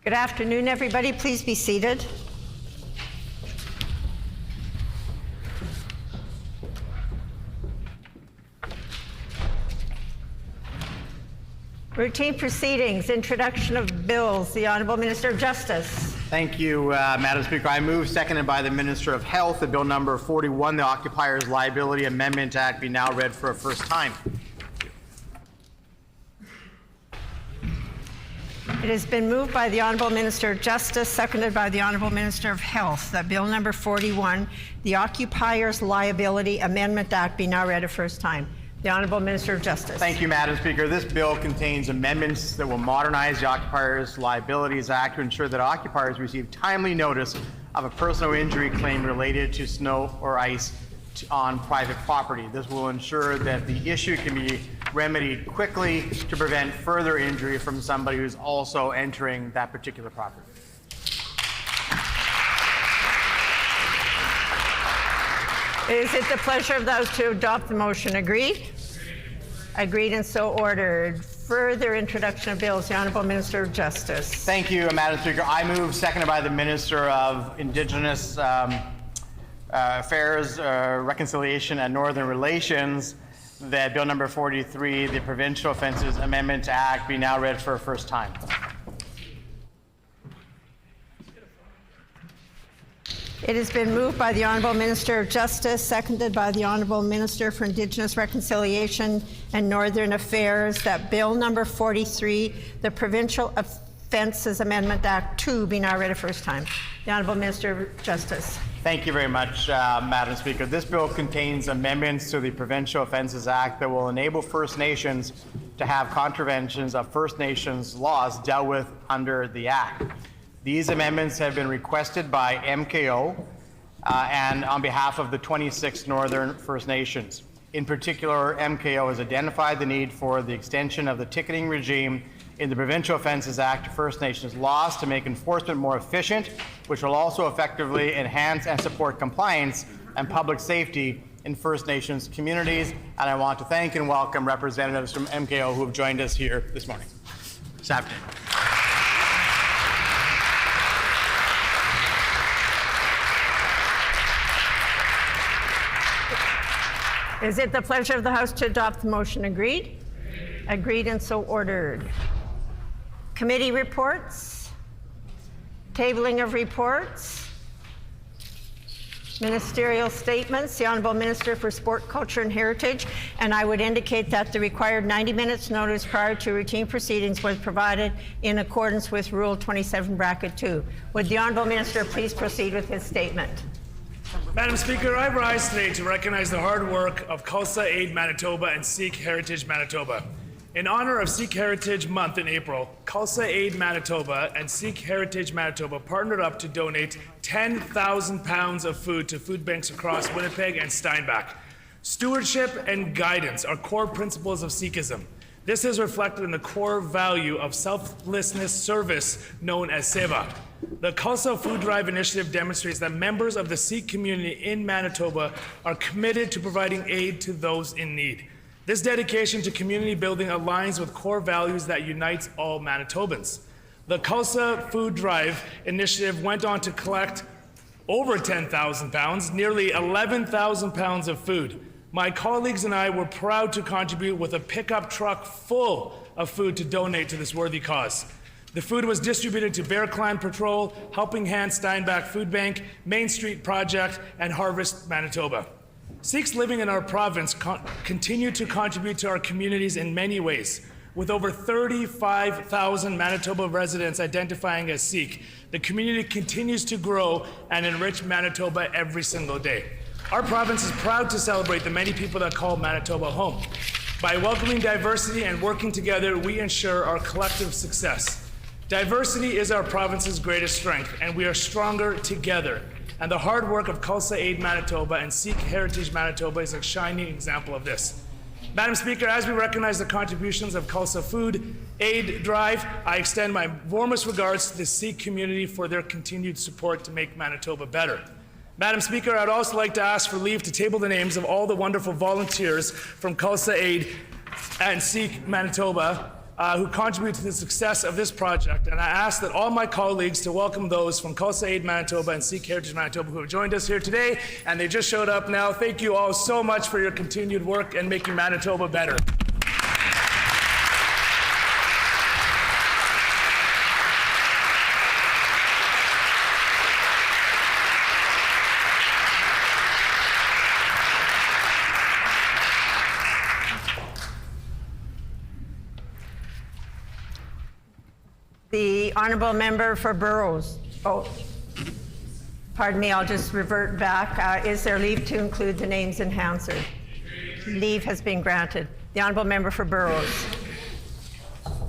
Good afternoon, everybody. Please be seated. Routine proceedings, introduction of bills. The Honourable Minister of Justice. Thank you, Madam Speaker. I move, seconded by the Minister of Health, that Bill number 41, the Occupiers Liability Amendment Act, be now read for a first time. It has been moved by the Honourable Minister of Justice, seconded by the Honourable Minister of Health, that Bill number 41, the Occupiers Liability Amendment Act, be now read a first time. The Honourable Minister of Justice. Thank you, Madam Speaker. This bill contains amendments that will modernize the Occupiers Liabilities Act to ensure that occupiers receive timely notice of a personal injury claim related to snow or ice on private property. This will ensure that the issue can be remedied quickly to prevent further injury from somebody who's also entering that particular property. Is it the pleasure of those to adopt the motion? Agreed? Agreed and so ordered. Further introduction of bills. The Honourable Minister of Justice. Thank you, Madam Speaker. I move, seconded by the Minister of Indigenous Affairs, Reconciliation and Northern Relations, that Bill number 43, the Provincial Offences Amendment Act, be now read for a first time. It has been moved by the Honourable Minister of Justice, seconded by the Honourable Minister for Indigenous Reconciliation and Northern Affairs, that Bill number 43, the Provincial Offences Amendment Act 2, be now read a first time. The Honourable Minister of Justice. Thank you very much, Madam Speaker. This bill contains amendments to the Provincial Offences Act that will enable First Nations to have contraventions of First Nations laws dealt with under the Act. These amendments have been requested by MKO and on behalf of the 26 Northern First Nations. In particular, MKO has identified the need for the extension of the ticketing regime in the Provincial Offences Act to First Nations laws to make enforcement more efficient, which will also effectively enhance and support compliance and public safety in First Nations communities. And I want to thank and welcome representatives from MKO who have joined us here this morning, this afternoon. Is it the pleasure of the House to adopt the motion? Agreed? Agreed and so ordered. Committee reports, tabling of reports, ministerial statements. The Honourable Minister for Sport, Culture and Heritage, and I would indicate that the required 90 minutes notice prior to routine proceedings was provided in accordance with Rule 27(2). Would the Honourable Minister please proceed with his statement? Madam Speaker, I rise today to recognize the hard work of Khalsa Aid Manitoba and Sikh Heritage Manitoba. In honor of Sikh Heritage Month in April, Khalsa Aid Manitoba and Sikh Heritage Manitoba partnered up to donate 10,000 pounds of food to food banks across Winnipeg and Steinbach. Stewardship and guidance are core principles of Sikhism. This is reflected in the core value of selflessness service known as Seva. The Khalsa Food Drive initiative demonstrates that members of the Sikh community in Manitoba are committed to providing aid to those in need. This dedication to community building aligns with core values that unites all Manitobans. The Khalsa Food Drive initiative went on to collect over 10,000 pounds, nearly 11,000 pounds of food. My colleagues and I were proud to contribute with a pickup truck full of food to donate to this worthy cause. The food was distributed to Bear Clan Patrol, Helping Hand Steinbach Food Bank, Main Street Project, and Harvest Manitoba. Sikhs living in our province continue to contribute to our communities in many ways. With over 35,000 Manitoba residents identifying as Sikh, the community continues to grow and enrich Manitoba every single day. Our province is proud to celebrate the many people that call Manitoba home. By welcoming diversity and working together, we ensure our collective success. Diversity is our province's greatest strength, and we are stronger together. And the hard work of Khalsa Aid Manitoba and Sikh Heritage Manitoba is a shining example of this. Madam Speaker, as we recognize the contributions of Khalsa Food Aid Drive, I extend my warmest regards to the Sikh community for their continued support to make Manitoba better. Madam Speaker, I'd also like to ask for leave to table the names of all the wonderful volunteers from Khalsa Aid and Sikh Manitoba who contribute to the success of this project. And I ask that all my colleagues to welcome those from Khalsa Aid Manitoba and Sikh Heritage Manitoba who have joined us here today, and they just showed up now. Thank you all so much for your continued work and making Manitoba better. The honourable member for Burrows. Oh, pardon me, I'll just revert back. Is there leave to include the names in Hansard? Leave has been granted. The honourable member for Burrows.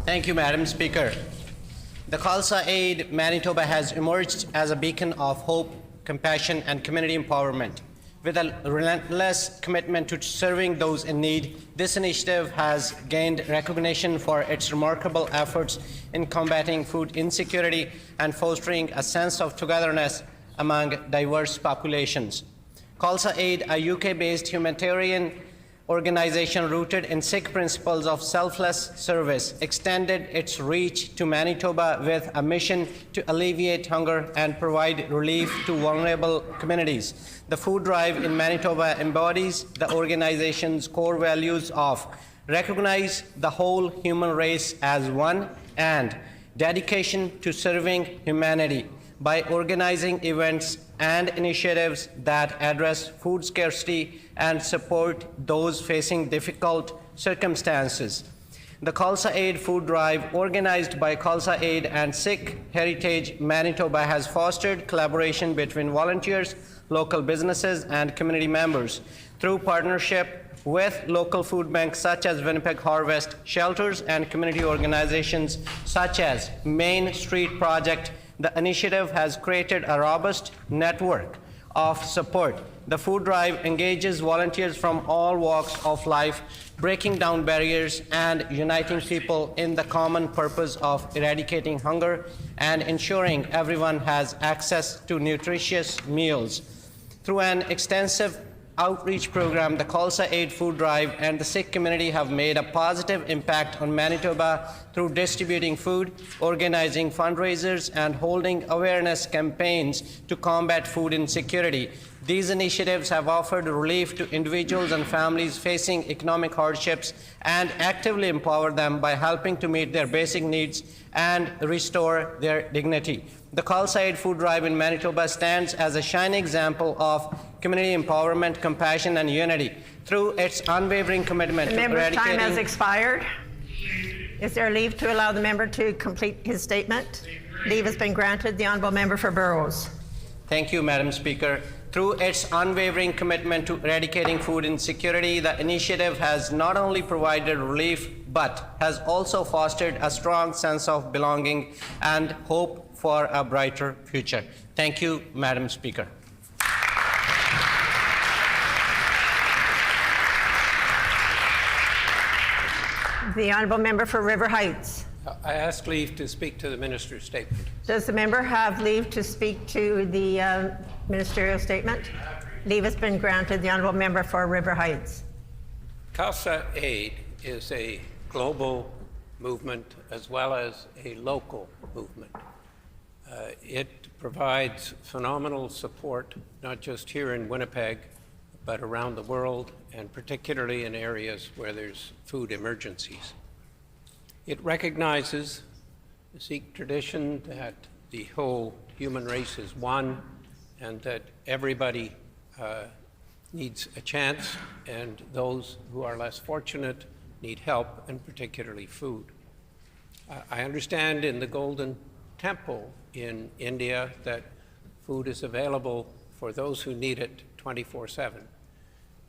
Thank you, Madam Speaker. The Khalsa Aid Manitoba has emerged as a beacon of hope, compassion, and community empowerment. With a relentless commitment to serving those in need, this initiative has gained recognition for its remarkable efforts in combating food insecurity and fostering a sense of togetherness among diverse populations. Khalsa Aid, a UK-based humanitarian organization rooted in Sikh principles of selfless service, extended its reach to Manitoba with a mission to alleviate hunger and provide relief to vulnerable communities. The food drive in Manitoba embodies the organization's core values of recognize the whole human race as one and dedication to serving humanity. By organizing events and initiatives that address food scarcity and support those facing difficult circumstances. The Khalsa Aid Food Drive, organized by Khalsa Aid and Sikh Heritage Manitoba, has fostered collaboration between volunteers, local businesses, and community members. Through partnership with local food banks such as Winnipeg Harvest, shelters, and community organizations such as Main Street Project, the initiative has created a robust network of support. The food drive engages volunteers from all walks of life, breaking down barriers and uniting people in the common purpose of eradicating hunger and ensuring everyone has access to nutritious meals. Through an extensive outreach program, the Khalsa Aid Food Drive and the Sikh community have made a positive impact on Manitoba through distributing food, organizing fundraisers, and holding awareness campaigns to combat food insecurity. These initiatives have offered relief to individuals and families facing economic hardships and actively empower them by helping to meet their basic needs and restore their dignity. The Khalsa Aid Food Drive in Manitoba stands as a shining example of community empowerment, compassion, and unity. Through its unwavering commitment The to member's time has eradicating... expired. Is there leave to allow the member to complete his statement? Leave has been granted. The honourable member for Burrows. Thank you, Madam Speaker. Through its unwavering commitment to eradicating food insecurity, the initiative has not only provided relief, but has also fostered a strong sense of belonging and hope for a brighter future. Thank you, Madam Speaker. The honourable member for River Heights. I ask leave to speak to the minister's statement. Does the member have leave to speak to the ministerial statement? Leave has been granted. The honourable member for River Heights. Khalsa Aid is a global movement as well as a local movement. It provides phenomenal support, not just here in Winnipeg, but around the world, and particularly in areas where there's food emergencies. It recognizes the Sikh tradition that the whole human race is one and that everybody needs a chance, and those who are less fortunate need help, and particularly food. I understand in the Golden Temple in India that food is available for those who need it 24/7.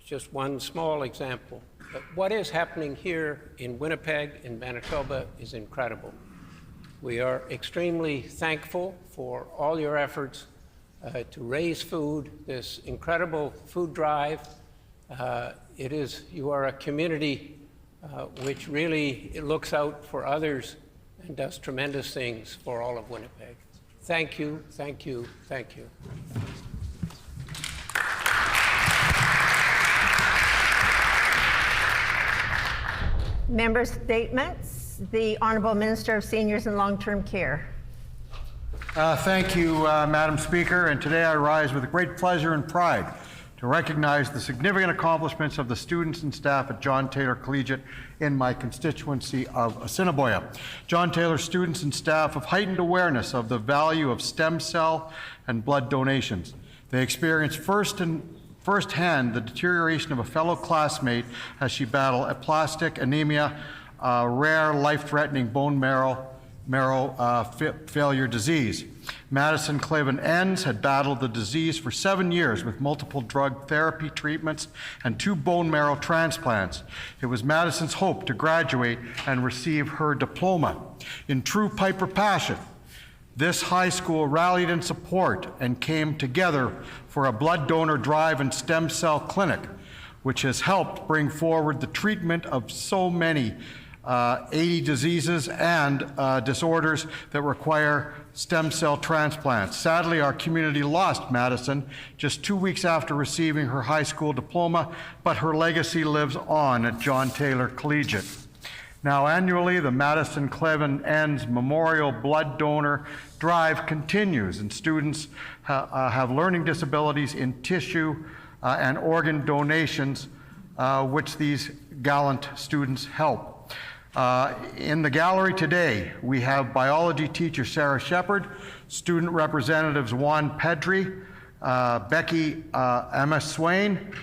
Just one small example. But what is happening here in Winnipeg, in Manitoba, is incredible. We are extremely thankful for all your efforts to raise food, this incredible food drive. You are a community which really looks out for others and does tremendous things for all of Winnipeg. Thank you, thank you, thank you. Member statements. the Honourable Minister of Seniors and Long-Term Care. Thank you, Madam Speaker, and today I rise with great pleasure and pride to recognize the significant accomplishments of the students and staff at John Taylor Collegiate in my constituency of Assiniboia. John Taylor students and staff have heightened awareness of the value of stem cell and blood donations. They experienced firsthand the deterioration of a fellow classmate as she battled aplastic anemia, a rare life-threatening bone marrow failure disease. Madison Cliven Enns had battled the disease for 7 years with multiple drug therapy treatments and 2 bone marrow transplants. It was Madison's hope to graduate and receive her diploma. In true Piper passion, this high school rallied in support and came together for a blood donor drive and stem cell clinic, which has helped bring forward the treatment of so many 80 diseases and disorders that require stem cell transplants. Sadly, our community lost Madison just 2 weeks after receiving her high school diploma, but her legacy lives on at John Taylor Collegiate. Now, annually, the Madison Cliven Enns Memorial Blood Donor Drive continues, and students have learning disabilities in tissue and organ donations, which these gallant students help. In the gallery today, we have biology teacher Sarah Shepard, student representatives Juan Pedri, Becky Emma Swain,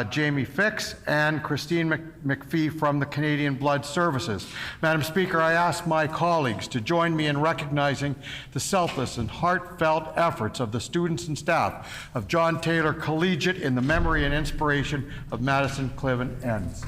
Jamie Fix, and Christine McPhee from the Canadian Blood Services. Madam Speaker, I ask my colleagues to join me in recognizing the selfless and heartfelt efforts of the students and staff of John Taylor Collegiate in the memory and inspiration of Madison Cliven Enns.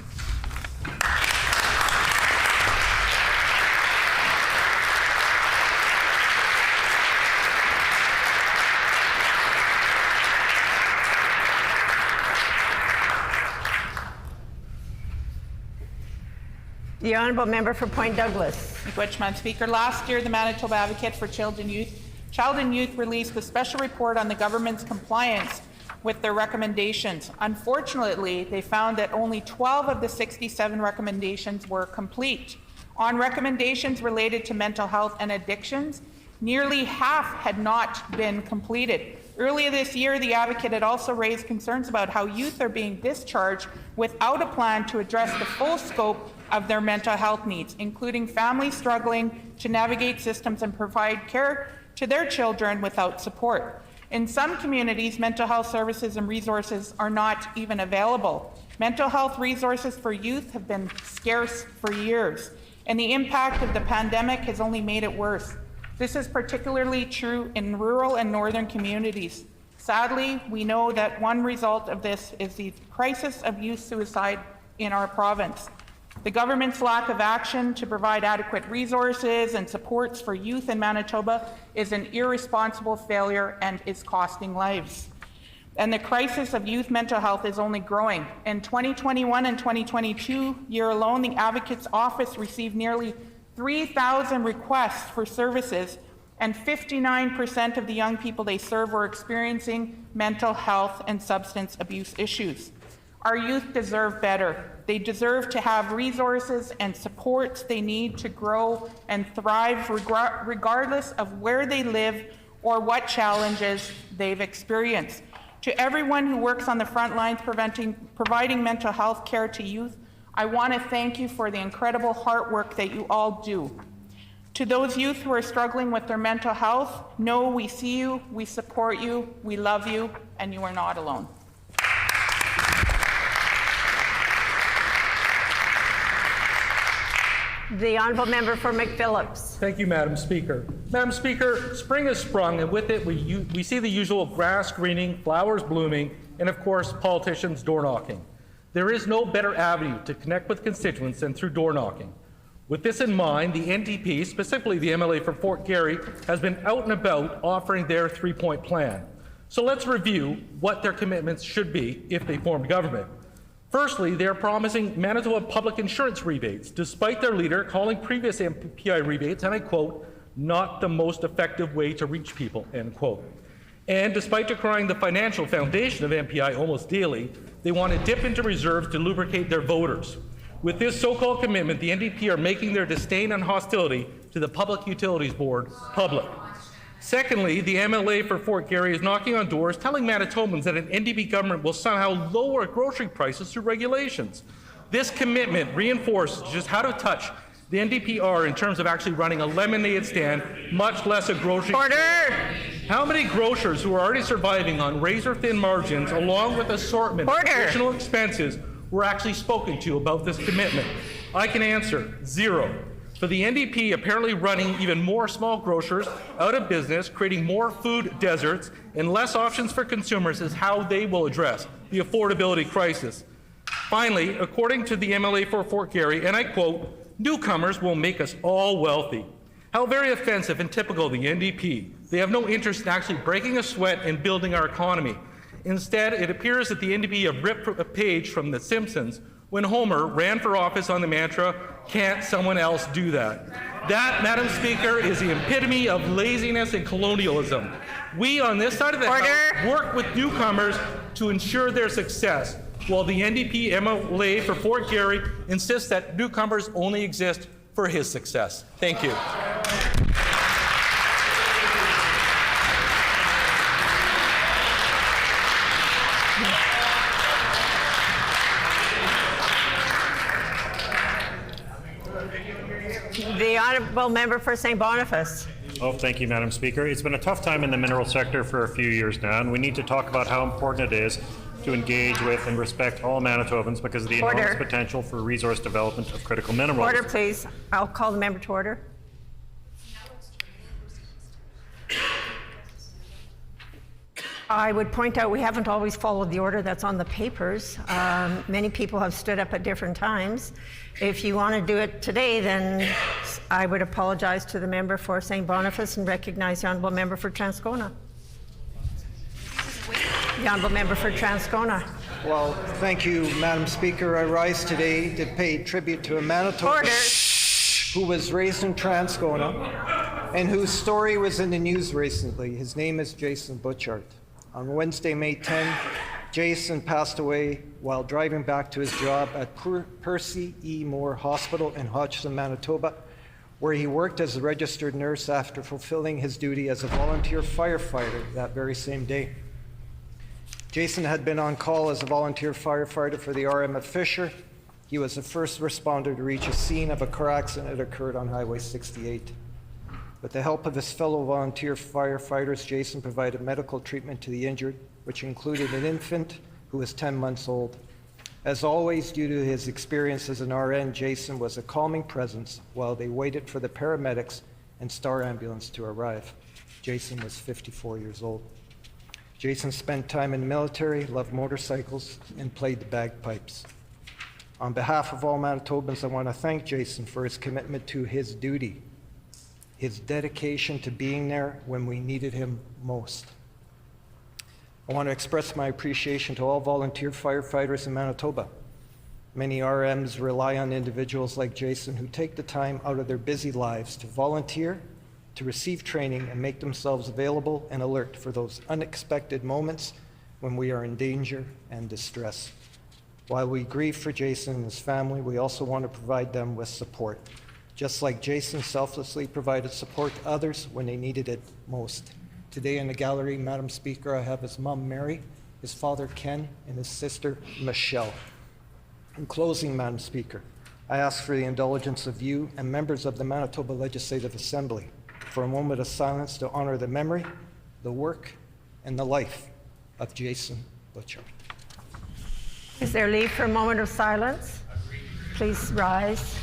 The Honourable Member for Point Douglas. Which, Madam Speaker, last year the Manitoba Advocate for Child and Youth released a special report on the government's compliance with their recommendations. Unfortunately, they found that only 12 of the 67 recommendations were complete. On recommendations related to mental health and addictions, nearly half had not been completed. Earlier this year, the Advocate had also raised concerns about how youth are being discharged without a plan to address the full scope of their mental health needs, including families struggling to navigate systems and provide care to their children without support. In some communities, mental health services and resources are not even available. Mental health resources for youth have been scarce for years, and the impact of the pandemic has only made it worse. This is particularly true in rural and northern communities. Sadly, we know that one result of this is the crisis of youth suicide in our province. The government's lack of action to provide adequate resources and supports for youth in Manitoba is an irresponsible failure and is costing lives. And the crisis of youth mental health is only growing. In 2021 and 2022 year alone, the Advocate's Office received nearly 3,000 requests for services, and 59% of the young people they serve were experiencing mental health and substance abuse issues. Our youth deserve better. They deserve to have resources and supports they need to grow and thrive regardless of where they live or what challenges they've experienced. To everyone who works on the front lines providing mental health care to youth, I want to thank you for the incredible hard work that you all do. To those youth who are struggling with their mental health, know we see you, we support you, we love you, and you are not alone. The Honourable Member for McPhillips. Thank you, Madam Speaker. Madam Speaker, spring has sprung, and with it we see the usual grass greening, flowers blooming, and of course, politicians door knocking. There is no better avenue to connect with constituents than through door knocking. With this in mind, the NDP, specifically the MLA for Fort Garry, has been out and about offering their three-point plan. So let's review what their commitments should be if they formed government. Firstly, they are promising Manitoba public insurance rebates, despite their leader calling previous MPI rebates, and I quote, not the most effective way to reach people, end quote. And despite decrying the financial foundation of MPI almost daily, they want to dip into reserves to lubricate their voters. With this so-called commitment, the NDP are making their disdain and hostility to the Public Utilities Board public. Secondly, the MLA for Fort Garry is knocking on doors telling Manitobans that an NDP government will somehow lower grocery prices through regulations. This commitment reinforces just how to touch the NDP are in terms of actually running a lemonade stand, much less a grocery store. How many grocers who are already surviving on razor-thin margins, along with assortment of additional expenses, were actually spoken to about this commitment? I can answer, 0. For the NDP, apparently running even more small grocers out of business, creating more food deserts and less options for consumers is how they will address the affordability crisis. Finally, according to the MLA for Fort Garry, and I quote, "Newcomers will make us all wealthy." How very offensive and typical of the NDP. They have no interest in actually breaking a sweat and building our economy. Instead, it appears that the NDP have ripped a page from The Simpsons when Homer ran for office on the mantra, "Can't someone else do that?" That, Madam Speaker, is the epitome of laziness and colonialism. We on this side of the House work with newcomers to ensure their success, while the NDP MLA for Fort Garry insists that newcomers only exist for his success. Thank you. The honourable member for St. Boniface. Oh, thank you, Madam Speaker. It's been a tough time in the mineral sector for a few years now, and we need to talk about how important it is to engage with and respect all Manitobans because of the enormous potential for resource development of critical minerals. Order, please. I'll call the member to order. I would point out we haven't always followed the order that's on the papers. Many people have stood up at different times. If you want to do it today, then I would apologize to the member for St. Boniface and recognize the honourable member for Transcona. The honourable member for Transcona. Well, thank you, Madam Speaker. I rise today to pay tribute to a Manitoban who was raised in Transcona and whose story was in the news recently. His name is Jason Butchart. On Wednesday, May 10, Jason passed away while driving back to his job at Percy E. Moore Hospital in Hodgson, Manitoba, where he worked as a registered nurse after fulfilling his duty as a volunteer firefighter that very same day. Jason had been on call as a volunteer firefighter for the RM of Fisher. He was the first responder to reach a scene of a car accident that occurred on Highway 68. With the help of his fellow volunteer firefighters, Jason provided medical treatment to the injured, which included an infant who was 10 months old. As always, due to his experience as an RN, Jason was a calming presence while they waited for the paramedics and Star Ambulance to arrive. Jason was 54 years old. Jason spent time in the military, loved motorcycles, and played the bagpipes. On behalf of all Manitobans, I want to thank Jason for his commitment to his duty, his dedication to being there when we needed him most. I want to express my appreciation to all volunteer firefighters in Manitoba. Many RMs rely on individuals like Jason who take the time out of their busy lives to volunteer, to receive training, and make themselves available and alert for those unexpected moments when we are in danger and distress. While we grieve for Jason and his family, we also want to provide them with support, just like Jason selflessly provided support to others when they needed it most. Today in the gallery, Madam Speaker, I have his mom, Mary, his father, Ken, and his sister, Michelle. In closing, Madam Speaker, I ask for the indulgence of you and members of the Manitoba Legislative Assembly for a moment of silence to honor the memory, the work, and the life of Jason Butchart. Is there leave for a moment of silence? Please rise.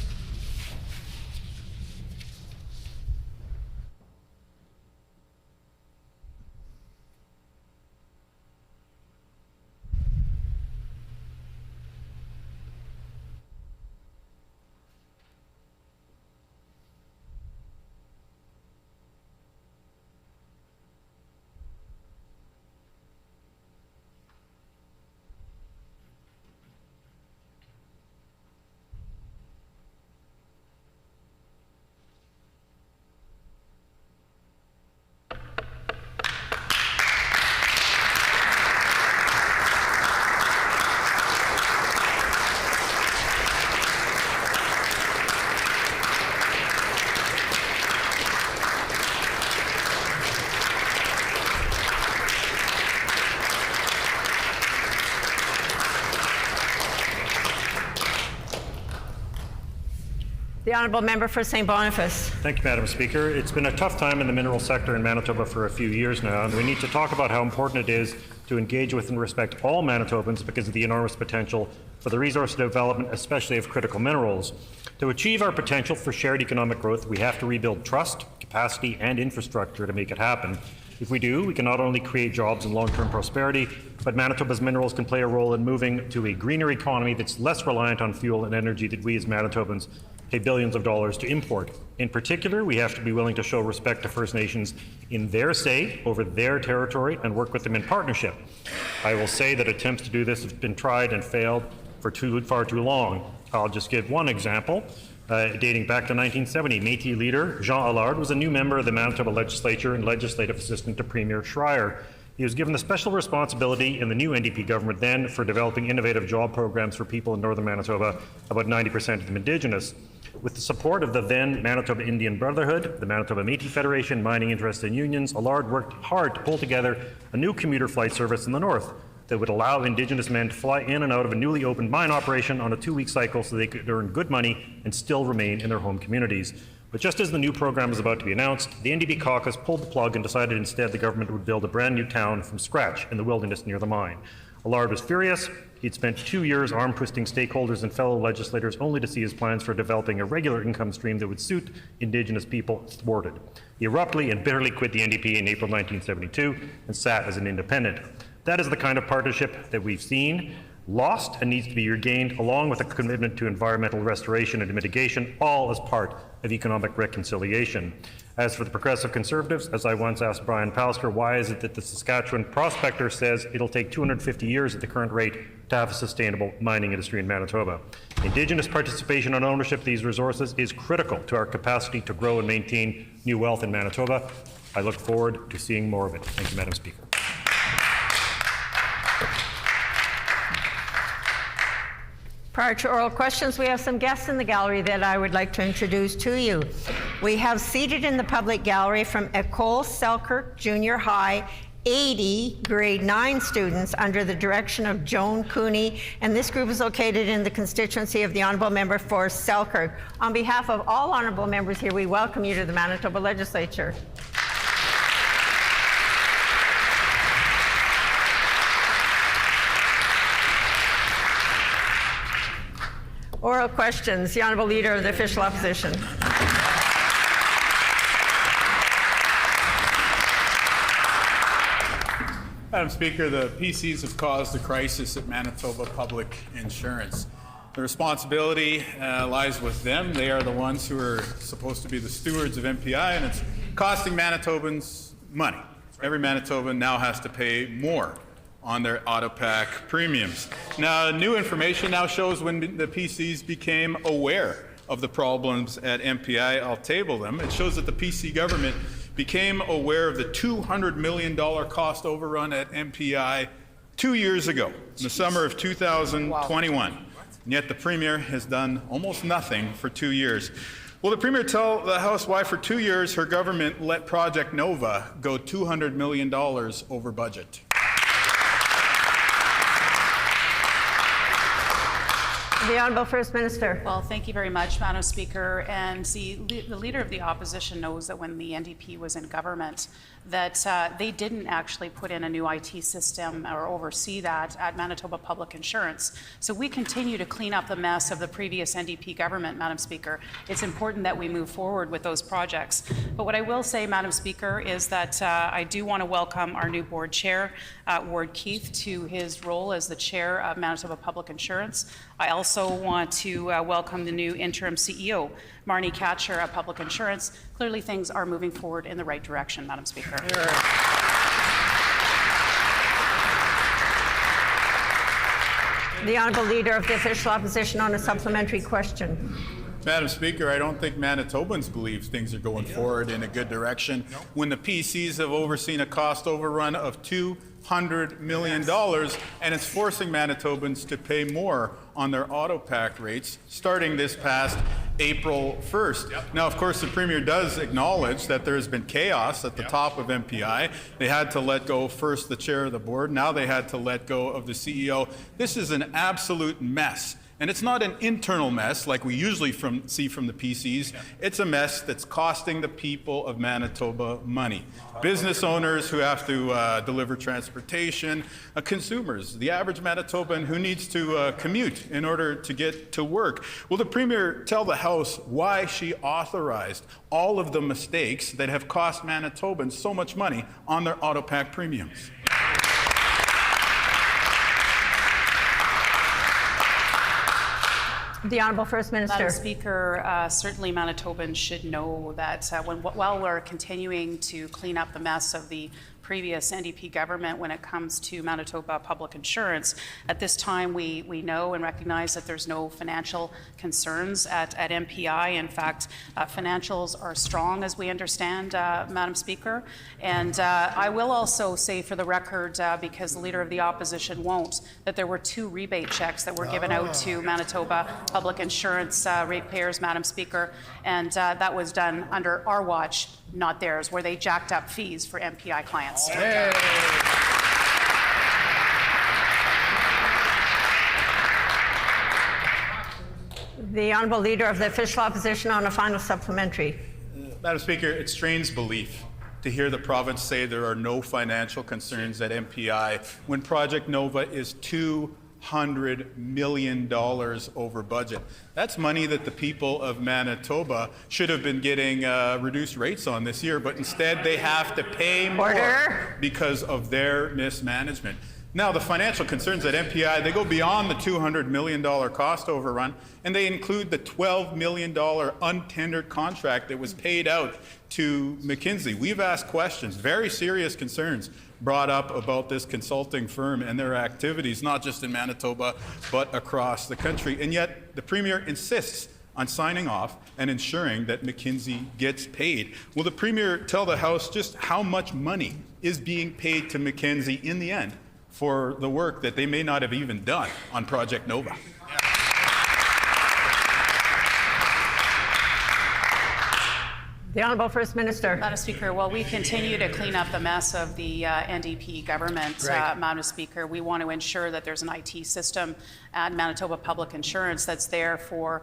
The honourable member for St. Boniface. Thank you, Madam Speaker. It's been a tough time in the mineral sector in Manitoba for a few years now, and we need to talk about how important it is to engage with and respect all Manitobans because of the enormous potential for the resource development, especially of critical minerals. To achieve our potential for shared economic growth, we have to rebuild trust, capacity, and infrastructure to make it happen. If we do, we can not only create jobs and long-term prosperity, but Manitoba's minerals can play a role in moving to a greener economy that's less reliant on fuel and energy that we as Manitobans pay billions of dollars to import. In particular, we have to be willing to show respect to First Nations in their say over their territory and work with them in partnership. I will say that attempts to do this have been tried and failed for far too long. I'll just give one example. Dating back to 1970, Métis leader Jean Allard was a new member of the Manitoba Legislature and legislative assistant to Premier Schreier. He was given the special responsibility in the new NDP government then for developing innovative job programs for people in northern Manitoba, about 90% of them Indigenous. With the support of the then Manitoba Indian Brotherhood, the Manitoba Métis Federation, mining interests and unions, Allard worked hard to pull together a new commuter flight service in the north that would allow Indigenous men to fly in and out of a newly opened mine operation on a 2-week cycle so they could earn good money and still remain in their home communities. But just as the new program was about to be announced, the NDP caucus pulled the plug and decided instead the government would build a brand new town from scratch in the wilderness near the mine. Allard was furious. He'd spent 2 years arm-twisting stakeholders and fellow legislators only to see his plans for developing a regular income stream that would suit Indigenous people thwarted. He abruptly and bitterly quit the NDP in April 1972 and sat as an independent. That is the kind of partnership that we've seen lost and needs to be regained, along with a commitment to environmental restoration and mitigation, all as part of economic reconciliation. As for the Progressive Conservatives, as I once asked Brian Pallister, why is it that the Saskatchewan Prospector says it'll take 250 years at the current rate to have a sustainable mining industry in Manitoba? Indigenous participation and ownership of these resources is critical to our capacity to grow and maintain new wealth in Manitoba. I look forward to seeing more of it. Thank you, Madam Speaker. Prior to oral questions, we have some guests in the gallery that I would like to introduce to you. We have seated in the public gallery from École Selkirk Junior High 80 grade 9 students under the direction of Joan Cooney, and this group is located in the constituency of the Honourable Member for Selkirk. On behalf of all Honourable Members here, we welcome you to the Manitoba Legislature. Oral questions. The Honourable Leader of the Official Opposition. Madam Speaker, the PCs have caused a crisis at Manitoba Public Insurance. The responsibility lies with them. They are the ones who are supposed to be the stewards of MPI, and it's costing Manitobans money. Every Manitoban now has to pay more on their autopack premiums. Now, new information now shows when the PCs became aware of the problems at MPI. I'll table them. It shows that the PC government became aware of the $200 million cost overrun at MPI 2 years ago, in the summer of 2021. And yet the Premier has done almost nothing for 2 years. Will the Premier tell the House why for 2 years her government let Project Nova go $200 million over budget? The Honourable First Minister. Well, thank you very much, Madam Speaker. And the Leader of the Opposition knows that when the NDP was in government, that they didn't actually put in a new IT system or oversee that at Manitoba Public Insurance. So we continue to clean up the mess of the previous NDP government, Madam Speaker. It's important that we move forward with those projects. But what I will say, Madam Speaker, is that I do want to welcome our new board chair, Ward Keith, to his role as the chair of Manitoba Public Insurance. I also want to welcome the new interim CEO, Marnie Katcher of Public Insurance. Clearly things are moving forward in the right direction, Madam Speaker. The Honourable Leader of the Official Opposition on a supplementary question. Madam Speaker, I don't think Manitobans believe things are going forward in a good direction when the PCs have overseen a cost overrun of $200 million, and it's forcing Manitobans to pay more on their autopack rates starting this past April 1st. Now, of course, the Premier does acknowledge that there has been chaos at the top of MPI. They had to let go first the chair of the board. Now they had to let go of the CEO. This is an absolute mess. And it's not an internal mess like we usually see from the PCs. It's a mess that's costing the people of Manitoba money. Business owners who have to deliver transportation, consumers, the average Manitoban who needs to commute in order to get to work. Will the Premier tell the House why she authorized all of the mistakes that have cost Manitobans so much money on their autopack premiums? The Honourable First Minister. Madam Speaker, certainly Manitobans should know that while we're continuing to clean up the mess of the previous NDP government when it comes to Manitoba public insurance, at this time we know and recognize that there's no financial concerns at MPI. In fact, financials are strong, as we understand, Madam Speaker. And I will also say for the record, because the Leader of the Opposition won't, that there were 2 rebate checks that were given out to Manitoba public insurance ratepayers, Madam Speaker, and that was done under our watch, not theirs, where they jacked up fees for MPI clients. The Honourable Leader of the Official Opposition on a final supplementary. Madam Speaker, it strains belief to hear the province say there are no financial concerns at MPI when Project Nova is $200 million over budget. That's money that the people of Manitoba should have been getting reduced rates on this year, but instead they have to pay more because of their mismanagement. Now, the financial concerns at MPI, they go beyond the $200 million cost overrun, and they include the $12 million untendered contract that was paid out to McKinsey. We've asked questions, very serious concerns brought up about this consulting firm and their activities, not just in Manitoba, but across the country. And yet, the Premier insists on signing off and ensuring that McKinsey gets paid. Will the Premier tell the House just how much money is being paid to McKinsey in the end for the work that they may not have even done on Project Nova? The Honourable First Minister. Madam Speaker, while we continue to clean up the mess of the NDP government, Madam Speaker, we want to ensure that there's an IT system at Manitoba Public Insurance that's there for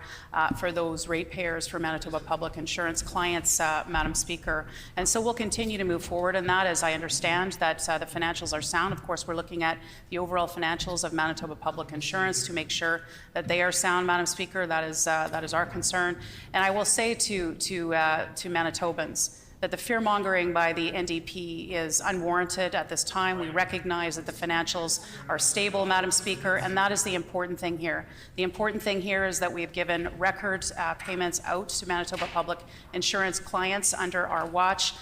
those ratepayers, for Manitoba Public Insurance clients, Madam Speaker. And so we'll continue to move forward in that, as I understand that the financials are sound. Of course, we're looking at the overall financials of Manitoba Public Insurance to make sure that they are sound, Madam Speaker. That is our concern. And I will say to Manitobans that the fear-mongering by the NDP is unwarranted at this time. We recognize that the financials are stable, Madam Speaker, and that is the important thing here. The important thing here is that we have given record payments out to Manitoba Public Insurance clients under our watch.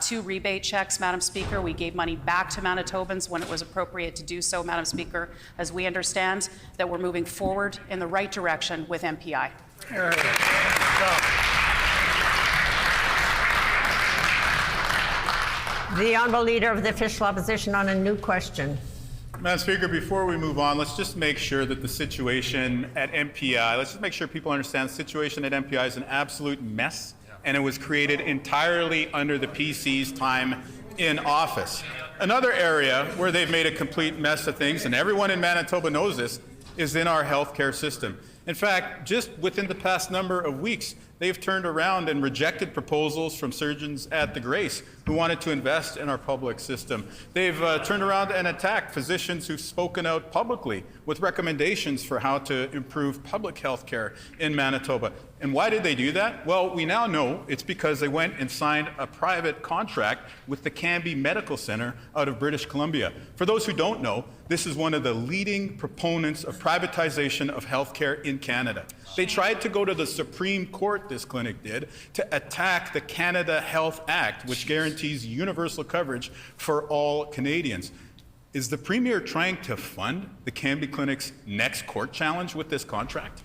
2 rebate checks, Madam Speaker. We gave money back to Manitobans when it was appropriate to do so, Madam Speaker, as we understand that we're moving forward in the right direction with MPI. The Honourable Leader of the Official Opposition on a new question. Madam Speaker, before we move on, let's just make sure that the situation at MPI, let's just make sure people understand the situation at MPI is an absolute mess, and it was created entirely under the PC's time in office. Another area where they've made a complete mess of things, and everyone in Manitoba knows this, is in our healthcare system. In fact, just within the past number of weeks, they've turned around and rejected proposals from surgeons at the Grace who wanted to invest in our public system. They've turned around and attacked physicians who've spoken out publicly with recommendations for how to improve public health care in Manitoba. And why did they do that? Well, we now know it's because they went and signed a private contract with the Cambie Medical Centre out of British Columbia. For those who don't know, this is one of the leading proponents of privatization of healthcare in Canada. They tried to go to the Supreme Court, this clinic did, to attack the Canada Health Act, which guarantees universal coverage for all Canadians. Is the Premier trying to fund the Cambie Clinic's next court challenge with this contract?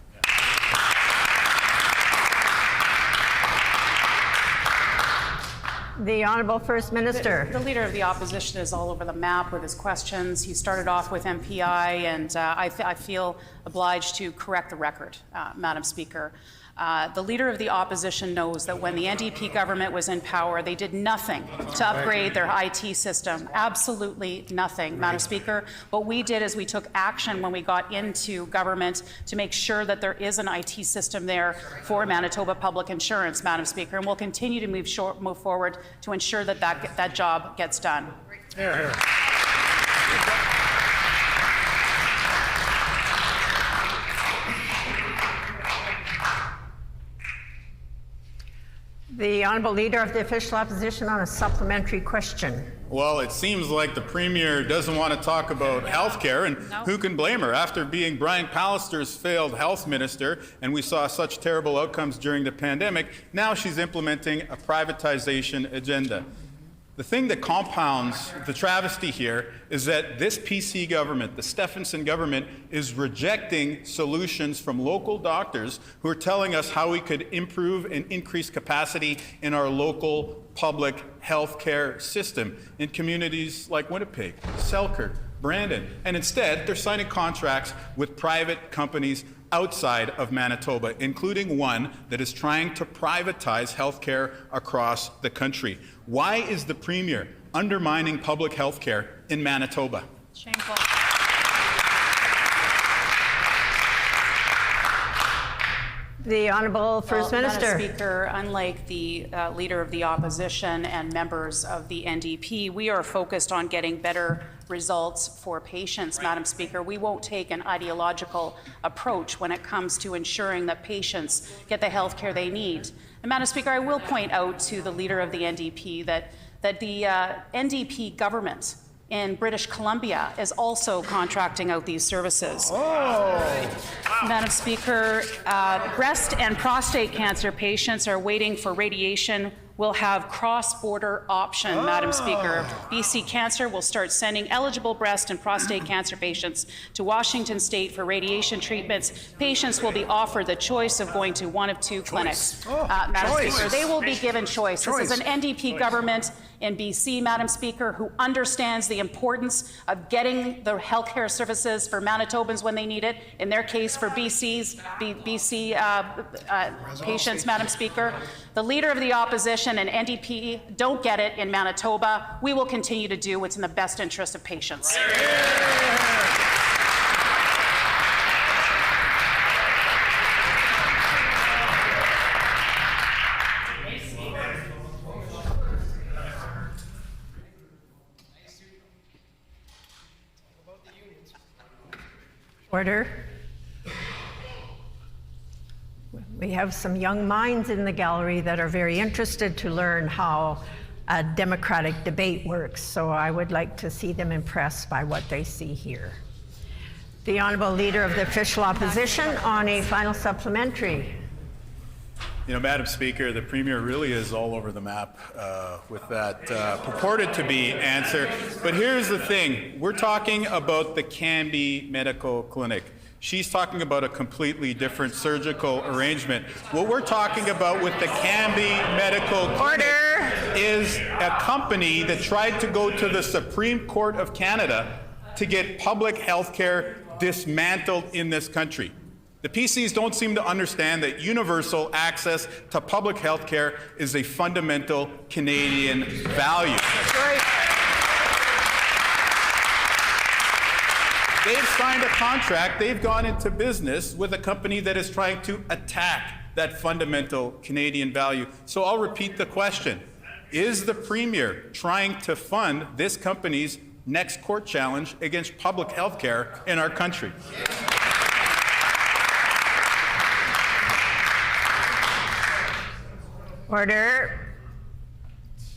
The Honourable First Minister. The Leader of the Opposition is all over the map with his questions. He started off with MPI, and I feel obliged to correct the record, Madam Speaker. The Leader of the Opposition knows that when the NDP government was in power, they did nothing to upgrade their IT system. Absolutely nothing, Madam Speaker. What we did is we took action when we got into government to make sure that there is an IT system there for Manitoba Public Insurance, Madam Speaker, and we'll continue to move forward to ensure that that job gets done. Here, here. The Honourable Leader of the Official Opposition on a supplementary question. Well, it seems like the Premier doesn't want to talk about health care, and who can blame her? After being Brian Pallister's failed health minister, and we saw such terrible outcomes during the pandemic, now she's implementing a privatization agenda. The thing that compounds the travesty here is that this PC government, the Stephenson government, is rejecting solutions from local doctors who are telling us how we could improve and increase capacity in our local public health care system in communities like Winnipeg, Selkirk, Brandon. And instead, they're signing contracts with private companies outside of Manitoba, including one that is trying to privatize healthcare across the country. Why is the Premier undermining public healthcare in Manitoba? Shameful. The Honourable First Minister. Madam Speaker, unlike the Leader of the Opposition and members of the NDP, we are focused on getting better results for patients, Madam Speaker. We won't take an ideological approach when it comes to ensuring that patients get the health care they need. And Madam Speaker, I will point out to the Leader of the NDP that the NDP government in British Columbia is also contracting out these services. Madam Speaker, breast and prostate cancer patients are waiting for radiation. Will have cross-border option, Madam Speaker. BC Cancer will start sending eligible breast and prostate cancer patients to Washington State for radiation treatments. Patients will be offered the choice of going to one of two clinics. Madam Speaker, they will be given choice. This is an NDP government in BC, Madam Speaker, who understands the importance of getting the healthcare services for Manitobans when they need it, in their case for BC patients, Madam Speaker. The Leader of the Opposition and NDP don't get it in Manitoba. We will continue to do what's in the best interest of patients. Order. We have some young minds in the gallery that are very interested to learn how a democratic debate works, so I would like to see them impressed by what they see here. The Honourable Leader of the Official Opposition on a final supplementary. You know, Madam Speaker, the Premier really is all over the map with that purported to be answer. But here's the thing. We're talking about the Canby Medical Clinic. She's talking about a completely different surgical arrangement. What we're talking about with the Canby Medical Clinic is a company that tried to go to the Supreme Court of Canada to get public health care dismantled in this country. The PCs don't seem to understand that universal access to public health care is a fundamental Canadian value. That's right. They've signed a contract, they've gone into business with a company that is trying to attack that fundamental Canadian value. So I'll repeat the question. Is the Premier trying to fund this company's next court challenge against public health care in our country? Order.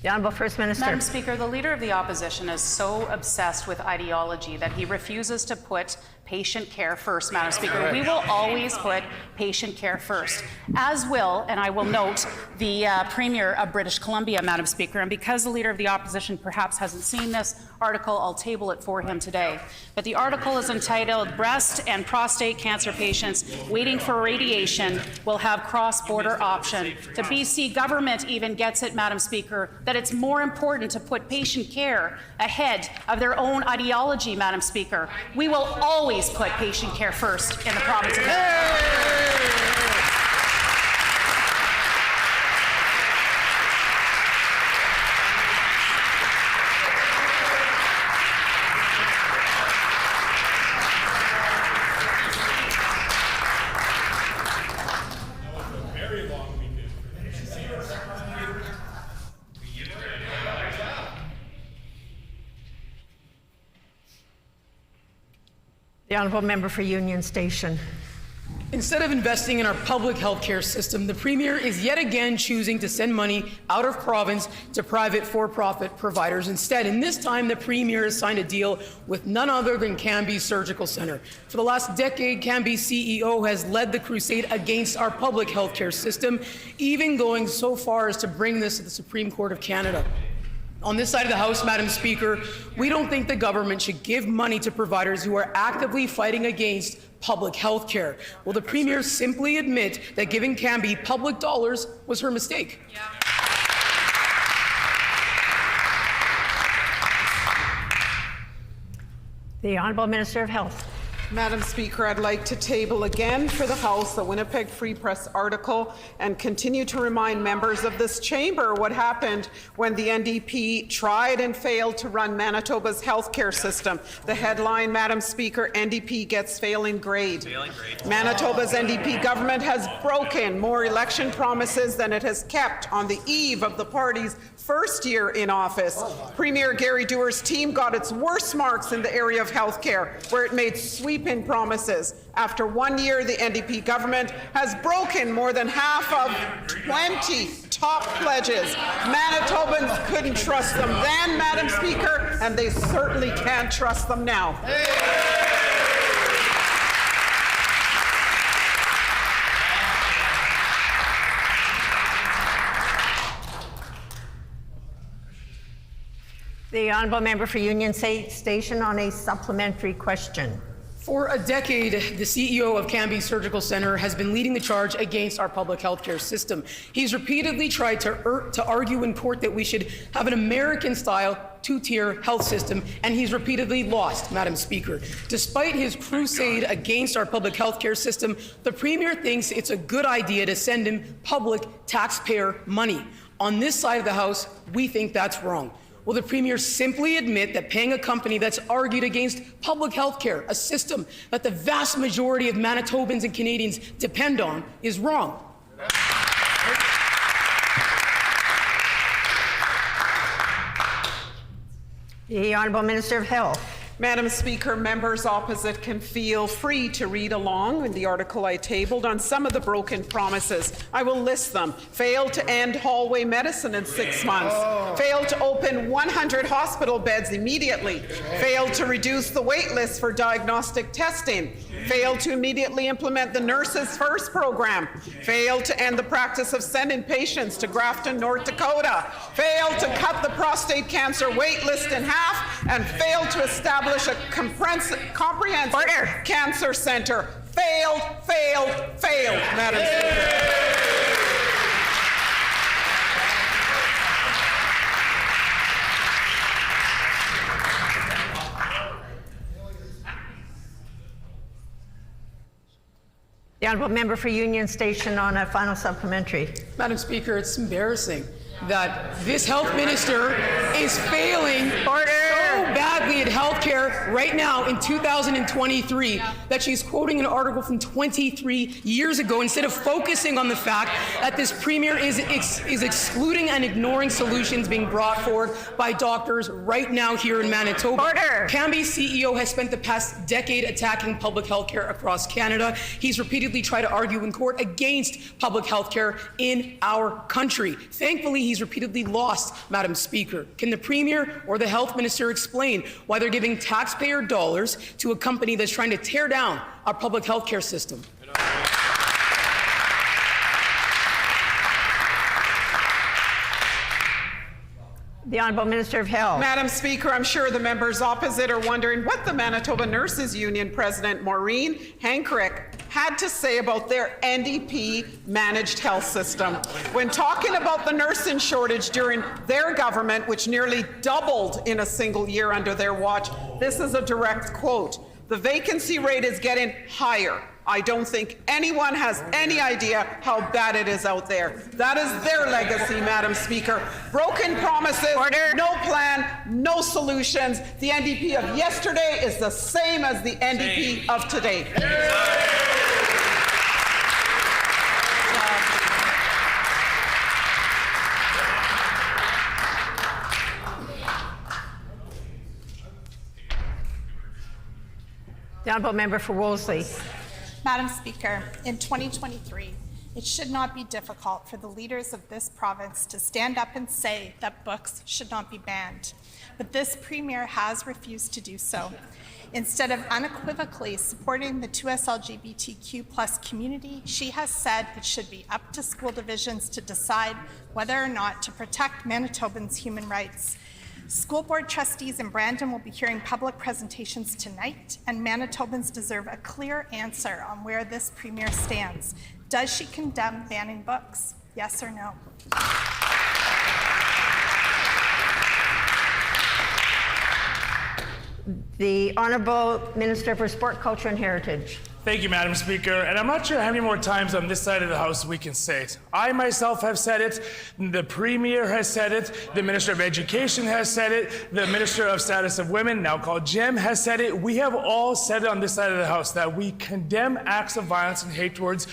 The Honourable First Minister. Madam Speaker, the Leader of the Opposition is so obsessed with ideology that he refuses to put patient care first, Madam Speaker. We will always put patient care first, as will, and I will note, the Premier of British Columbia, Madam Speaker. And because the Leader of the Opposition perhaps hasn't seen this article, I'll table it for him today. But the article is entitled, Breast and Prostate Cancer Patients Waiting for Radiation Will Have Cross-Border Option. The BC government even gets it, Madam Speaker, that it's more important to put patient care ahead of their own ideology, Madam Speaker. We will always put patient care first in the province of Manitoba. The honourable member for Union Station. Instead of investing in our public health care system, the Premier is yet again choosing to send money out of province to private for-profit providers instead. And this time, the Premier has signed a deal with none other than Cambie Surgical Centre. For the last decade, Cambie's CEO has led the crusade against our public health care system, even going so far as to bring this to the Supreme Court of Canada. On this side of the House, Madam Speaker, we don't think the government should give money to providers who are actively fighting against public health care. Will the Premier simply admit that giving Cambie public dollars was her mistake? Yeah. The Honourable Minister of Health. Madam Speaker, I'd like to table again for the House the Winnipeg Free Press article and continue to remind members of this chamber what happened when the NDP tried and failed to run Manitoba's healthcare system. The headline, Madam Speaker, NDP gets failing grade. Manitoba's NDP government has broken more election promises than it has kept on the eve of the party's first year in office. Premier Gary Doerr's team got its worst marks in the area of healthcare, where it made sweeping promises. After 1 year, the NDP government has broken more than half of 20 top pledges. Manitobans couldn't trust them then, Madam Speaker, and they certainly can't trust them now. The honourable member for Union Station on a supplementary question. For a decade, the CEO of Cambie Surgical Centre has been leading the charge against our public health care system. He's repeatedly tried to argue in court that we should have an American-style two-tier health system, and he's repeatedly lost, Madam Speaker. Despite his crusade against our public health care system, the Premier thinks it's a good idea to send him public taxpayer money. On this side of the House, we think that's wrong. Will the Premier simply admit that paying a company that's argued against public health care, a system that the vast majority of Manitobans and Canadians depend on, is wrong? The Honourable Minister of Health. Madam Speaker, members opposite can feel free to read along in the article I tabled on some of the broken promises. I will list them. Failed to end hallway medicine in 6 months. Failed to open 100 hospital beds immediately. Failed to reduce the wait list for diagnostic testing. Failed to immediately implement the Nurses First program. Failed to end the practice of sending patients to Grafton, North Dakota. Failed to cut the prostate cancer wait list in half, and failed to establish a comprehensive cancer center. Failed, failed, failed, Madam Speaker. The honourable member for Union Station on a final supplementary. Madam Speaker, it's embarrassing that this health minister is failing so badly at healthcare right now in 2023 that she's quoting an article from 23 years ago instead of focusing on the fact that this Premier is excluding and ignoring solutions being brought forward by doctors right now here in Manitoba. Cambie's CEO has spent the past decade attacking public health care across Canada. He's repeatedly tried to argue in court against public health care in our country. Thankfully, he's repeatedly lost, Madam Speaker. Can the Premier or the Health Minister explain why they're giving taxpayer dollars to a company that's trying to tear down our public health care system? The Honourable Minister of Health. Madam Speaker, I'm sure the members opposite are wondering what the Manitoba Nurses Union President Maureen Hancock had to say about their NDP-managed health system. When talking about the nursing shortage during their government, which nearly doubled in a single year under their watch, this is a direct quote. The vacancy rate is getting higher. I don't think anyone has any idea how bad it is out there. That is their legacy, Madam Speaker. Broken promises, no plan, no solutions. The NDP of yesterday is the same as the NDP of today. The The honourable member for Wolseley. Madam Speaker, in 2023, it should not be difficult for the leaders of this province to stand up and say that books should not be banned. But this Premier has refused to do so. Instead of unequivocally supporting the 2S LGBTQ+ community, she has said it should be up to school divisions to decide whether or not to protect Manitobans' human rights. School board trustees in Brandon will be hearing public presentations tonight, and Manitobans deserve a clear answer on where this Premier stands. Does she condemn banning books? Yes or no? The Honourable Minister for Sport, Culture and Heritage. Thank you, Madam Speaker. And I'm not sure how many more times on this side of the House we can say it. I myself have said it, the Premier has said it, the Minister of Education has said it, the Minister of Status of Women, now called Jim, has said it. We have all said it on this side of the House that we condemn acts of violence and hate towards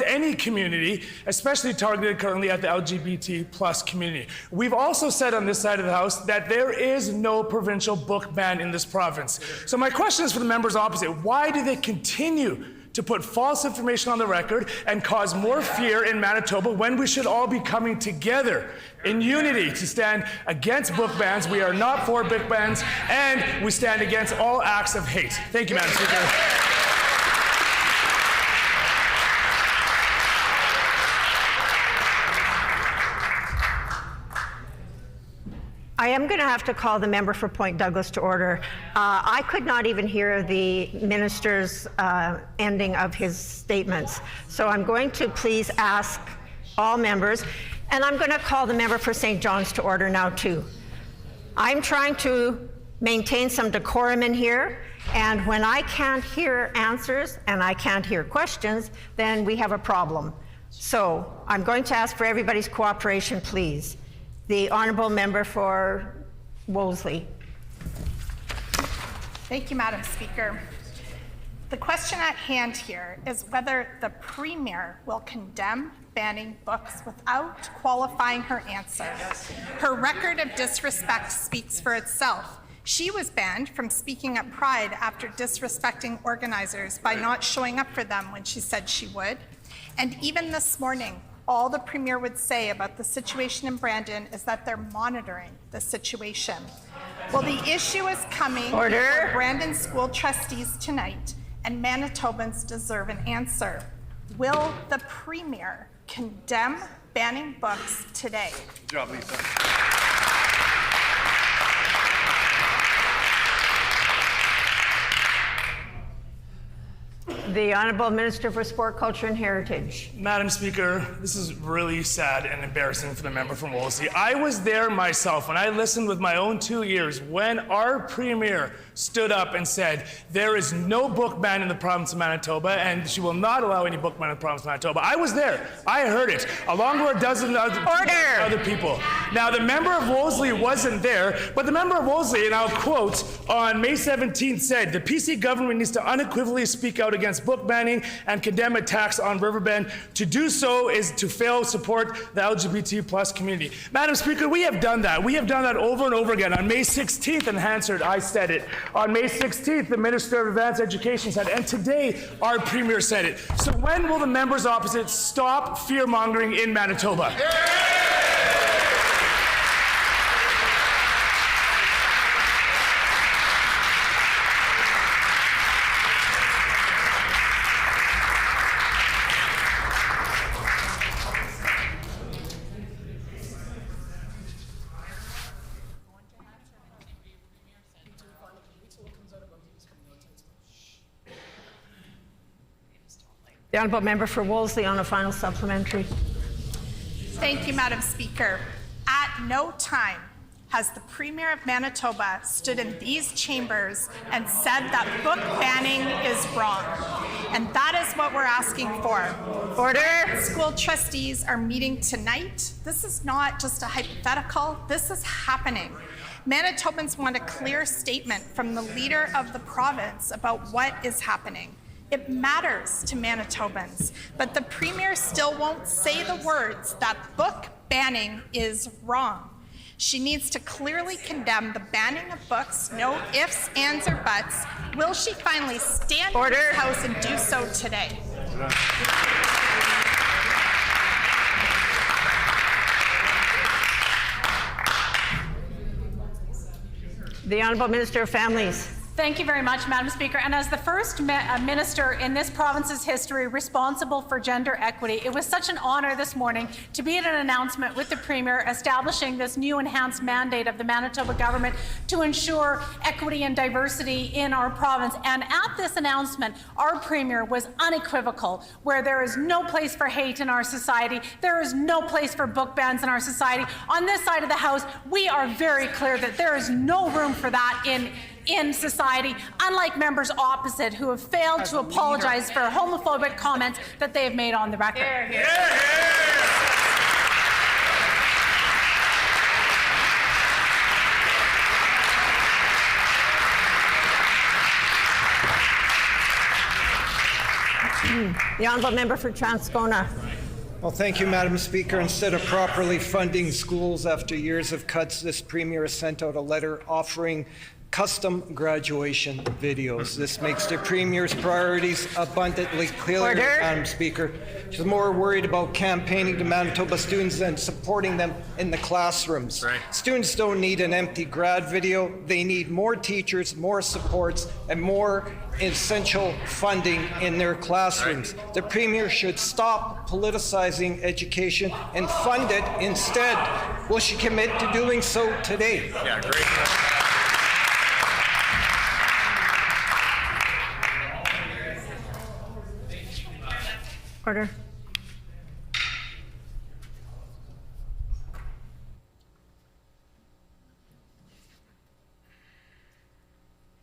any community, especially targeted currently at the LGBT+ community. We've also said on this side of the House that there is no provincial book ban in this province. So my question is for the members opposite. Why do they continue to put false information on the record and cause more fear in Manitoba when we should all be coming together in unity to stand against book bans? We are not for book bans, and we stand against all acts of hate. Thank you, Madam Speaker. I am going to have to call the member for Point Douglas to order. I could not even hear the minister's ending of his statements. So I'm going to please ask all members, and I'm going to call the member for St. John's to order now too. I'm trying to maintain some decorum in here, and when I can't hear answers and I can't hear questions, then we have a problem. So I'm going to ask for everybody's cooperation, please. The Honourable Member for Wolseley. Thank you, Madam Speaker. The question at hand here is whether the Premier will condemn banning books without qualifying her answer. Her record of disrespect speaks for itself. She was banned from speaking at Pride after disrespecting organizers by not showing up for them when she said she would. And even this morning, all the Premier would say about the situation in Brandon is that they're monitoring the situation. Well, the issue is coming for Brandon school trustees tonight, and Manitobans deserve an answer. Will the Premier condemn banning books today? Good job, Lisa. The Honourable Minister for Sport, Culture and Heritage. Madam Speaker, this is really sad and embarrassing for the member from Wolseley. I was there myself and I listened with my own 2 ears when our Premier stood up and said there is no book ban in the province of Manitoba and she will not allow any book ban in the province of Manitoba. I was there. I heard it, along with a dozen other people. Now, the member of Wolseley wasn't there, but the member of Wolseley, and I'll quote, on May 17th said, the PC government needs to unequivocally speak out against book banning and condemn attacks on Riverbend. To do so is to fail to support the LGBT+ community. Madam Speaker, we have done that. We have done that over and over again. On May 16th in Hansard, I said it. On May 16th, the Minister of Advanced Education said it. And today, our Premier said it. So when will the members opposite stop fear-mongering in Manitoba? The Honourable Member for Wolseley on a final supplementary. Thank you, Madam Speaker. At no time has the Premier of Manitoba stood in these chambers and said that book banning is wrong. And that is what we're asking for. Order. School trustees are meeting tonight. This is not just a hypothetical. This is happening. Manitobans want a clear statement from the leader of the province about what is happening. It matters to Manitobans, but the Premier still won't say the words that book banning is wrong. She needs to clearly condemn the banning of books, no ifs, ands, or buts. Will she finally stand in this House and do so today? The Honourable Minister of Families. Thank you very much, Madam Speaker. And as the first minister in this province's history responsible for gender equity, it was such an honour this morning to be at an announcement with the Premier establishing this new enhanced mandate of the Manitoba government to ensure equity and diversity in our province. And at this announcement, our Premier was unequivocal, where there is no place for hate in our society, there is no place for book bans in our society. On this side of the House, we are very clear that there is no room for that in society, unlike members opposite who have failed to apologize for homophobic comments that they have made on the record. The Honourable Member for Transcona. Well, thank you, Madam Speaker. Instead of properly funding schools after years of cuts, this Premier has sent out a letter offering custom graduation videos. This makes the Premier's priorities abundantly clear, Madam Speaker. She's more worried about campaigning to Manitoba students than supporting them in the classrooms. Students don't need an empty grad video. They need more teachers, more supports, and more essential funding in their classrooms. The Premier should stop politicizing education and fund it instead. Will she commit to doing so today? Yeah, great. Order.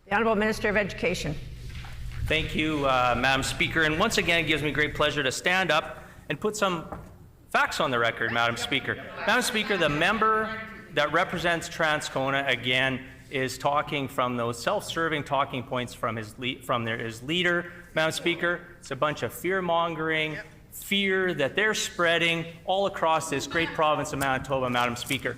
The Honourable Minister of Education. Thank you, Madam Speaker. And once again, it gives me great pleasure to stand up and put some facts on the record, Madam Speaker. Madam Speaker, the member that represents Transcona, again, is talking from those self-serving talking points from his leader, Madam Speaker. It's a bunch of fear-mongering, fear that they're spreading all across this great province of Manitoba, Madam Speaker.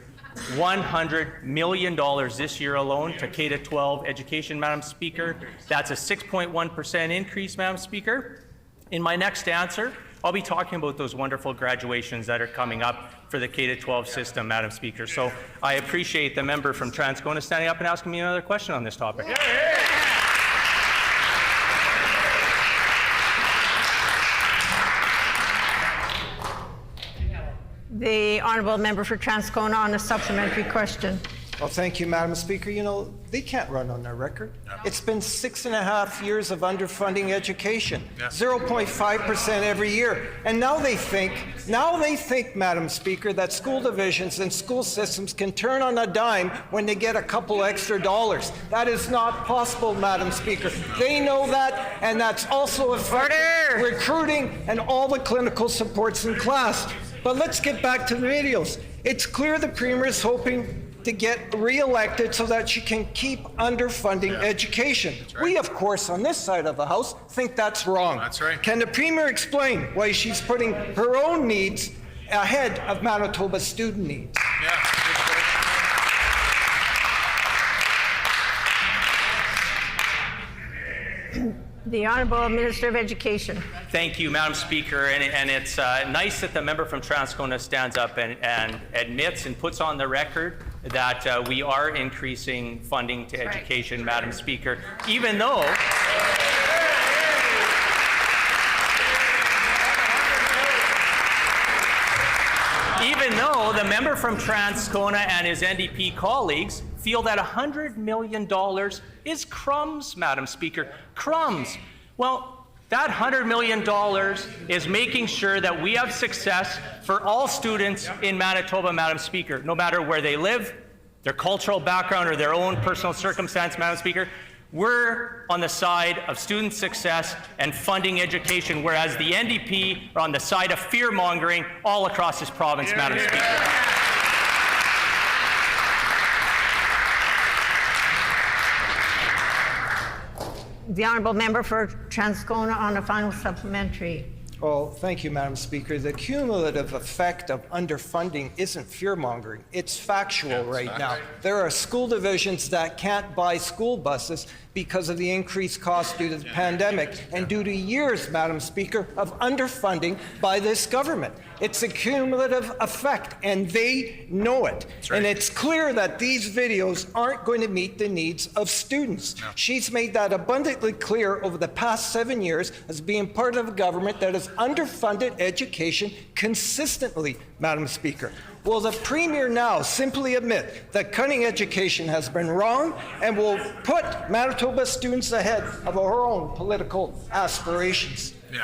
$100 million this year alone to K-12 education, Madam Speaker. That's a 6.1% increase, Madam Speaker. In my next answer, I'll be talking about those wonderful graduations that are coming up for the K-12 system, Madam Speaker. So I appreciate the member from Transcona standing up and asking me another question on this topic. The Honourable Member for Transcona on a supplementary question. Well, thank you, Madam Speaker. You know, they can't run on their record. It's been 6.5 years of underfunding education, 0.5% every year. And now they think, Madam Speaker, that school divisions and school systems can turn on a dime when they get a couple extra dollars. That is not possible, Madam Speaker. They know that, and that's also affecting recruiting and all the clinical supports in class. But let's get back to the videos. It's clear the Premier is hoping to get re-elected so that she can keep underfunding education. We, of course, on this side of the House, think that's wrong. That's right. Can the Premier explain why she's putting her own needs ahead of Manitoba's student needs? The Honourable Minister of Education. Thank you, Madam Speaker. And it's nice that the member from Transcona stands up and admits and puts on the record that we are increasing funding to education, Madam Speaker, even though the member from Transcona and his NDP colleagues feel that $100 million is crumbs, Madam Speaker. Crumbs. Well, that $100 million is making sure that we have success for all students in Manitoba, Madam Speaker, no matter where they live, their cultural background, or their own personal circumstance, Madam Speaker. We're on the side of student success and funding education, whereas the NDP are on the side of fear-mongering all across this province, Madam Speaker. The Honourable Member for Transcona on a final supplementary. Well, thank you, Madam Speaker. The cumulative effect of underfunding isn't fear-mongering. It's factual right now. There are school divisions that can't buy school buses because of the increased cost due to the pandemic and due to years, Madam Speaker, of underfunding by this government. It's a cumulative effect, and they know it. And it's clear that these videos aren't going to meet the needs of students. No. She's made that abundantly clear over the past 7 years as being part of a government that has underfunded education consistently, Madam Speaker. Will the Premier now simply admit that cutting education has been wrong and will put Manitoba students ahead of our own political aspirations? Yeah.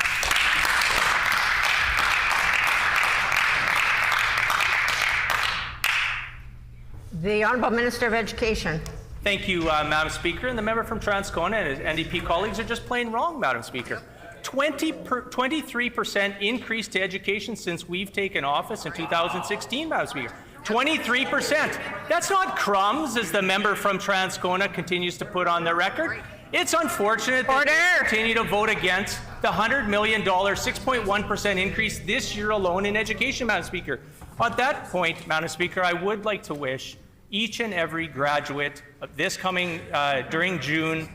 The Honourable Minister of Education. Thank you, Madam Speaker. And the member from Transcona and his NDP colleagues are just plain wrong, Madam Speaker. 23% increase to education since we've taken office in 2016, Madam Speaker. 23%. That's not crumbs, as the member from Transcona continues to put on the record. It's unfortunate that they continue to vote against the $100 million, 6.1% increase this year alone in education, Madam Speaker. On that point, Madam Speaker, I would like to wish each and every graduate of this coming during June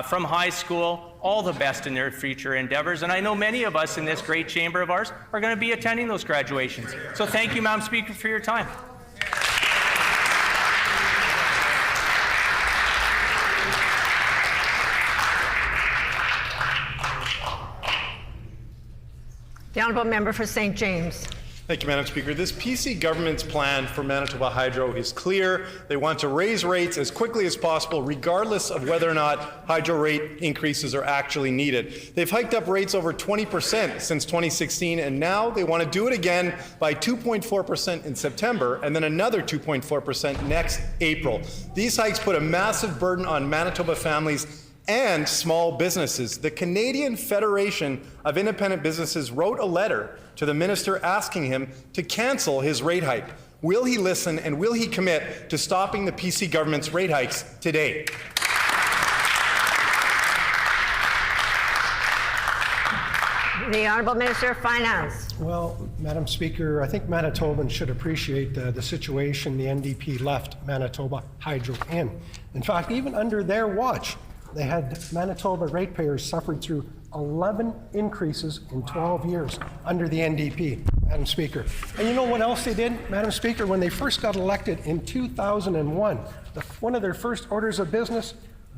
from high school all the best in their future endeavors. And I know many of us in this great chamber of ours are going to be attending those graduations. So thank you, Madam Speaker, for your time. The Honourable Member for St. James. Thank you, Madam Speaker. This PC government's plan for Manitoba Hydro is clear. They want to raise rates as quickly as possible, regardless of whether or not hydro rate increases are actually needed. They've hiked up rates over 20% since 2016, and now they want to do it again by 2.4% in September, and then another 2.4% next April. These hikes put a massive burden on Manitoba families and small businesses. The Canadian Federation of Independent Businesses wrote a letter to the minister asking him to cancel his rate hike. Will he listen, and will he commit to stopping the PC government's rate hikes today? The Honourable Minister of Finance. Well, Madam Speaker, I think Manitobans should appreciate the situation the NDP left Manitoba Hydro in. In fact, even under their watch, they had Manitoba ratepayers suffered through 11 increases in 12 years under the NDP, Madam Speaker. And you know what else they did, Madam Speaker? When they first got elected in 2001, one of their first orders of business,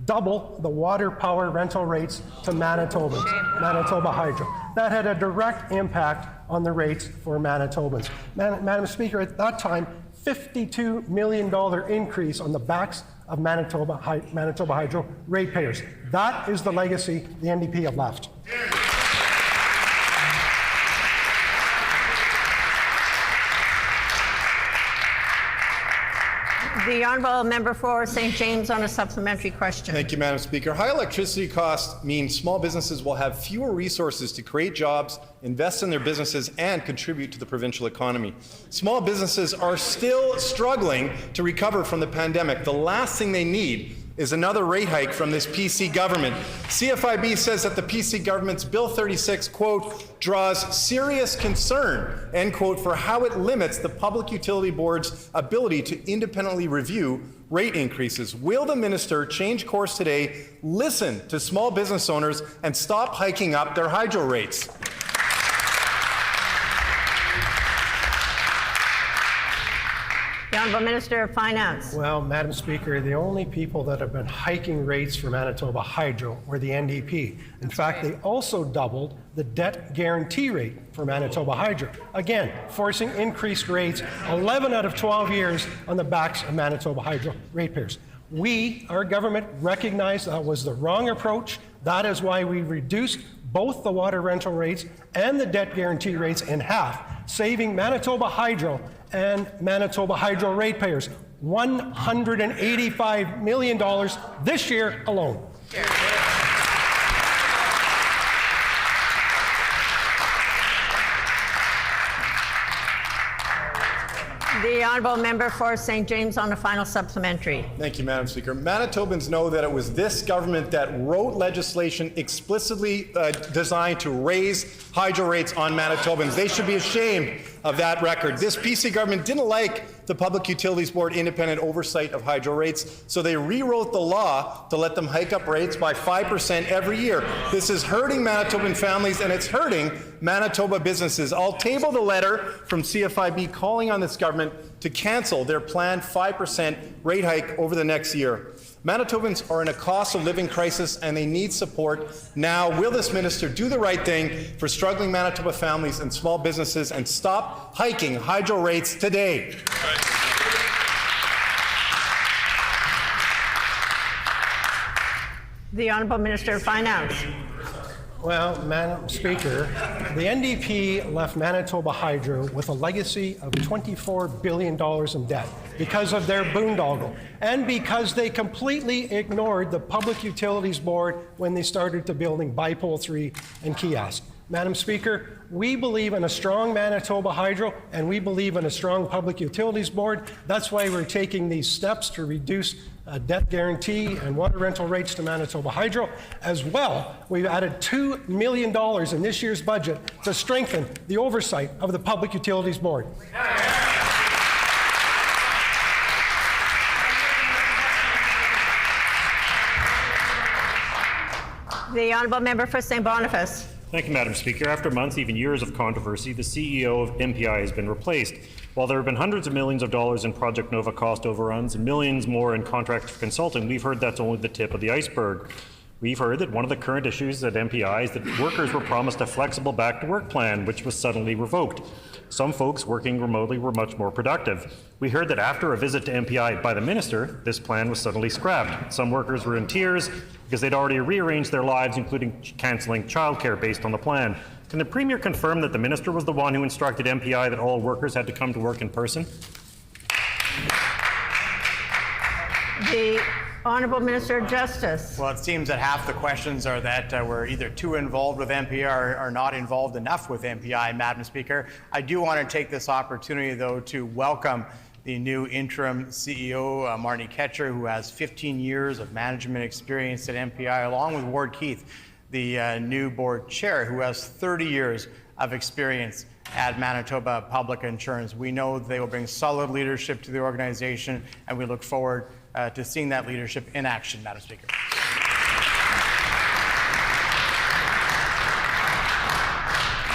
double the water power rental rates to Manitobans, Manitoba Hydro. That had a direct impact on the rates for Manitobans. Madam Speaker, at that time, $52 million increase on the backs of Manitoba Hydro ratepayers. That is the legacy the NDP have left. The Honourable Member for St. James on a supplementary question. Thank you, Madam Speaker. High electricity costs mean small businesses will have fewer resources to create jobs, invest in their businesses, and contribute to the provincial economy. Small businesses are still struggling to recover from the pandemic. The last thing they need is another rate hike from this PC government. CFIB says that the PC government's Bill 36, quote, draws serious concern, end quote, for how it limits the Public Utility Board's ability to independently review rate increases. Will the minister change course today, listen to small business owners, and stop hiking up their hydro rates? The Honourable Minister of Finance. Well, Madam Speaker, the only people that have been hiking rates for Manitoba Hydro were the NDP. In fact, they also doubled the debt guarantee rate for Manitoba Hydro. Again, forcing increased rates 11 out of 12 years on the backs of Manitoba Hydro ratepayers. We, our government, recognized that was the wrong approach. That is why we reduced both the water rental rates and the debt guarantee rates in half, saving Manitoba Hydro and Manitoba Hydro ratepayers $185 million this year alone. The honourable member for St. James on a final supplementary. Thank you, Madam Speaker. Manitobans know that it was this government that wrote legislation explicitly designed to raise hydro rates on Manitobans. They should be ashamed of that record. This PC government didn't like the Public Utilities Board independent oversight of hydro rates, so they rewrote the law to let them hike up rates by 5% every year. This is hurting Manitoban families and it's hurting Manitoba businesses. I'll table the letter from CFIB calling on this government to cancel their planned 5% rate hike over the next year. Manitobans are in a cost of living crisis and they need support now. Will this minister do the right thing for struggling Manitoba families and small businesses and stop hiking hydro rates today? The Honourable Minister of Finance. Well, Madam Speaker, the NDP left Manitoba Hydro with a legacy of $24 billion in debt because of their boondoggle and because they completely ignored the Public Utilities Board when they started to building Bipole 3 and Kiosk. Madam Speaker, we believe in a strong Manitoba Hydro and we believe in a strong Public Utilities Board. That's why we're taking these steps to reduce debt guarantee and water rental rates to Manitoba Hydro. As well, we've added $2 million in this year's budget to strengthen the oversight of the Public Utilities Board. The Honourable Member for St. Boniface. Thank you, Madam Speaker. After months, even years of controversy, the CEO of MPI has been replaced. While there have been hundreds of millions of dollars in Project Nova cost overruns and millions more in contracts for consulting, we've heard that's only the tip of the iceberg. We've heard that one of the current issues at MPI is that workers were promised a flexible back-to-work plan, which was suddenly revoked. Some folks working remotely were much more productive. We heard that after a visit to MPI by the minister, this plan was suddenly scrapped. Some workers were in tears because they'd already rearranged their lives, including cancelling childcare based on the plan. Can the Premier confirm that the minister was the one who instructed MPI that all workers had to come to work in person? The Honourable Minister of Justice. Well, it seems that half the questions are that we're either too involved with MPI or not involved enough with MPI, Madam Speaker. I do want to take this opportunity, though, to welcome the new interim CEO, Marnie Ketcher, who has 15 years of management experience at MPI, along with Ward Keith, the new board chair, who has 30 years of experience at Manitoba Public Insurance. We know they will bring solid leadership to the organization, and we look forward to seeing that leadership in action, Madam Speaker.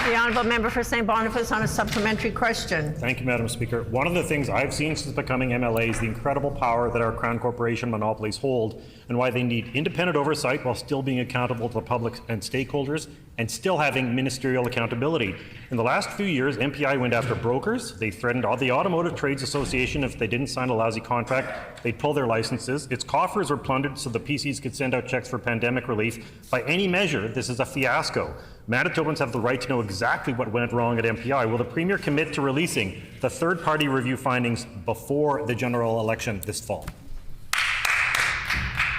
The Honourable Member for St. Boniface on a supplementary question. Thank you, Madam Speaker. One of the things I've seen since becoming MLA is the incredible power that our Crown Corporation monopolies hold and why they need independent oversight while still being accountable to the public and stakeholders and still having ministerial accountability. In the last few years, MPI went after brokers. They threatened the Automotive Trades Association if they didn't sign a lousy contract, they'd pull their licenses. Its coffers were plundered so the PCs could send out checks for pandemic relief. By any measure, this is a fiasco. Manitobans have the right to know exactly what went wrong at MPI. Will the Premier commit to releasing the third-party review findings before the general election this fall?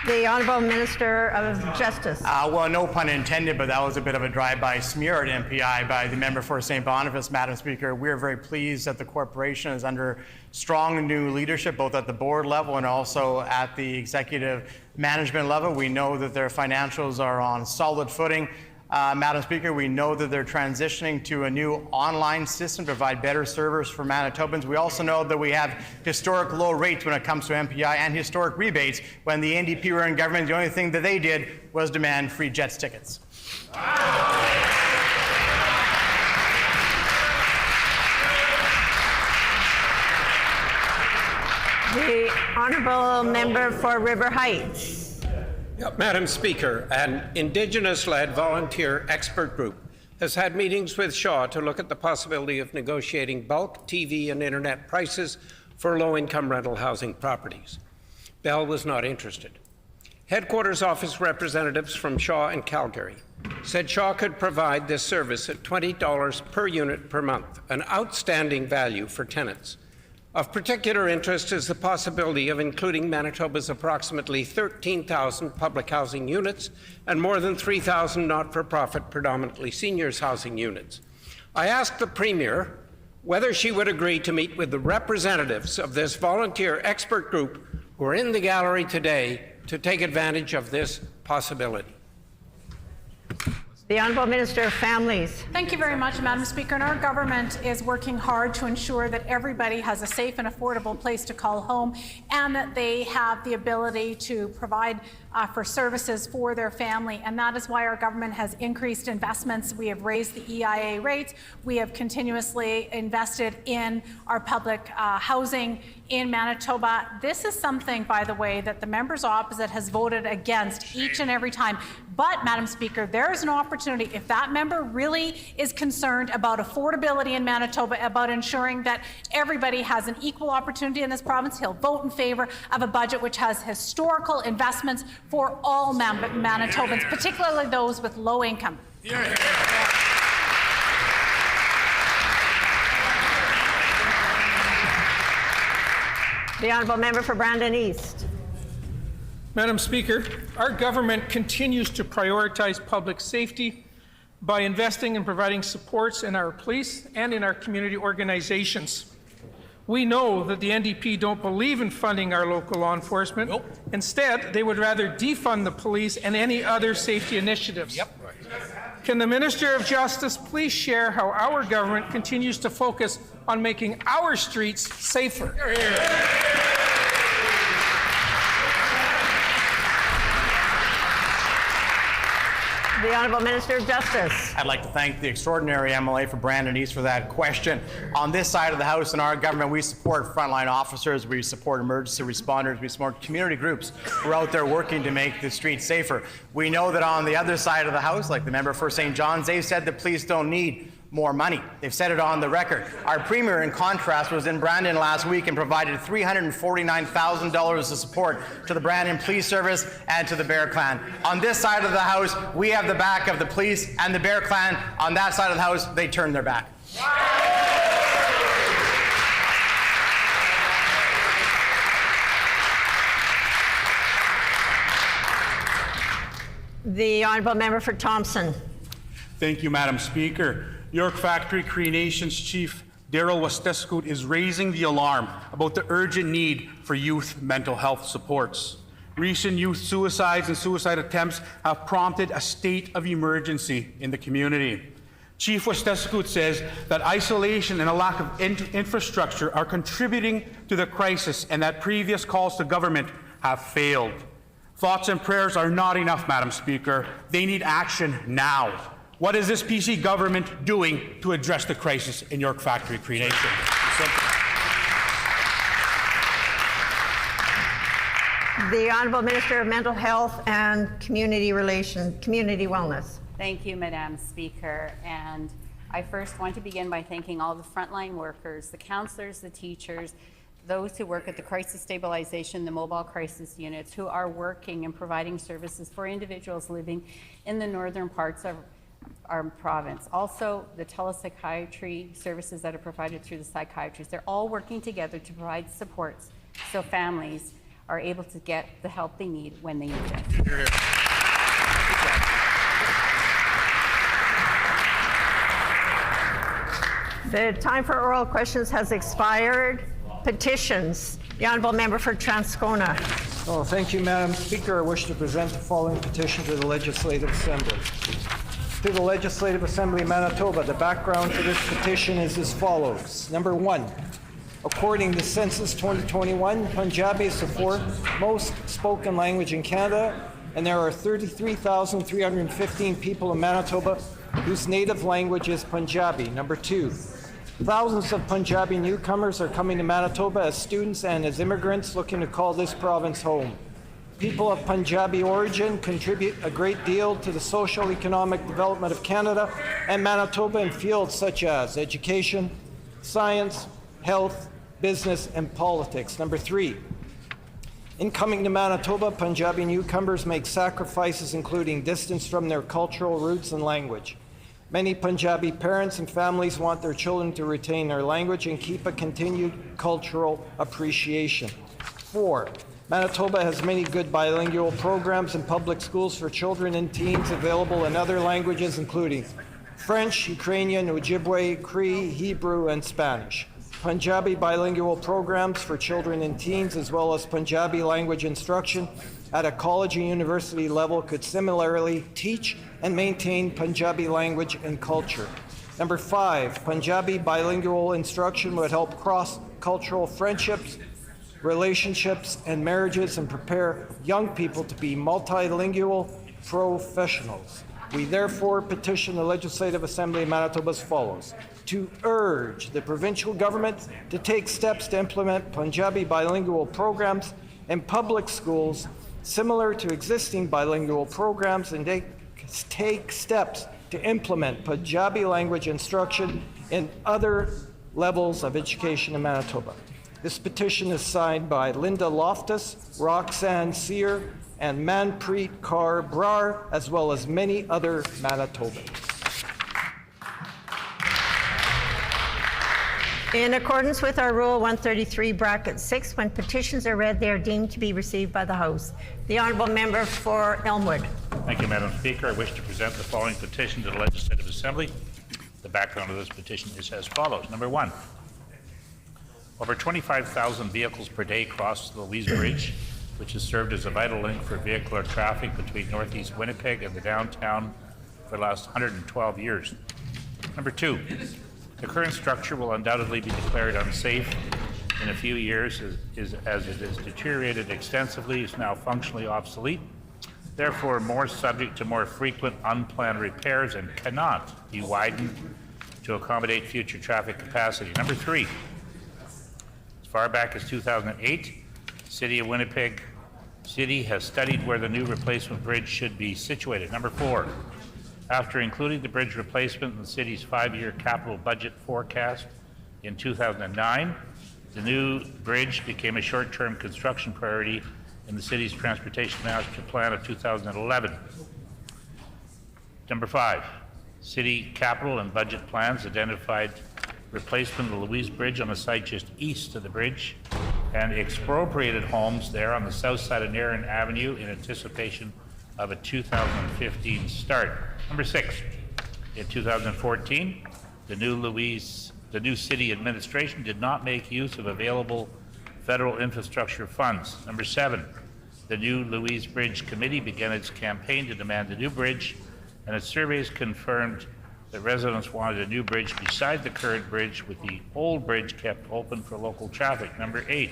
The Honourable Minister of Justice. Well, no pun intended, but that was a bit of a drive-by smear at MPI by the member for St. Boniface, Madam Speaker. We're very pleased that the corporation is under strong new leadership, both at the board level and also at the executive management level. We know that their financials are on solid footing. Madam Speaker, we know that they're transitioning to a new online system to provide better service for Manitobans. We also know that we have historic low rates when it comes to MPI and historic rebates. When the NDP were in government, the only thing that they did was demand free Jets tickets. The Honourable Member for River Heights. Madam Speaker, an Indigenous-led volunteer expert group has had meetings with Shaw to look at the possibility of negotiating bulk TV and internet prices for low-income rental housing properties. Bell was not interested. Headquarters office representatives from Shaw and Calgary said Shaw could provide this service at $20 per unit per month, an outstanding value for tenants. Of particular interest is the possibility of including Manitoba's approximately 13,000 public housing units and more than 3,000 not-for-profit, predominantly seniors housing units. I asked the Premier whether she would agree to meet with the representatives of this volunteer expert group who are in the gallery today to take advantage of this possibility. The Honourable Minister of Families. Thank you very much, Madam Speaker. And our government is working hard to ensure that everybody has a safe and affordable place to call home and that they have the ability to provide for services for their family. And that is why our government has increased investments. We have raised the EIA rates. We have continuously invested in our public housing in Manitoba. This is something, by the way, that the members opposite has voted against each and every time. But, Madam Speaker, there is an opportunity, if that member really is concerned about affordability in Manitoba, about ensuring that everybody has an equal opportunity in this province, he'll vote in favour of a budget which has historical investments for all Manitobans, particularly those with low income. The Honourable Member for Brandon East. Madam Speaker, our government continues to prioritize public safety by investing and providing supports in our police and in our community organizations. We know that the NDP don't believe in funding our local law enforcement. Nope. Instead, they would rather defund the police and any other safety initiatives. Yep. Can the Minister of Justice please share how our government continues to focus on making our streets safer? The Honourable Minister of Justice. I'd like to thank the extraordinary MLA for Brandon East for that question. On this side of the House in our government, we support frontline officers, we support emergency responders, we support community groups who are out there working to make the streets safer. We know that on the other side of the House, like the member for St. John's, they've said that police don't need more money. They've said it on the record. Our Premier, in contrast, was in Brandon last week and provided $349,000 of support to the Brandon Police Service and to the Bear Clan. On this side of the House, we have the back of the police and the Bear Clan. On that side of the House, they turned their back. The Honourable Member for Thompson. Thank you, Madam Speaker. York Factory Cree Nations Chief Daryl Westescoot is raising the alarm about the urgent need for youth mental health supports. Recent youth suicides and suicide attempts have prompted a state of emergency in the community. Chief Westescoot says that isolation and a lack of infrastructure are contributing to the crisis and that previous calls to government have failed. Thoughts and prayers are not enough, Madam Speaker. They need action now. What is this PC government doing to address the crisis in York Factory Cree Nation? The Honourable Minister of Mental Health and Community Wellness. Thank you, Madam Speaker. And I first want to begin by thanking all the frontline workers, the counsellors, the teachers, those who work at the crisis stabilization, the mobile crisis units, who are working and providing services for individuals living in the northern parts of our province. Also, the telepsychiatry services that are provided through the psychiatrists. They're all working together to provide supports so families are able to get the help they need when they need it. The time for oral questions has expired. Petitions. The Honourable Member for Transcona. Oh, thank you, Madam Speaker. I wish to present the following petition to the Legislative Assembly. To the Legislative Assembly of Manitoba, the background to this petition is as follows. Number one, according to Census 2021, Punjabi is the fourth most spoken language in Canada, and there are 33,315 people in Manitoba whose native language is Punjabi. Number two, thousands of Punjabi newcomers are coming to Manitoba as students and as immigrants looking to call this province home. People of Punjabi origin contribute a great deal to the social economic development of Canada and Manitoba in fields such as education, science, health, business, and politics. Number three, in coming to Manitoba, Punjabi newcomers make sacrifices including distance from their cultural roots and language. Many Punjabi parents and families want their children to retain their language and keep a continued cultural appreciation. Four, Manitoba has many good bilingual programs in public schools for children and teens available in other languages, including French, Ukrainian, Ojibwe, Cree, Hebrew, and Spanish. Punjabi bilingual programs for children and teens, as well as Punjabi language instruction at a college and university level could similarly teach and maintain Punjabi language and culture. Number 5, Punjabi bilingual instruction would help cross-cultural friendships, relationships, and marriages and prepare young people to be multilingual professionals. We therefore petition the Legislative Assembly of Manitoba as follows: to urge the provincial government to take steps to implement Punjabi bilingual programs in public schools similar to existing bilingual programs, and take steps to implement Punjabi language instruction in other levels of education in Manitoba. This petition is signed by Linda Loftus, Roxanne Sear, and Manpreet Kaur Brar, as well as many other Manitobans. In accordance with our Rule 133, bracket 6, when petitions are read, they are deemed to be received by the House. The Honourable Member for Elmwood. Thank you, Madam Speaker. I wish to present the following petition to the Legislative Assembly. The background of this petition is as follows. Number 1, over 25,000 vehicles per day cross the Louise Bridge, which has served as a vital link for vehicular traffic between northeast Winnipeg and the downtown for the last 112 years. Number 2, the current structure will undoubtedly be declared unsafe in a few years as it is deteriorated extensively, is now functionally obsolete, therefore more subject to more frequent unplanned repairs and cannot be widened to accommodate future traffic capacity. Number 3, as far back as 2008, City of Winnipeg City has studied where the new replacement bridge should be situated. Number 4, after including the bridge replacement in the city's 5-year capital budget forecast in 2009, the new bridge became a short-term construction priority in the city's Transportation Master Plan of 2011. Number 5, city capital and budget plans identified replacement of the Louise Bridge on the site just east of the bridge and expropriated homes there on the south side of Nairn Avenue in anticipation of a 2015 start. Number 6, in 2014, the new city administration did not make use of available federal infrastructure funds. Number 7, the new Louise Bridge Committee began its campaign to demand a new bridge, and its surveys confirmed that residents wanted a new bridge beside the current bridge, with the old bridge kept open for local traffic. Number 8,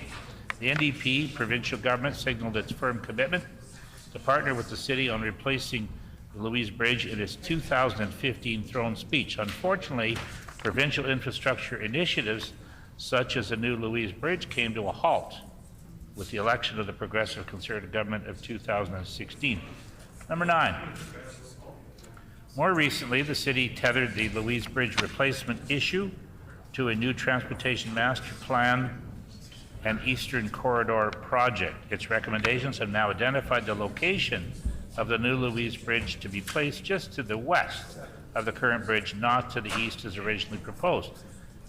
the NDP provincial government signaled its firm commitment to partner with the city on replacing the Louise Bridge in its 2015 throne speech. Unfortunately, provincial infrastructure initiatives such as the new Louise Bridge came to a halt with the election of the Progressive Conservative government of 2016. Number 9, more recently, the city tethered the Louise Bridge replacement issue to a new transportation master plan and Eastern Corridor project. Its recommendations have now identified the location of the new Louise Bridge to be placed just to the west of the current bridge, not to the east as originally proposed.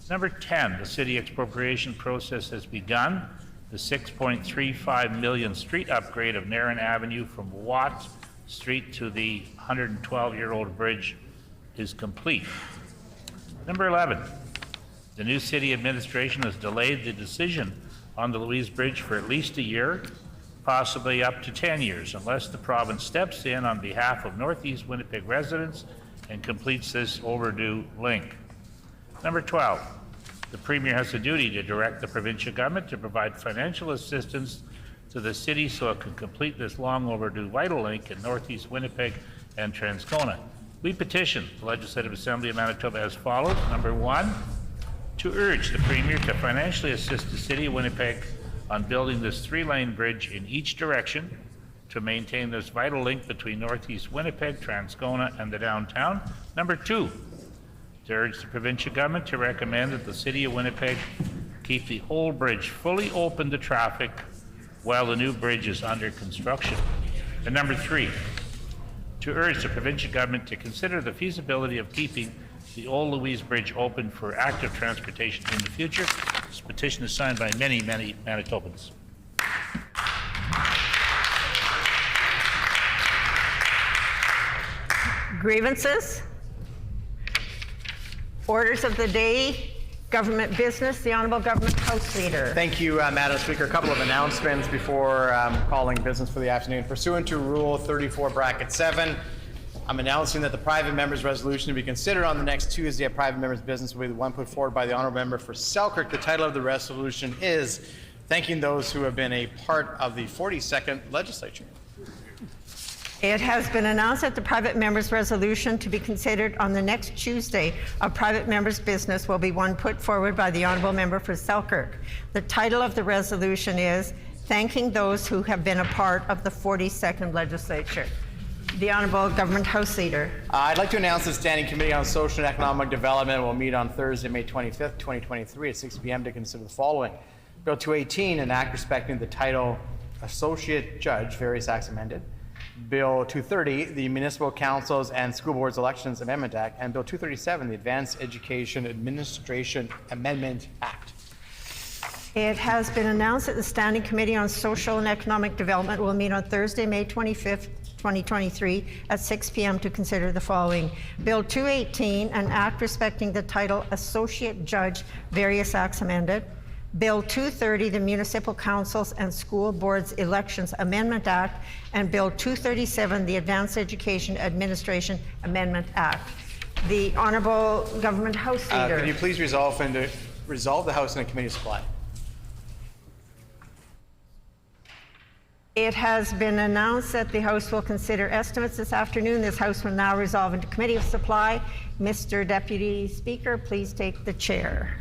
Number 10, the city expropriation process has begun. The $6.35 million street upgrade of Nairn Avenue from Watt Street to the 112-year-old bridge is complete. Number 11, the new city administration has delayed the decision on the Louise Bridge for at least a year, possibly up to 10 years, unless the province steps in on behalf of Northeast Winnipeg residents and completes this overdue link. Number 12, the Premier has a duty to direct the provincial government to provide financial assistance to the city so it can complete this long overdue vital link in Northeast Winnipeg and Transcona. We petition the Legislative Assembly of Manitoba as follows. Number 1, to urge the Premier to financially assist the City of Winnipeg on building this 3-lane bridge in each direction to maintain this vital link between Northeast Winnipeg, Transcona, and the downtown. Number 2, to urge the provincial government to recommend that the City of Winnipeg keep the old bridge fully open to traffic while the new bridge is under construction. And number 3, to urge the provincial government to consider the feasibility of keeping the old Louise Bridge open for active transportation in the future. This petition is signed by many, many Manitobans. Grievances. Orders of the day, government business, the Honourable Government House Leader. Thank you, Madam Speaker. A couple of announcements before calling business for the afternoon. Pursuant to Rule 34(7), I'm announcing that the private member's resolution to be considered on the next Tuesday at private member's business will be the one put forward by the Honourable Member for Selkirk. The title of the resolution is thanking those who have been a part of the 42nd Legislature. It has been announced that the private member's resolution to be considered on the next Tuesday of private member's business will be one put forward by the Honourable Member for Selkirk. The title of the resolution is thanking those who have been a part of the 42nd Legislature. The Honourable Government House Leader. I'd like to announce the Standing Committee on Social and Economic Development will meet on Thursday, May 25th, 2023 at 6 p.m. to consider the following. Bill 218, an act respecting the title Associate Judge, various acts amended. Bill 230, the Municipal Councils and School Boards Elections Amendment Act, and Bill 237, the Advanced Education Administration Amendment Act. It has been announced that the Standing Committee on Social and Economic Development will meet on Thursday, May 25th, 2023 at 6 p.m. to consider the following. Bill 218, an act respecting the title Associate Judge, various acts amended. Bill 230, the Municipal Councils and School Boards Elections Amendment Act, and Bill 237, the Advanced Education Administration Amendment Act. The Honourable Government House Leader. Could you please resolve the House in a committee of supply? It has been announced that the House will consider estimates this afternoon. This House will now resolve into committee of supply. Mr. Deputy Speaker, please take the chair.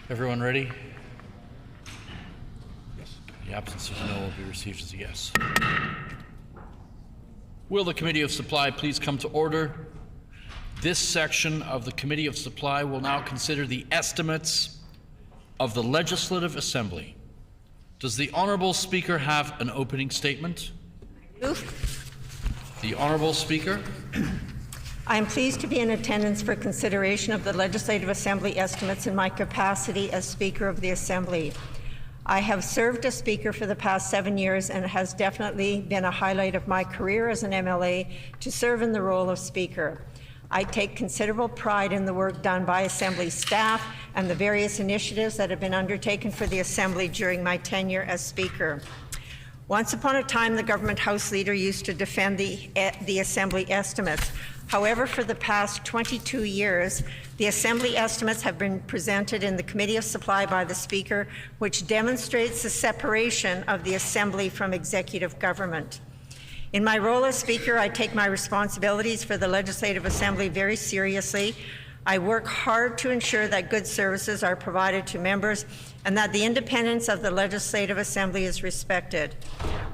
Everyone ready? Yes. The absence of no will be received as a yes. Will the Committee of Supply please come to order? This section of the Committee of Supply will now consider the estimates of the Legislative Assembly. Does the Honourable Speaker have an opening statement? The Honourable Speaker. I am pleased to be in attendance for consideration of the Legislative Assembly estimates in my capacity as Speaker of the Assembly. I have served as Speaker for the past 7 years, and it has definitely been a highlight of my career as an MLA to serve in the role of Speaker. I take considerable pride in the work done by Assembly staff and the various initiatives that have been undertaken for the Assembly during my tenure as Speaker. Once upon a time, the Government House Leader used to defend the Assembly estimates. However, for the past 22 years, the Assembly estimates have been presented in the Committee of Supply by the Speaker, which demonstrates the separation of the Assembly from executive government. In my role as Speaker, I take my responsibilities for the Legislative Assembly very seriously. I work hard to ensure that good services are provided to members and that the independence of the Legislative Assembly is respected.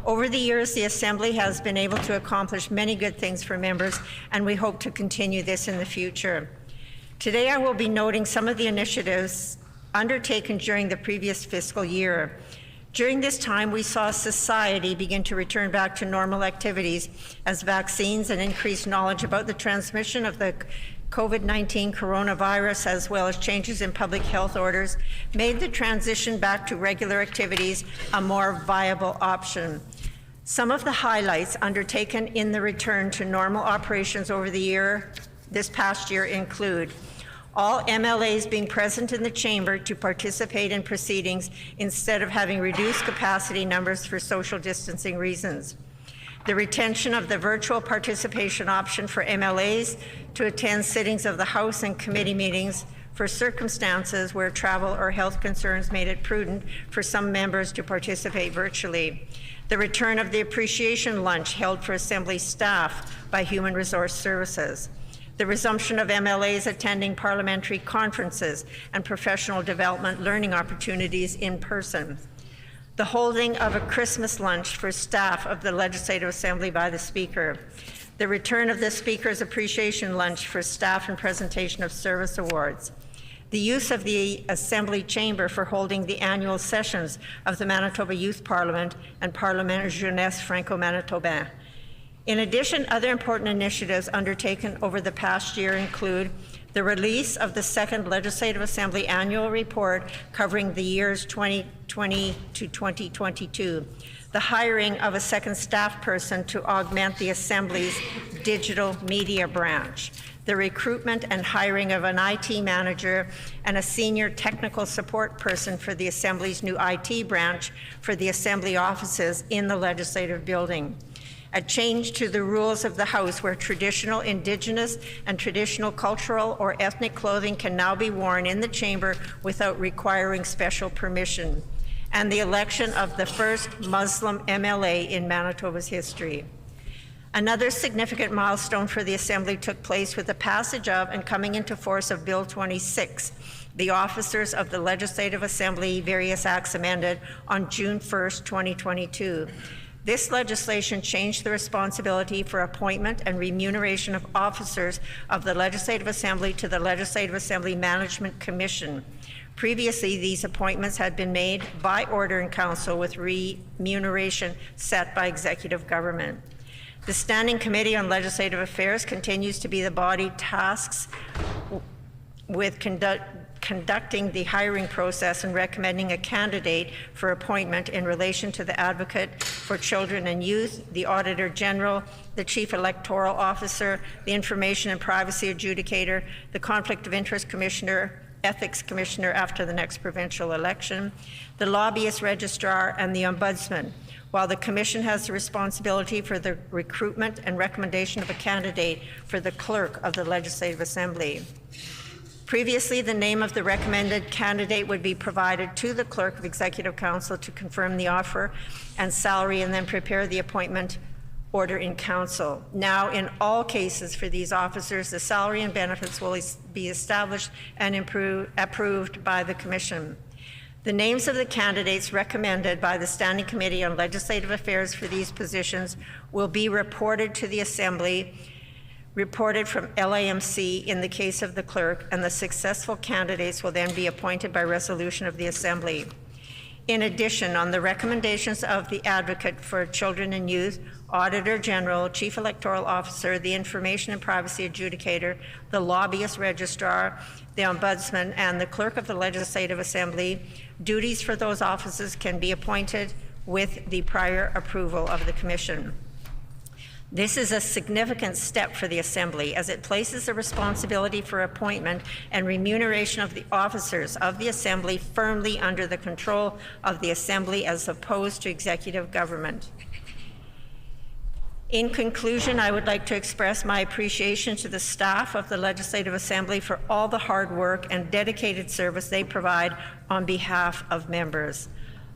Over the years, the Assembly has been able to accomplish many good things for members, and we hope to continue this in the future. Today, I will be noting some of the initiatives undertaken during the previous fiscal year. During this time, we saw society begin to return back to normal activities as vaccines and increased knowledge about the transmission of the COVID-19 coronavirus, as well as changes in public health orders, made the transition back to regular activities a more viable option. Some of the highlights undertaken in the return to normal operations over this past year include all MLAs being present in the chamber to participate in proceedings instead of having reduced capacity numbers for social distancing reasons. The retention of the virtual participation option for MLAs to attend sittings of the House and committee meetings for circumstances where travel or health concerns made it prudent for some members to participate virtually. The return of the appreciation lunch held for Assembly staff by Human Resource Services. The resumption of MLAs attending parliamentary conferences and professional development learning opportunities in person. The holding of a Christmas lunch for staff of the Legislative Assembly by the Speaker. The return of the Speaker's appreciation lunch for staff and presentation of service awards. The use of the Assembly chamber for holding the annual sessions of the Manitoba Youth Parliament and Parlement Jeunesse Franco-Manitobain. In addition, other important initiatives undertaken over the past year include the release of the second Legislative Assembly annual report covering the years 2020 to 2022, the hiring of a second staff person to augment the Assembly's digital media branch, the recruitment and hiring of an IT manager and a senior technical support person for the Assembly's new IT branch for the Assembly offices in the Legislative Building. A change to the rules of the House where traditional Indigenous and traditional cultural or ethnic clothing can now be worn in the chamber without requiring special permission, and the election of the first Muslim MLA in Manitoba's history. Another significant milestone for the Assembly took place with the passage of and coming into force of Bill 26, the Officers of the Legislative Assembly Various Acts Amended, on June 1st, 2022. This legislation changed the responsibility for appointment and remuneration of officers of the Legislative Assembly to the Legislative Assembly Management Commission. Previously, these appointments had been made by order in council with remuneration set by executive government. The Standing Committee on Legislative Affairs continues to be the body tasked with conducting the hiring process and recommending a candidate for appointment in relation to the Advocate for Children and Youth, the Auditor General, the Chief Electoral Officer, the Information and Privacy Adjudicator, the Conflict of Interest Commissioner, Ethics Commissioner after the next provincial election, the Lobbyist Registrar, and the Ombudsman, while the Commission has the responsibility for the recruitment and recommendation of a candidate for the Clerk of the Legislative Assembly. Previously, the name of the recommended candidate would be provided to the Clerk of Executive Council to confirm the offer and salary and then prepare the appointment order in council. Now, in all cases for these officers, the salary and benefits will be established and approved by the Commission. The names of the candidates recommended by the Standing Committee on Legislative Affairs for these positions will be reported to the Assembly, reported from LAMC in the case of the clerk, and the successful candidates will then be appointed by resolution of the Assembly. In addition, on the recommendations of the Advocate for Children and Youth, Auditor General, Chief Electoral Officer, the Information and Privacy Adjudicator, the Lobbyist Registrar, the Ombudsman, and the Clerk of the Legislative Assembly, duties for those offices can be appointed with the prior approval of the Commission. This is a significant step for the Assembly as it places the responsibility for appointment and remuneration of the officers of the Assembly firmly under the control of the Assembly as opposed to executive government. In conclusion, I would like to express my appreciation to the staff of the Legislative Assembly for all the hard work and dedicated service they provide on behalf of members.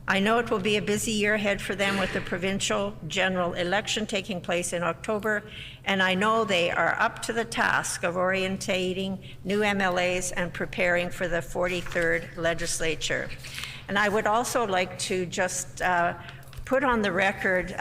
I know it will be a busy year ahead for them with the provincial general election taking place in October, and I know they are up to the task of orientating new MLAs and preparing for the 43rd Legislature. And I would also like to just put on the record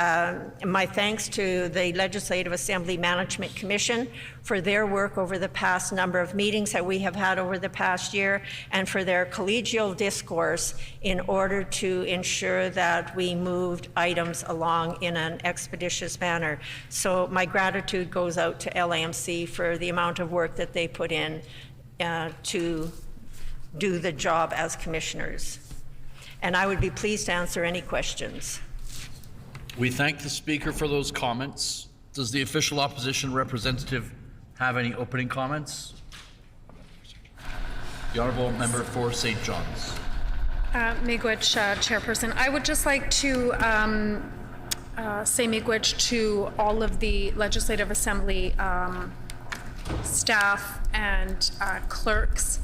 my thanks to the Legislative Assembly Management Commission for their work over the past number of meetings that we have had over the past year, and for their collegial discourse in order to ensure that we moved items along in an expeditious manner. So my gratitude goes out to LAMC for the amount of work that they put in to do the job as commissioners. And I would be pleased to answer any questions. We thank the Speaker for those comments. Does the official opposition representative have any opening comments? The Honourable Member for St. John's. Miigwech, Chairperson. I would just like to say miigwech to all of the Legislative Assembly staff and clerks.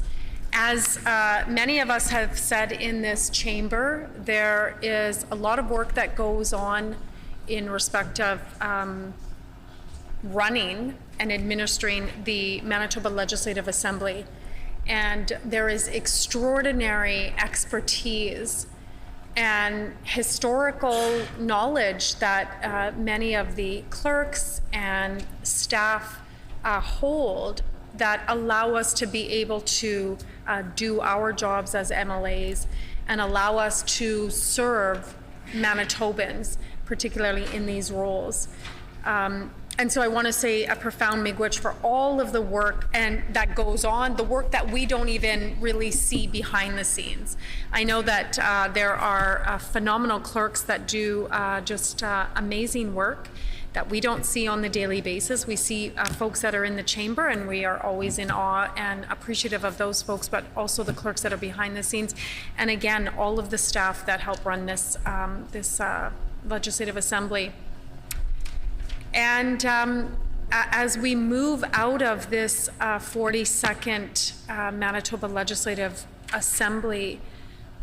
As many of us have said in this chamber, there is a lot of work that goes on in respect of running and administering the Manitoba Legislative Assembly. And there is extraordinary expertise and historical knowledge that many of the clerks and staff hold that allow us to be able to do our jobs as MLAs and allow us to serve Manitobans, particularly in these roles. And so I want to say a profound miigwech for all of the work and that goes on, the work that we don't even really see behind the scenes. I know that there are phenomenal clerks that do just amazing work that we don't see on the daily basis. We see folks that are in the chamber, and we are always in awe and appreciative of those folks, but also the clerks that are behind the scenes. And again, all of the staff that help run this, Legislative Assembly. And as we move out of this 42nd Manitoba Legislative Assembly,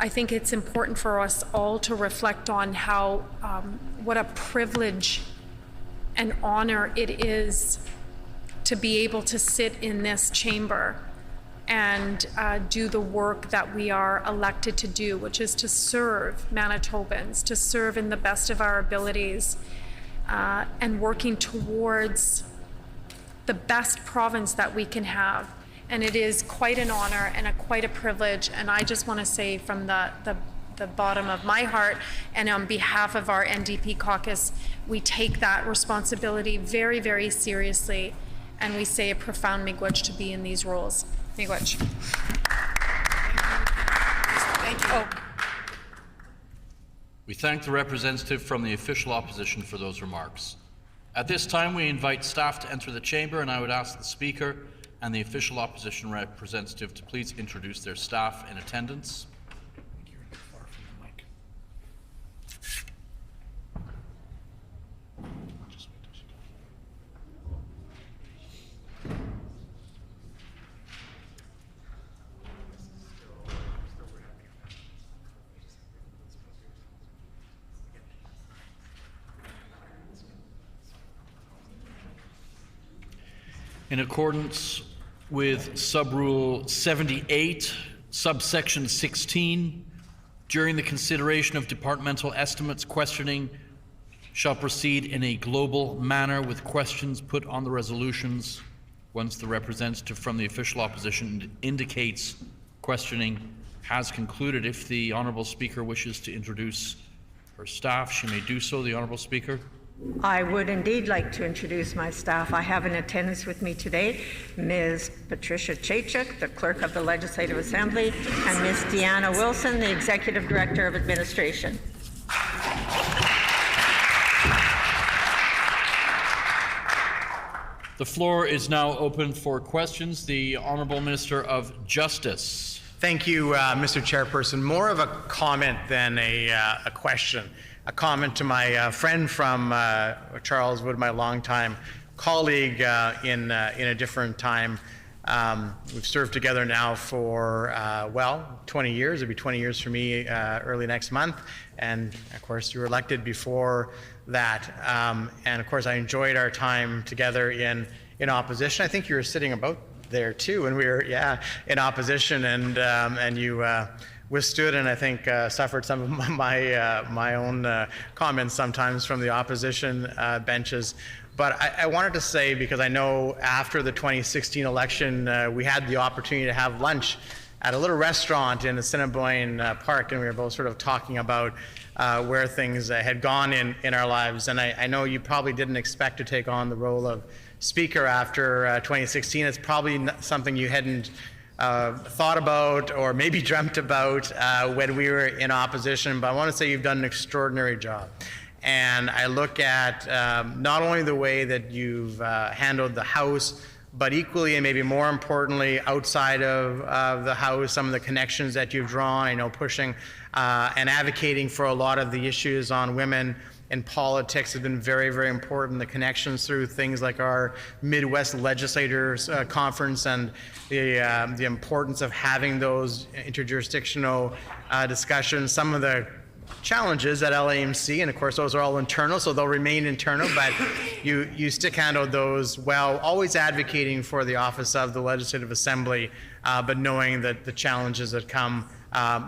I think it's important for us all to reflect on how, what a privilege and honor it is to be able to sit in this chamber and do the work that we are elected to do, which is to serve Manitobans, to serve in the best of our abilities, and working towards the best province that we can have. And it is quite an honor and quite a privilege. And I just want to say from the bottom of my heart and on behalf of our NDP caucus, we take that responsibility very, very seriously. And we say a profound miigwech to be in these roles. Miigwech. Thank you. Oh. We thank the representative from the official opposition for those remarks. At this time, we invite staff to enter the chamber, and I would ask the Speaker and the official opposition representative to please introduce their staff in attendance. In accordance with Subrule 78, subsection 16, during the consideration of departmental estimates, questioning shall proceed in a global manner with questions put on the resolutions once the representative from the official opposition indicates questioning has concluded. If the Honourable Speaker wishes to introduce her staff, she may do so. The Honourable Speaker. I would indeed like to introduce my staff. I have in attendance with me today Ms. Patricia Chachuk, the Clerk of the Legislative Assembly, and Ms. Deanna Wilson, the Executive Director of Administration. The floor is now open for questions. The Honourable Minister of Justice. Thank you, Mr. Chairperson. More of a comment than a question. A comment to my friend from Charles Wood, my longtime colleague in a different time. We've served together now for, 20 years. It'll be 20 years for me early next month. And of course, you were elected before that. And of course, I enjoyed our time together in opposition. I think you were sitting about there too when we were, in opposition, and you withstood and I think suffered some of my own comments sometimes from the opposition benches. But I wanted to say, because I know after the 2016 election, we had the opportunity to have lunch at a little restaurant in Assiniboine Park, and we were both sort of talking about where things had gone in our lives. And I know you probably didn't expect to take on the role of Speaker after 2016. It's probably something you hadn't thought about or maybe dreamt about when we were in opposition, but I want to say you've done an extraordinary job. And I look at not only the way that you've handled the House, but equally and maybe more importantly, outside of the House, some of the connections that you've drawn. I know pushing and advocating for a lot of the issues on women in politics have been very, very important. The connections through things like our Midwest Legislators Conference and the importance of having those interjurisdictional discussions. Some of the challenges at LAMC, and of course those are all internal, so they'll remain internal, but you stick handled those well, always advocating for the office of the Legislative Assembly, but knowing that the challenges that come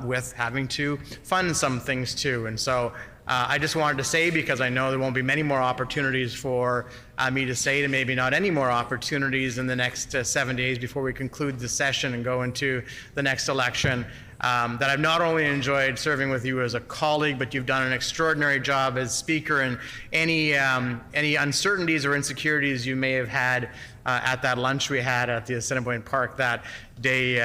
with having to fund some things too. And so I just wanted to say, because I know there won't be many more opportunities for me to say, and maybe not any more opportunities in the next 7 days before we conclude the session and go into the next election, that I've not only enjoyed serving with you as a colleague, but you've done an extraordinary job as Speaker, and any uncertainties or insecurities you may have had at that lunch we had at the Assiniboine Park that day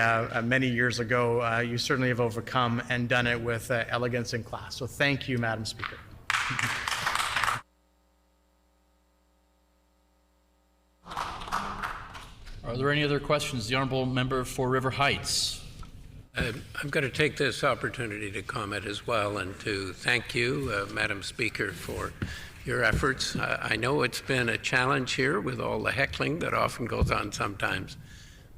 many years ago, you certainly have overcome and done it with elegance and class. So thank you, Madam Speaker. Are there any other questions? The Honourable Member for River Heights. I'm going to take this opportunity to comment as well and to thank you, Madam Speaker, for your efforts. I know it's been a challenge here with all the heckling that often goes on sometimes,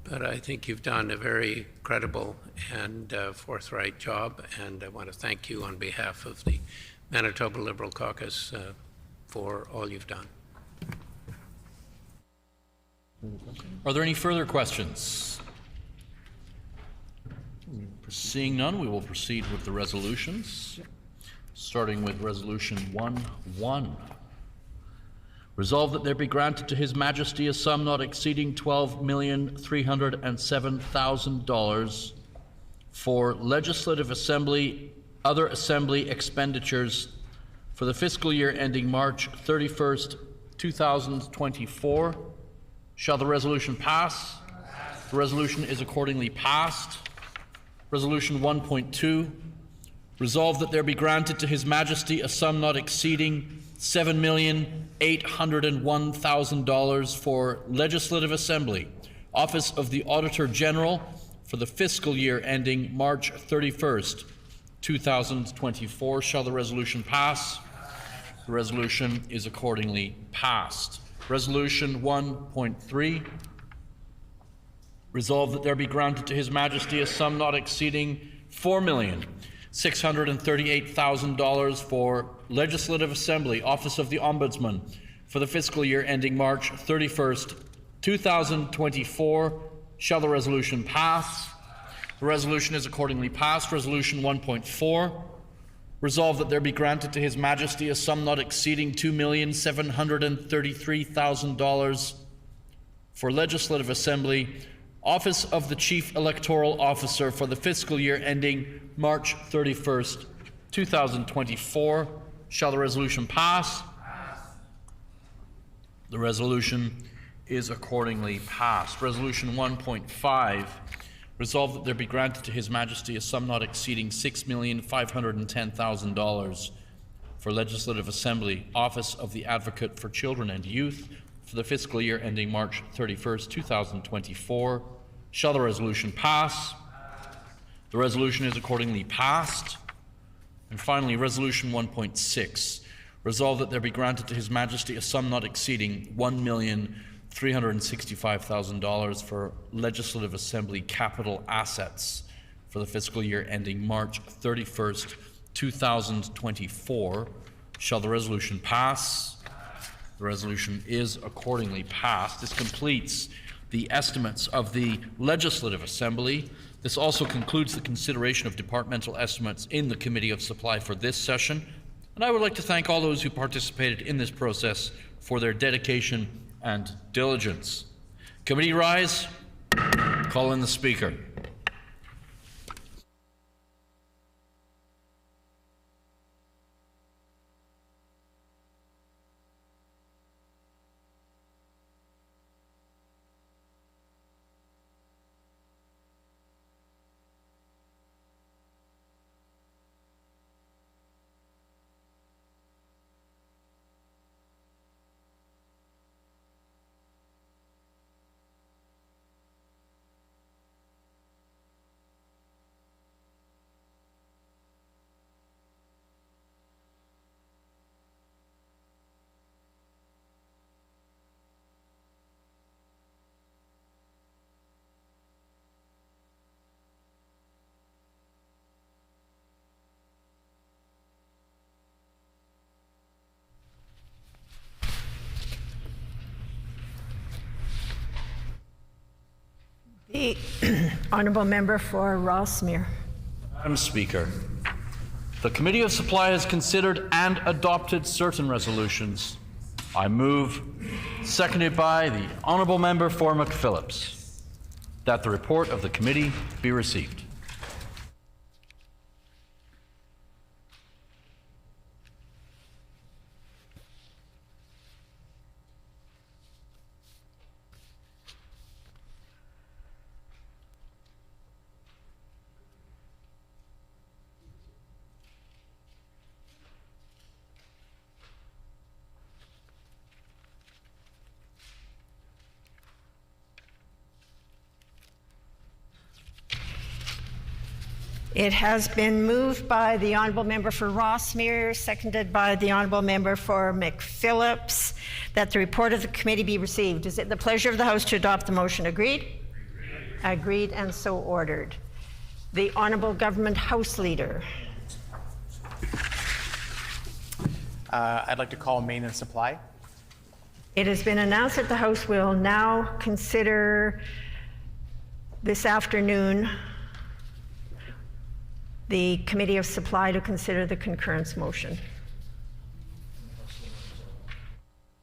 but I think you've done a very credible and forthright job, and I want to thank you on behalf of the Manitoba Liberal Caucus for all you've done. Are there any further questions? Seeing none, we will proceed with the resolutions, starting with Resolution 1.1. Resolved that there be granted to His Majesty a sum not exceeding $12,307,000 for Legislative Assembly, other Assembly expenditures for the fiscal year ending March 31st, 2024. Shall the resolution pass? The resolution is accordingly passed. Resolution 1.2, resolved that there be granted to His Majesty a sum not exceeding $7,801,000 for Legislative Assembly, Office of the Auditor General for the fiscal year ending March 31st, 2024. Shall the resolution pass? The resolution is accordingly passed. Resolution 1.3, resolved that there be granted to His Majesty a sum not exceeding $4,638,000 for Legislative Assembly, Office of the Ombudsman, for the fiscal year ending March 31st, 2024. Shall the resolution pass? The resolution is accordingly passed. Resolution 1.4. Resolved that there be granted to His Majesty a sum not exceeding $2,733,000 for Legislative Assembly, Office of the Chief Electoral Officer for the fiscal year ending March 31st, 2024. Shall the resolution pass? The resolution is accordingly passed. Resolution 1.5. Resolved that there be granted to His Majesty a sum not exceeding $6,510,000 for Legislative Assembly, Office of the Advocate for Children and Youth for the fiscal year ending March 31st, 2024. Shall the resolution pass? The resolution is accordingly passed. And finally, Resolution 1.6. Resolved that there be granted to His Majesty a sum not exceeding $1,365,000 for Legislative Assembly capital assets for the fiscal year ending March 31st, 2024. Shall the resolution pass? The resolution is accordingly passed. This completes the estimates of the Legislative Assembly. This also concludes the consideration of departmental estimates in the Committee of Supply for this session. And I would like to thank all those who participated in this process for their dedication and diligence. Committee rise. Call in the Speaker. The Honourable Member for Rossmere. Madam Speaker, the Committee of Supply has considered and adopted certain resolutions. I move, seconded by the Honourable Member for McPhillips, that the report of the committee be received. It has been moved by the Honourable Member for Rossmere, seconded by the Honourable Member for McPhillips, that the report of the committee be received. Is it the pleasure of the House to adopt the motion? Agreed? Agreed, and so ordered. The Honourable Government House Leader. I'd like to call Main and Supply. It has been announced that the House will now consider this afternoon the Committee of Supply to consider the concurrence motion.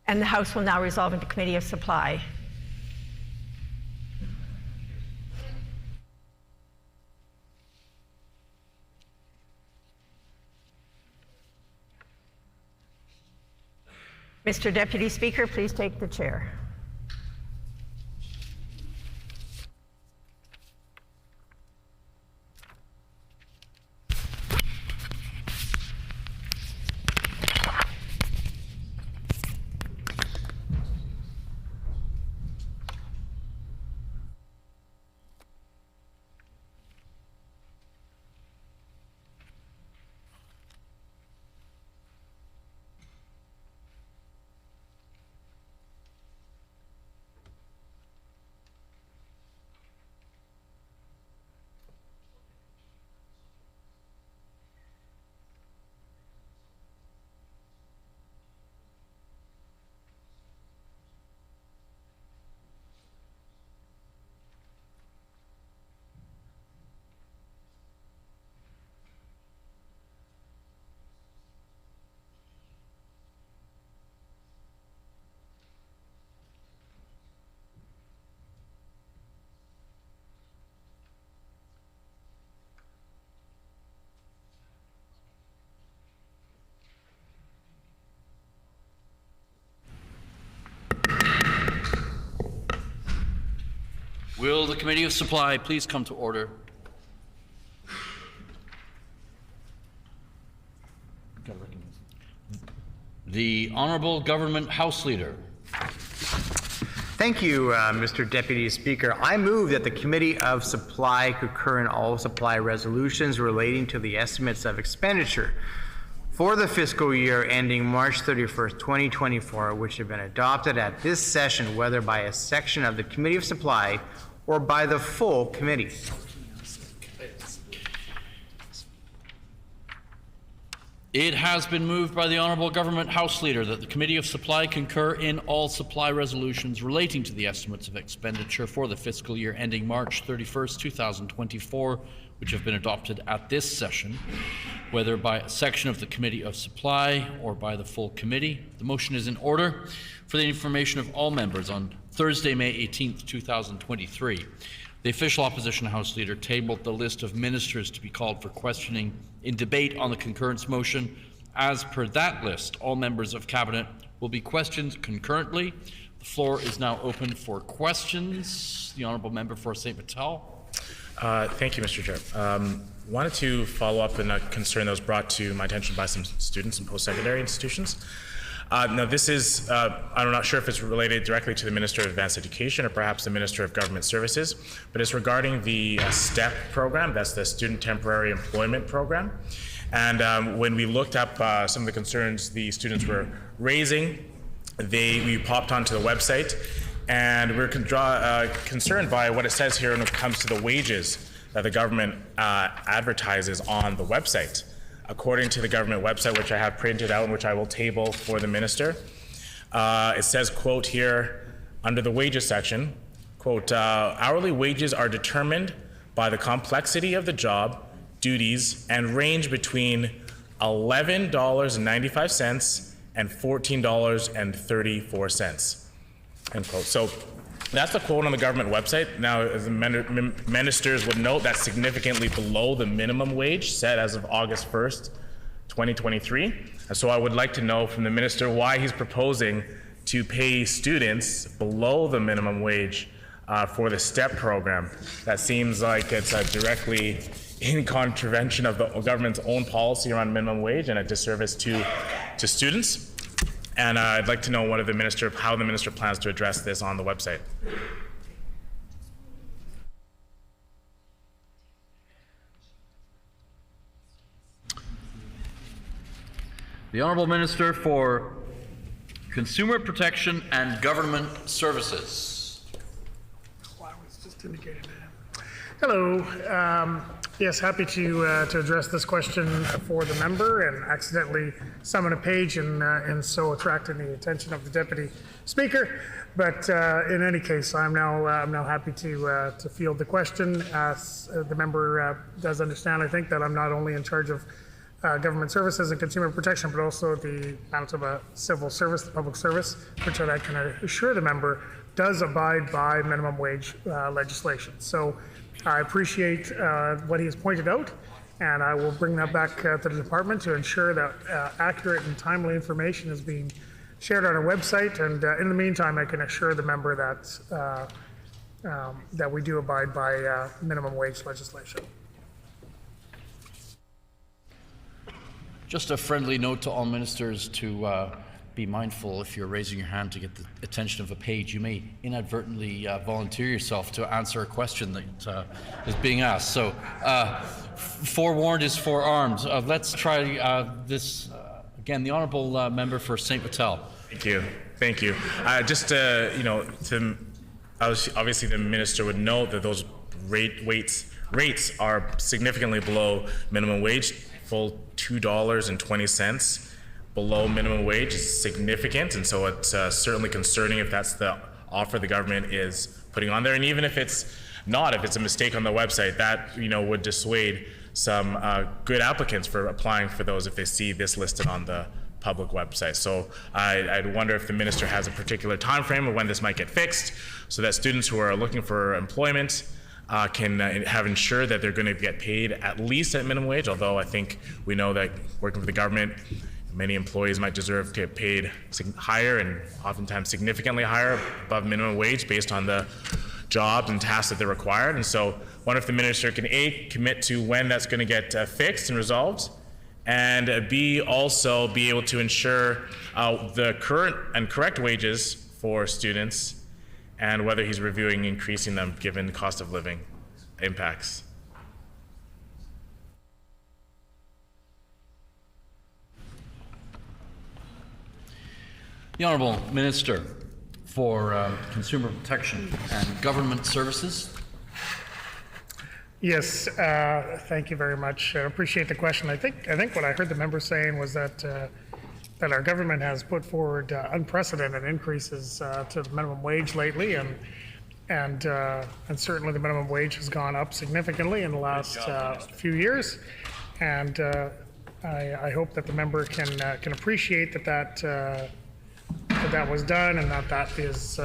And the House will now resolve into Committee of Supply. Mr. Deputy Speaker, please take the chair. Will the Committee of Supply please come to order? The Honourable Government House Leader. Thank you, Mr. Deputy Speaker. I move that the Committee of Supply concur in all supply resolutions relating to the estimates of expenditure for the fiscal year ending March 31st, 2024, which have been adopted at this session, whether by a section of the Committee of Supply or by the full committee. It has been moved by the Honourable Government House Leader that the Committee of Supply concur in all supply resolutions relating to the estimates of expenditure for the fiscal year ending March 31st, 2024, which have been adopted at this session, whether by a section of the Committee of Supply or by the full committee. The motion is in order. For the information of all members, on Thursday, May 18th, 2023, the official opposition House Leader tabled the list of ministers to be called for questioning in debate on the concurrence motion. As per that list, all members of Cabinet will be questioned concurrently. The floor is now open for questions. The Honourable Member for St. Vital. Thank you, Mr. Chair. Wanted to follow up on a concern that was brought to my attention by some students in post-secondary institutions. Now, this is, I'm not sure if it's related directly to the Minister of Advanced Education or perhaps the Minister of Government Services, but it's regarding the STEP program, that's the Student Temporary Employment Program. And when we looked up some of the concerns the students were raising, we popped onto the website, and we're concerned by what it says here when it comes to the wages that the government advertises on the website. According to the government website, which I have printed out and which I will table for the minister, it says, quote here, under the wages section, quote, hourly wages are determined by the complexity of the job, duties, and range between $11.95 and $14.34, end quote. So that's the quote on the government website. Now, as the ministers would note, that's significantly below the minimum wage set as of August 1st, 2023. And so I would like to know from the minister why he's proposing to pay students below the minimum wage for the STEP program. That seems like it's directly in contravention of the government's own policy around minimum wage and a disservice to students. And I'd like to know how the minister plans to address this on the website. The Honourable Minister for Consumer Protection and Government Services. Wow, it's just indicated. Hello. Yes, happy to address this question for the member, and accidentally summon a page and so attracting the attention of the Deputy Speaker. But in any case, I'm now happy to field the question. The member does understand, I think, that I'm not only in charge of government services and consumer protection, but also the Manitoba Civil Service, the public service, which I can assure the member does abide by minimum wage legislation. So I appreciate what he has pointed out, and I will bring that back to the department to ensure that accurate and timely information is being shared on our website. And in the meantime, I can assure the member that that we do abide by minimum wage legislation. Just a friendly note to all ministers to be mindful if you're raising your hand to get the attention of a page. You may inadvertently volunteer yourself to answer a question that is being asked. So forewarned is forearmed. Let's try this again. The Honourable Member for St. Vital. Thank you. Thank you. Just obviously the minister would note that those rates are significantly below minimum wage, full $2.20 below minimum wage is significant, and so it's certainly concerning if that's the offer the government is putting on there. And even if it's not, if it's a mistake on the website, that would dissuade some good applicants for applying for those if they see this listed on the public website. So I'd wonder if the minister has a particular time frame of when this might get fixed, so that students who are looking for employment can have ensured that they're going to get paid at least at minimum wage. Although I think we know that working for the government, many employees might deserve to get paid higher and oftentimes significantly higher above minimum wage based on the jobs and tasks that they're required. And so wonder if the minister can A, commit to when that's going to get fixed and resolved, and B, also be able to ensure the current and correct wages for students, and whether he's reviewing increasing them given the cost of living impacts. The Honourable Minister for Consumer Protection and Government Services. Yes, thank you very much. I appreciate the question. I think what I heard the member saying was that that our government has put forward unprecedented increases to the minimum wage lately, and certainly the minimum wage has gone up significantly in the last few years. And I hope that the member can appreciate that was done, and that is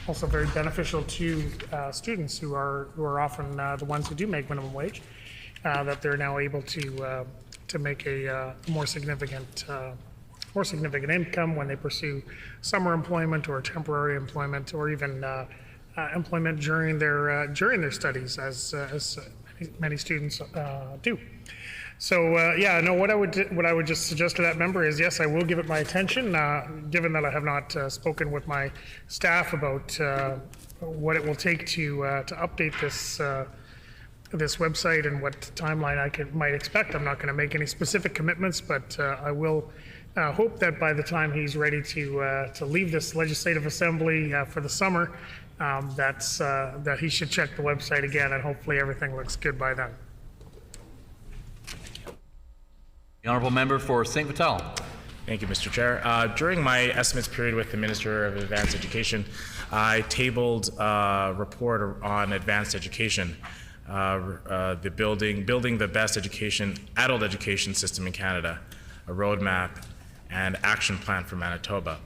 also very beneficial to students who are often the ones who do make minimum wage, that they're now able to make a more significant income when they pursue summer employment or temporary employment, or even employment during their studies, as many students do. So what I would just suggest to that member is, yes, I will give it my attention, given that I have not spoken with my staff about what it will take to update this website and what timeline I might expect. I'm not going to make any specific commitments, but I will hope that by the time he's ready to leave this legislative assembly for the summer, that he should check the website again, and hopefully everything looks good by then. The Honourable Member for St. Vital. Thank you, Mr. Chair. During my estimates period with the Minister of Advanced Education, I tabled a report on advanced education, the building the best adult education system in Canada, a roadmap and action plan for Manitoba.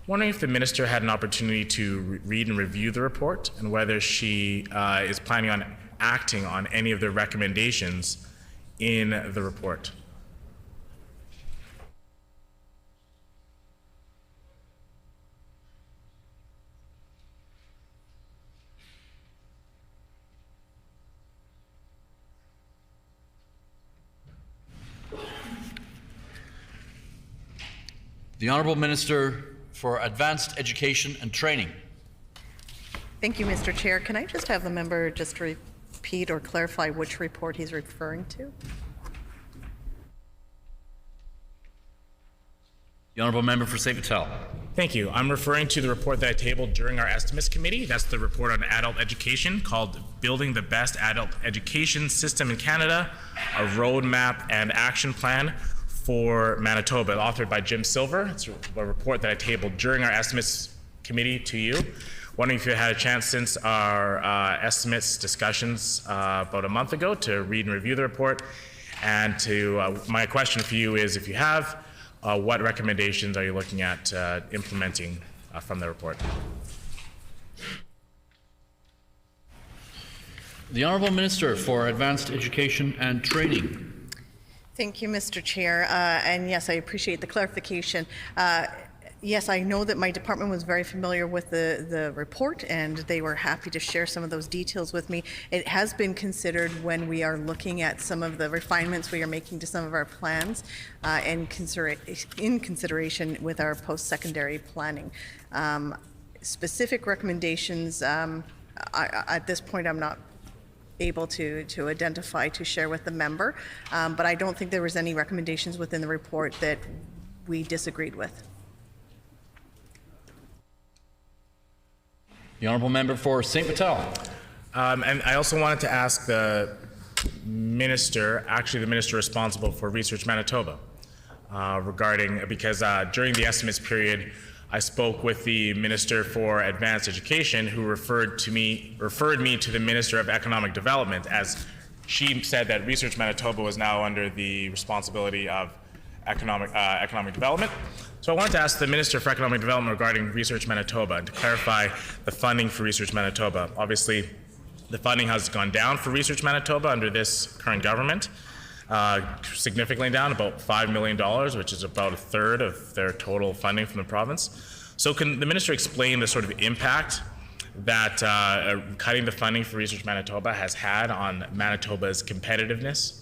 Wondering if the Minister had an opportunity to read and review the report, and whether she is planning on acting on any of the recommendations in the report. The Honourable Minister for Advanced Education and Training. Thank you, Mr. Chair. Can I just have the member just repeat or clarify which report he's referring to? The Honourable Member for St. Vital. Thank you. I'm referring to the report that I tabled during our estimates committee. That's the report on adult education called Building the Best Adult Education System in Canada, a Roadmap and Action Plan for Manitoba, authored by Jim Silver. It's a report that I tabled during our estimates committee to you. Wondering if you had a chance since our estimates discussions about a month ago to read and review the report. And my question for you is, if you have, what recommendations are you looking at implementing from the report? The Honourable Minister for Advanced Education and Training. Thank you, Mr. Chair. And yes, I appreciate the clarification. Yes, I know that my department was very familiar with the report, and they were happy to share some of those details with me. It has been considered when we are looking at some of the refinements we are making to some of our plans, in consideration with our post-secondary planning. Specific recommendations, at this point I'm not able to identify to share with the member, but I don't think there was any recommendations within the report that we disagreed with. The Honourable Member for St. Vital. And I also wanted to ask the Minister, actually the Minister responsible for Research Manitoba, because during the estimates period, I spoke with the Minister for Advanced Education, who referred me to the Minister of Economic Development, as she said that Research Manitoba was now under the responsibility of economic development. So I wanted to ask the Minister for Economic Development regarding Research Manitoba, and to clarify the funding for Research Manitoba. Obviously, the funding has gone down for Research Manitoba under this current government, significantly down, about $5 million, which is about a third of their total funding from the province. So can the Minister explain the sort of impact that cutting the funding for Research Manitoba has had on Manitoba's competitiveness?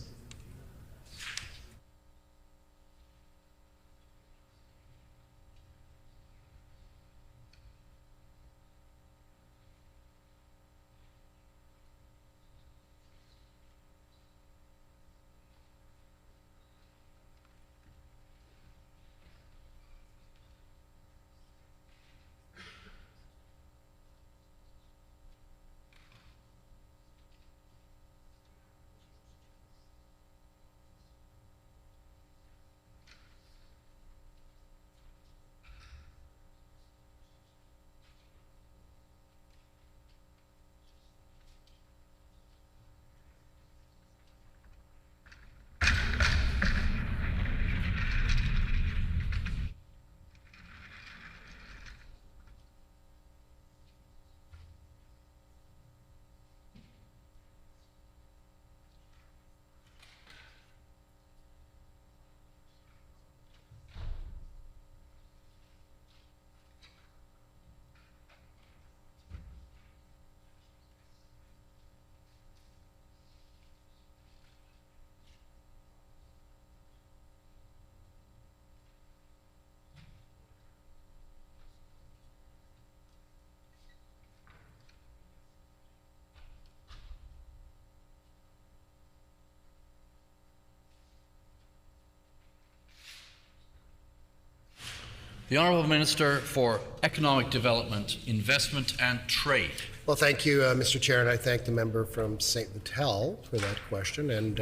The Honourable Minister for Economic Development, Investment and Trade. Well, thank you, Mr. Chair, and I thank the member from St. Vital for that question, and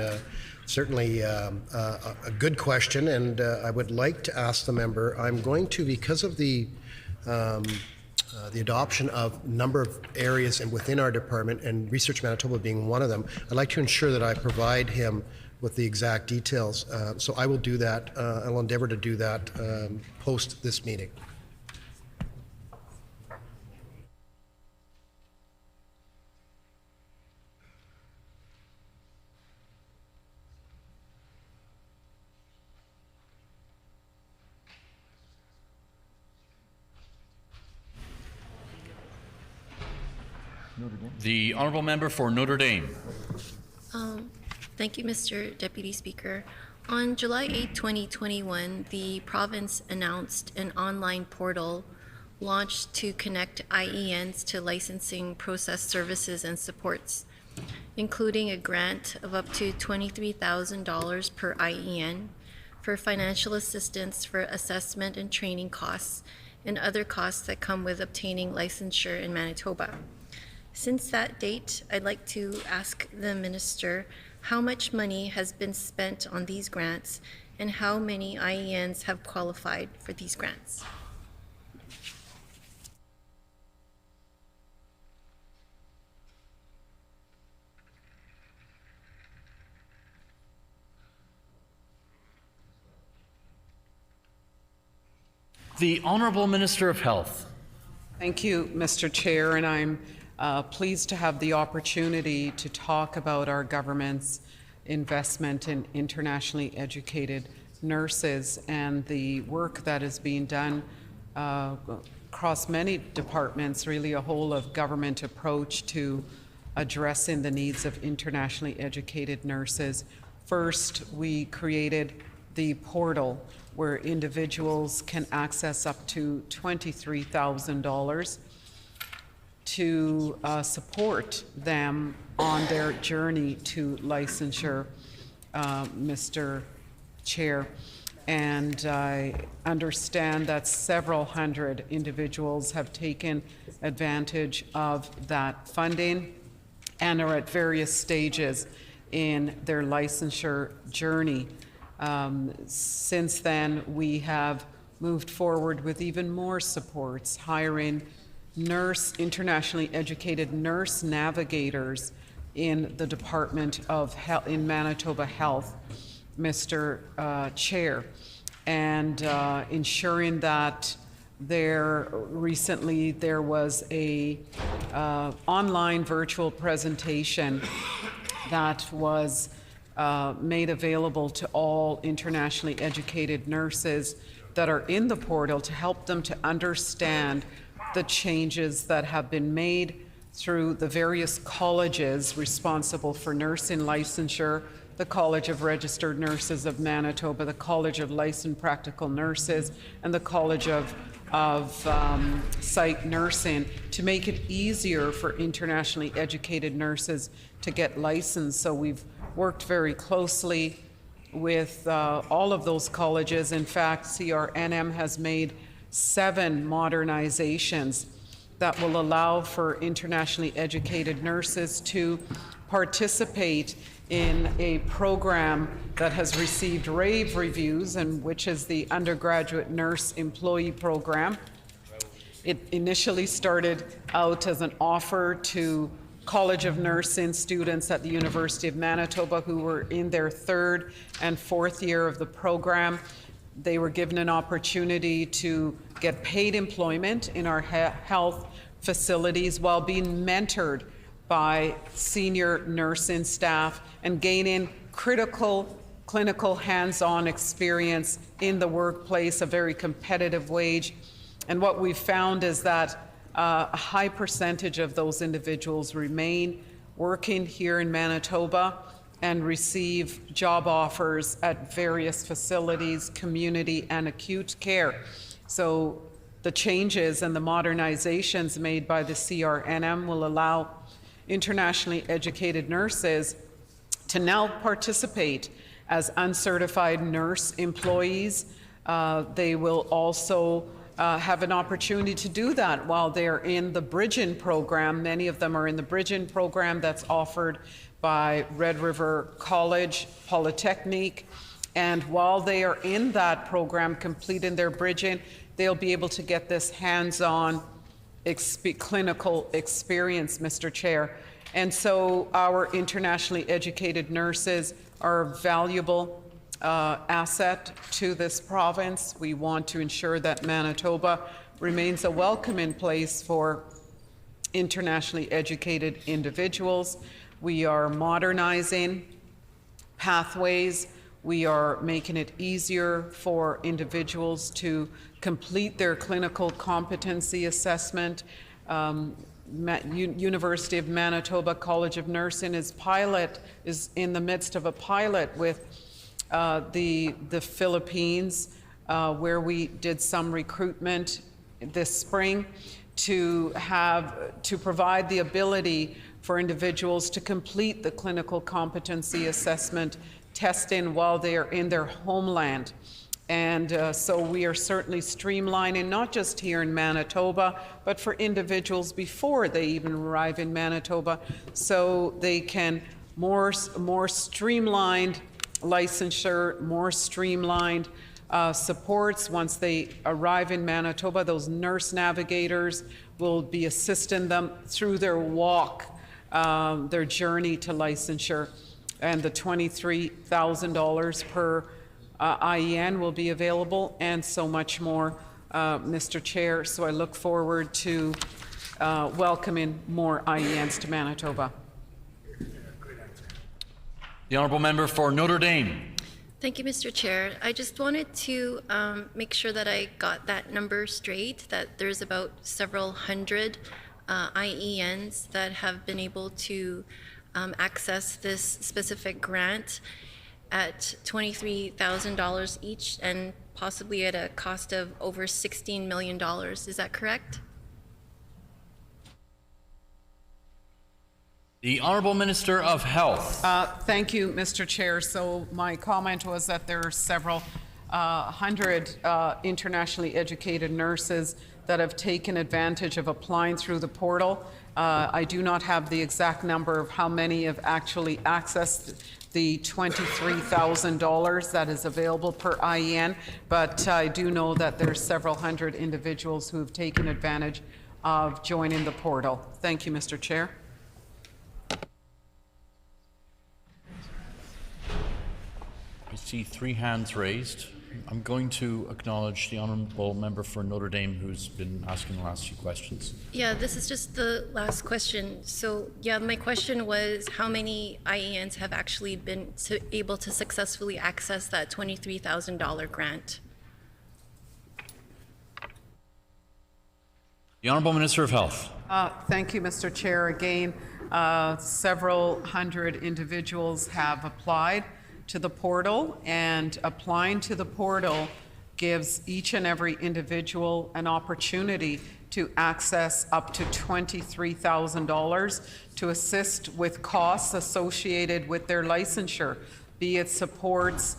certainly a good question, and I would like to ask the member, I'm going to, because of the adoption of a number of areas and within our department, and Research Manitoba being one of them, I'd like to ensure that I provide him with the exact details. So I will do that. I will endeavor to do that post this meeting. The Honourable Member for Notre Dame. Thank you, Mr. Deputy Speaker. On July 8, 2021, the province announced an online portal launched to connect IENs to licensing process services and supports, including a grant of up to $23,000 per IEN for financial assistance for assessment and training costs and other costs that come with obtaining licensure in Manitoba. Since that date, I'd like to ask the Minister how much money has been spent on these grants and how many IENs have qualified for these grants. The Honourable Minister of Health. Thank you, Mr. Chair, and I'm pleased to have the opportunity to talk about our government's investment in internationally educated nurses and the work that is being done across many departments, really a whole of government approach to addressing the needs of internationally educated nurses. First, we created the portal where individuals can access up to $23,000 to support them on their journey to licensure, Mr. Chair. And I understand that several hundred individuals have taken advantage of that funding and are at various stages in their licensure journey. Since then, we have moved forward with even more supports, hiring internationally educated nurse navigators in the Department of Health, in Manitoba Health, Mr. Chair, and ensuring that recently there was a online virtual presentation that was made available to all internationally educated nurses that are in the portal to help them to understand the changes that have been made through the various colleges responsible for nursing licensure, the College of Registered Nurses of Manitoba, the College of Licensed Practical Nurses, and the College of Psych Nursing, to make it easier for internationally educated nurses to get licensed. So we've worked very closely with all of those colleges. In fact, CRNM has made 7 modernizations that will allow for internationally educated nurses to participate in a program that has received rave reviews, and which is the Undergraduate Nurse Employee Program. It initially started out as an offer to College of Nursing students at the University of Manitoba who were in their 3rd and 4th year of the program. They were given an opportunity to get paid employment in our health facilities while being mentored by senior nursing staff and gaining critical clinical hands-on experience in the workplace, a very competitive wage. And what we've found is that a high percentage of those individuals remain working here in Manitoba and receive job offers at various facilities, community and acute care. So the changes and the modernizations made by the CRNM will allow internationally educated nurses to now participate as uncertified nurse employees. They will also have an opportunity to do that while they're in the Bridging program. Many of them are in the Bridging program that's offered by Red River College Polytechnique. And while they are in that program, completing their Bridging, they'll be able to get this hands-on clinical experience, Mr. Chair. And so our internationally educated nurses are a valuable asset to this province. We want to ensure that Manitoba remains a welcoming place for internationally educated individuals. We are modernizing pathways. We are making it easier for individuals to complete their clinical competency assessment. University of Manitoba College of Nursing is in the midst of a pilot with the Philippines, where we did some recruitment this spring to provide the ability for individuals to complete the clinical competency assessment testing while they are in their homeland. And so we are certainly streamlining, not just here in Manitoba, but for individuals before they even arrive in Manitoba, so they can more streamlined licensure, more streamlined supports. Once they arrive in Manitoba, those nurse navigators will be assisting them through their walk, their journey to licensure. And the $23,000 per IEN will be available, and so much more, Mr. Chair. So I look forward to welcoming more IENs to Manitoba. The Honourable Member for Notre Dame. Thank you, Mr. Chair. I just wanted to make sure that I got that number straight, that there's about several hundred IENs that have been able to access this specific grant at $23,000 each, and possibly at a cost of over $16 million. Is that correct? The Honourable Minister of Health. Thank you, Mr. Chair. So my comment was that there are several hundred internationally educated nurses that have taken advantage of applying through the portal. I do not have the exact number of how many have actually accessed the $23,000 that is available per IEN, but I do know that there's several hundred individuals who have taken advantage of joining the portal. Thank you, Mr. Chair. I see 3 hands raised. I'm going to acknowledge the Honourable Member for Notre Dame, who's been asking the last few questions. Yeah, this is just the last question. So yeah, my question was how many IENs have actually been able to successfully access that $23,000 grant? The Honourable Minister of Health. Thank you, Mr. Chair. Again, several hundred individuals have applied to the portal, and applying to the portal gives each and every individual an opportunity to access up to $23,000 to assist with costs associated with their licensure, be it supports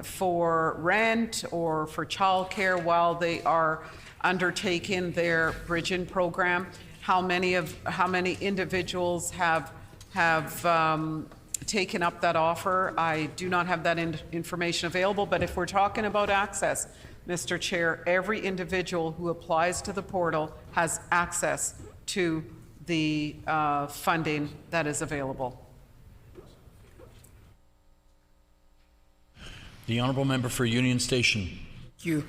for rent or for childcare while they are undertaking their bridging program. How many individuals have taken up that offer? I do not have that information available, but if we're talking about access, Mr. Chair, every individual who applies to the portal has access to the funding that is available. The Honourable Member for Union Station. Thank you.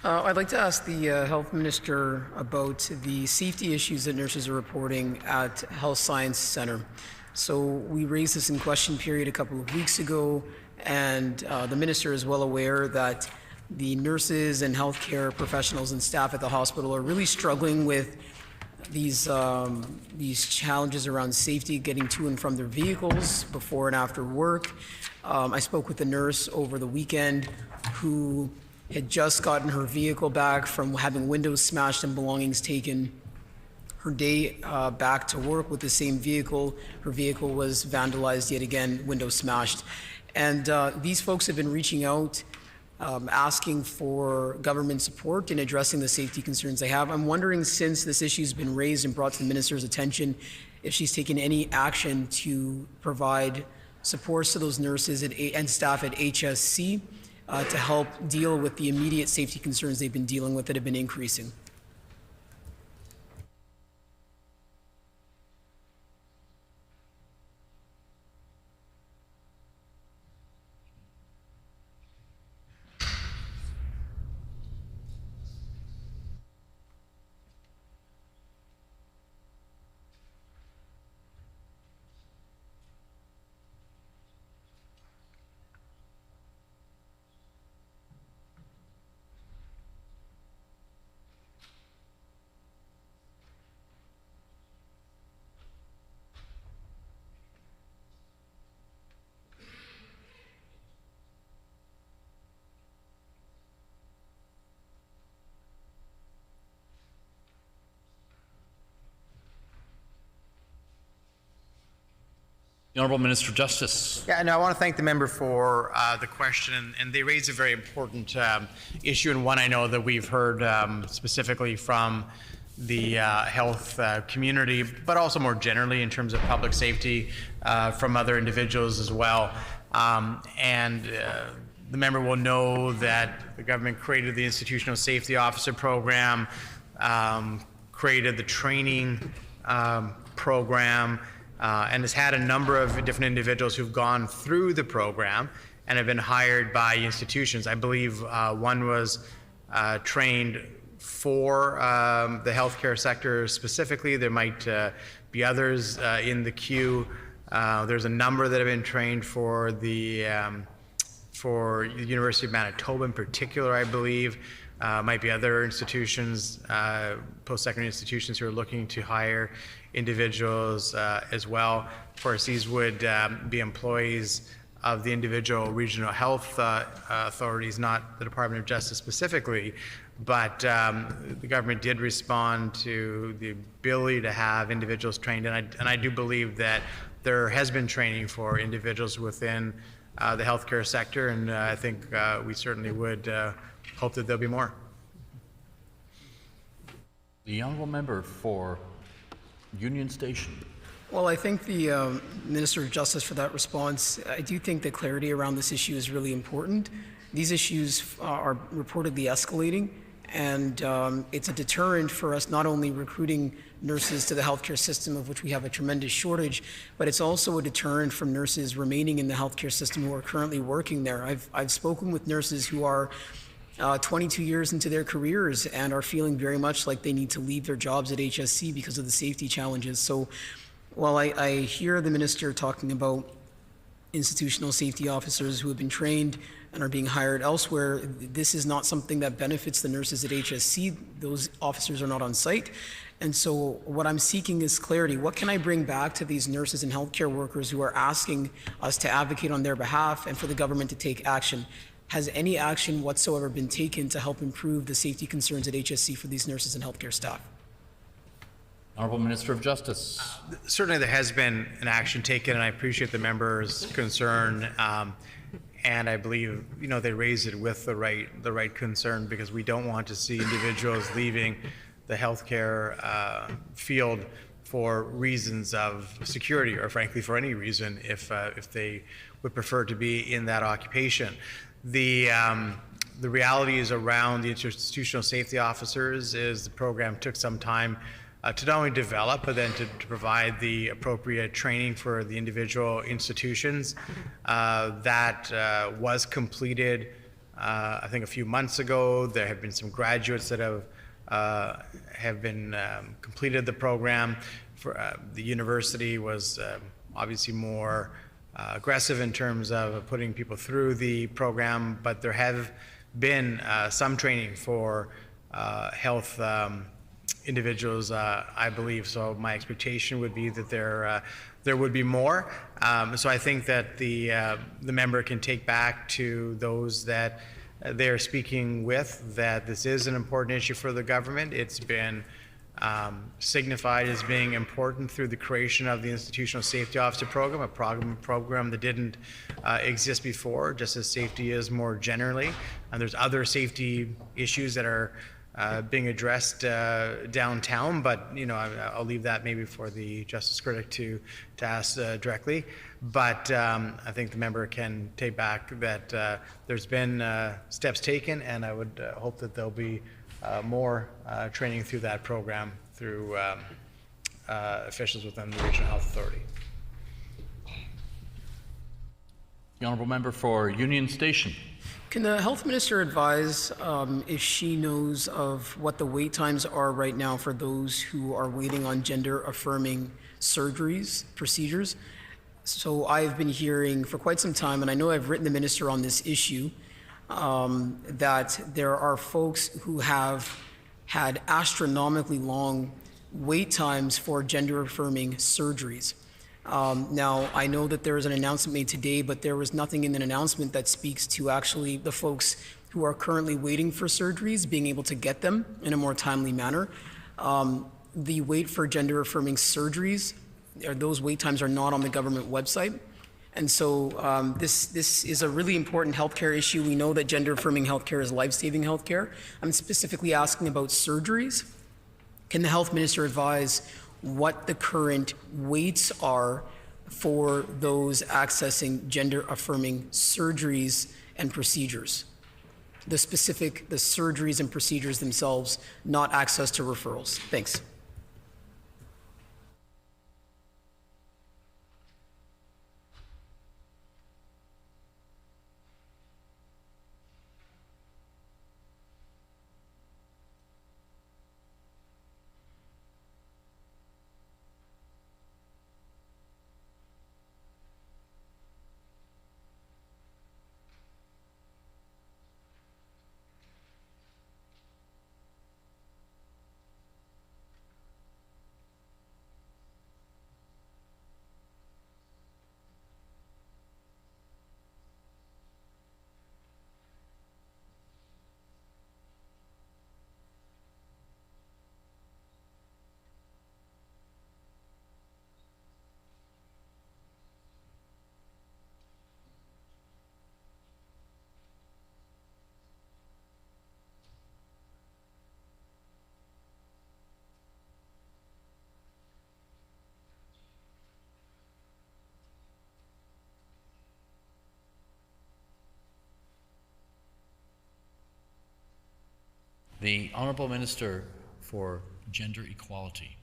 I'd like to ask the Health Minister about the safety issues that nurses are reporting at Health Science Centre. So we raised this in question period a couple of weeks ago, and the Minister is well aware that the nurses and healthcare professionals and staff at the hospital are really struggling with these challenges around safety, getting to and from their vehicles before and after work. I spoke with a nurse over the weekend who had just gotten her vehicle back from having windows smashed and belongings taken. Her day back to work with the same vehicle, her vehicle was vandalized yet again, windows smashed. And these folks have been reaching out, asking for government support in addressing the safety concerns they have. I'm wondering, since this issue has been raised and brought to the Minister's attention, if she's taken any action to provide supports to those nurses and staff at HSC to help deal with the immediate safety concerns they've been dealing with that have been increasing. The Honourable Minister of Justice. Yeah, and I want to thank the member for the question, and they raise a very important issue, and one I know that we've heard specifically from the health community, but also more generally in terms of public safety from other individuals as well. The member will know that the government created the Institutional Safety Officer Program, created the training program, and has had a number of different individuals who've gone through the program and have been hired by institutions. I believe one was trained for the healthcare sector specifically. There might be others in the queue. There's a number that have been trained for the University of Manitoba in particular, I believe. Might be other institutions, post-secondary institutions who are looking to hire individuals as well. Of course, these would be employees of the individual regional health authorities, not the Department of Justice specifically, but the government did respond to the ability to have individuals trained, and I do believe that there has been training for individuals within the healthcare sector, and I think we certainly would hope that there'll be more. The Honourable Member for Union Station. Well, I thank the Minister of Justice for that response. I do think that clarity around this issue is really important. These issues are reportedly escalating, and it's a deterrent for us not only recruiting nurses to the healthcare system, of which we have a tremendous shortage, but it's also a deterrent from nurses remaining in the healthcare system who are currently working there. I've spoken with nurses who are 22 years into their careers and are feeling very much like they need to leave their jobs at HSC because of the safety challenges. So while I hear the minister talking about institutional safety officers who have been trained and are being hired elsewhere, this is not something that benefits the nurses at HSC. Those officers are not on site. And so what I'm seeking is clarity. What can I bring back to these nurses and healthcare workers who are asking us to advocate on their behalf and for the government to take action? Has any action whatsoever been taken to help improve the safety concerns at HSC for these nurses and healthcare staff? Honorable Minister of Justice. Certainly there has been an action taken, and I appreciate the member's concern. And I believe, they raised it with the right concern, because we don't want to see individuals leaving the healthcare field for reasons of security, or frankly for any reason, if they would prefer to be in that occupation. The realities around the institutional safety officers is the program took some time to not only develop, but then to provide the appropriate training for the individual institutions. That was completed, I think, a few months ago. There have been some graduates that have been completed the program. The university was obviously more aggressive in terms of putting people through the program, but there have been some training for health individuals, I believe. So my expectation would be that there would be more. So I think that the member can take back to those that they're speaking with that this is an important issue for the government. It's been signified as being important through the creation of the Institutional Safety Officer Program, a program that didn't exist before, just as safety is more generally. And there's other safety issues that are being addressed downtown, but I'll leave that maybe for the Justice Critic to ask directly. But I think the member can take back that there's been steps taken, and I would hope that there'll be more training through that program through officials within the Regional Health Authority. The honourable member for Union Station. Can the health minister advise if she knows of what the wait times are right now for those who are waiting on gender-affirming procedures? So I've been hearing for quite some time, and I know I've written the minister on this issue, that there are folks who have had astronomically long wait times for gender-affirming surgeries. Now, I know that there was an announcement made today, but there was nothing in an announcement that speaks to actually the folks who are currently waiting for surgeries being able to get them in a more timely manner. The wait for gender-affirming surgeries, those wait times are not on the government website. And so this is a really important healthcare issue. We know that gender-affirming healthcare is life-saving healthcare. I'm specifically asking about surgeries. Can the health minister advise what the current waits are for those accessing gender-affirming surgeries and procedures? The surgeries and procedures themselves, not access to referrals. Thanks. The Honourable Minister for Gender Equality.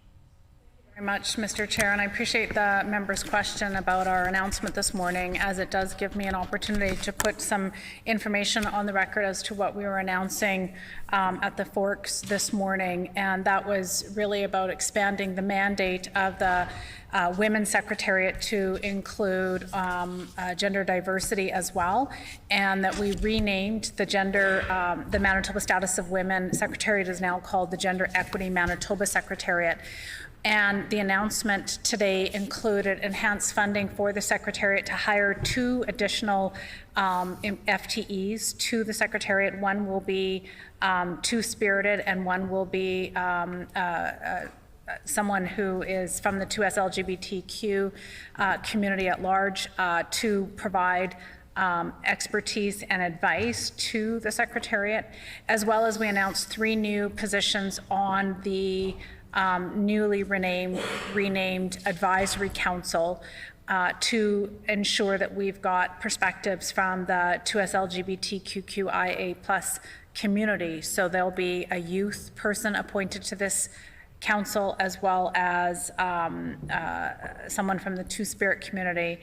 Very much, Mr. Chair, and I appreciate the member's question about our announcement this morning, as it does give me an opportunity to put some information on the record as to what we were announcing at the Forks this morning, and that was really about expanding the mandate of the Women's Secretariat to include gender diversity as well, and that we renamed the Manitoba Status of Women Secretariat is now called the Gender Equity Manitoba Secretariat. And the announcement today included enhanced funding for the Secretariat to hire 2 additional FTEs to the Secretariat. One will be two-spirited and one will be someone who is from the 2S LGBTQ community at large to provide expertise and advice to the Secretariat, as well as we announced 3 new positions on the newly renamed Advisory Council to ensure that we've got perspectives from the 2S LGBTQIA+ community. So there'll be a youth person appointed to this council, as well as someone from the Two-Spirit community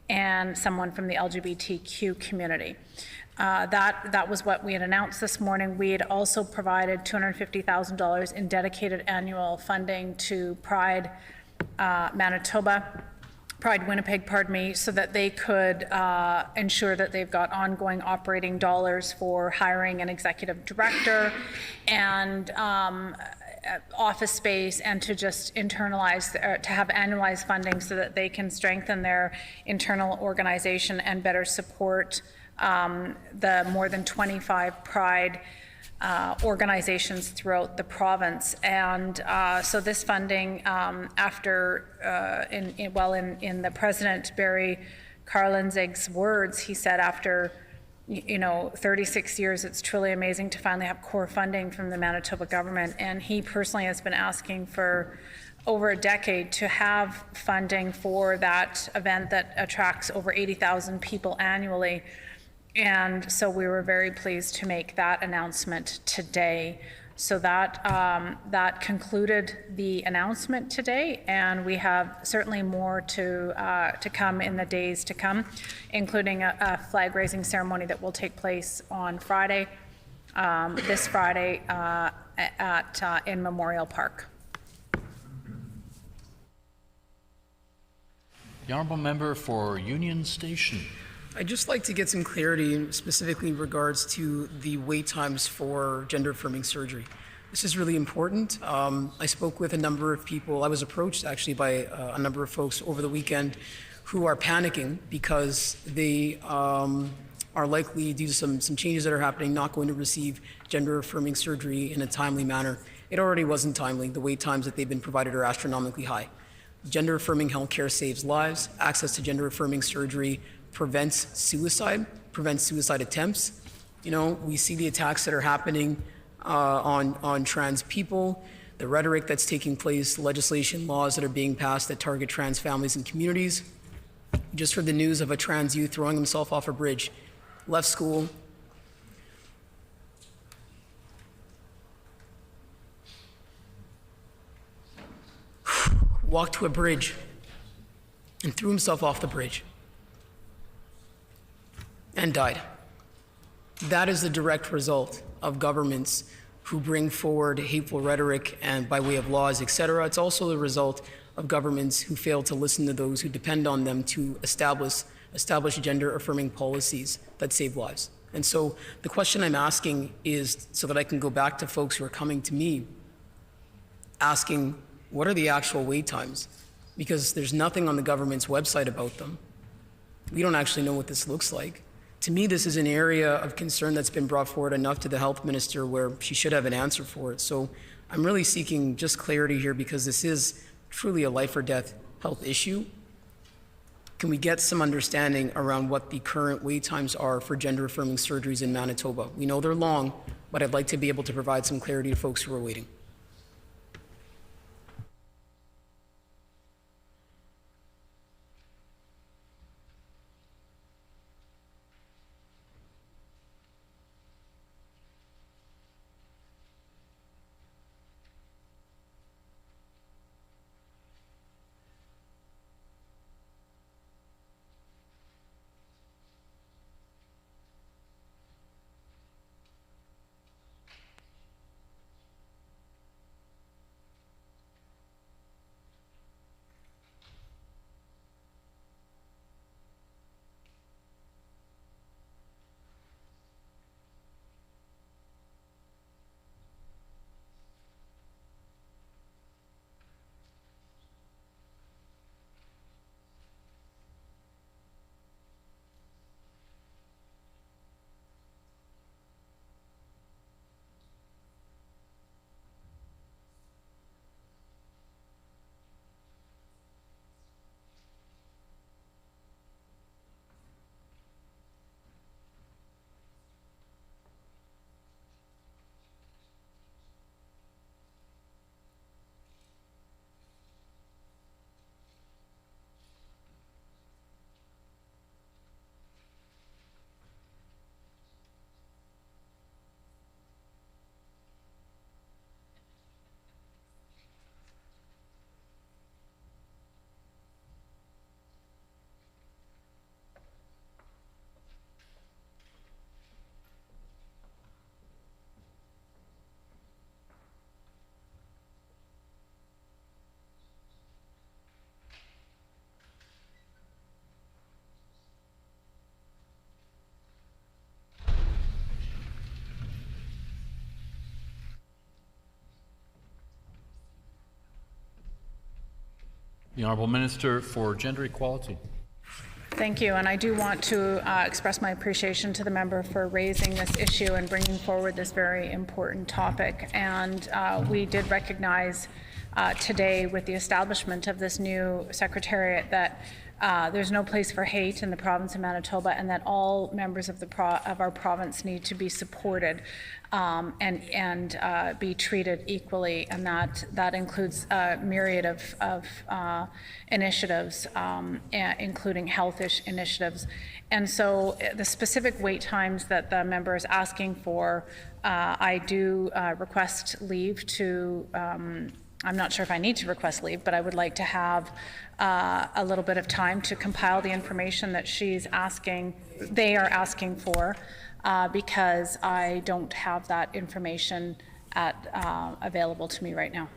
and someone from the LGBTQ community. That was what we had announced this morning. We had also provided $250,000 in dedicated annual funding to Pride Winnipeg, so that they could ensure that they've got ongoing operating dollars for hiring an executive director and office space, and to just internalize, to have annualized funding so that they can strengthen their internal organization and better support the more than 25 Pride organizations throughout the province. And so this funding, after, in the President Barry Karlenzig's words, he said after 36 years, it's truly amazing to finally have core funding from the Manitoba government. And he personally has been asking for over a decade to have funding for that event that attracts over 80,000 people annually. And so we were very pleased to make that announcement today. So that concluded the announcement today, and we have certainly more to come in the days to come, including a flag raising ceremony that will take place on Friday, this Friday, in Memorial Park. The honourable member for Union Station. I'd just like to get some clarity, specifically in regards to the wait times for gender-affirming surgery. This is really important. I spoke with a number of people. I was approached actually by a number of folks over the weekend who are panicking because they are likely, due to some changes that are happening, not going to receive gender-affirming surgery in a timely manner. It already wasn't timely. The wait times that they've been provided are astronomically high. Gender-affirming healthcare saves lives. Access to gender-affirming surgery prevents suicide attempts. We see the attacks that are happening on trans people, the rhetoric that's taking place, legislation, laws that are being passed that target trans families and communities. We just heard the news of a trans youth throwing himself off a bridge, left school, walked to a bridge and threw himself off the bridge and died. That is the direct result of governments who bring forward hateful rhetoric and by way of laws, etc. It's also the result of governments who fail to listen to those who depend on them to establish gender-affirming policies that save lives. And so the question I'm asking is, so that I can go back to folks who are coming to me, asking what are the actual wait times? Because there's nothing on the government's website about them. We don't actually know what this looks like. To me, this is an area of concern that's been brought forward enough to the health minister where she should have an answer for it. So I'm really seeking just clarity here, because this is truly a life or death health issue. Can we get some understanding around what the current wait times are for gender-affirming surgeries in Manitoba? We know they're long, but I'd like to be able to provide some clarity to folks who are waiting. The Honourable Minister for Gender Equality. Thank you, and I do want to express my appreciation to the member for raising this issue and bringing forward this very important topic. And we did recognize today with the establishment of this new secretariat that there's no place for hate in the province of Manitoba, and that all members of our province need to be supported and be treated equally, and that includes a myriad of initiatives, including health initiatives. And so the specific wait times that the member is asking for, I do request leave to I'm not sure if I need to request leave, but I would like to have a little bit of time to compile the information that they are asking for, because I don't have that information available to me right now.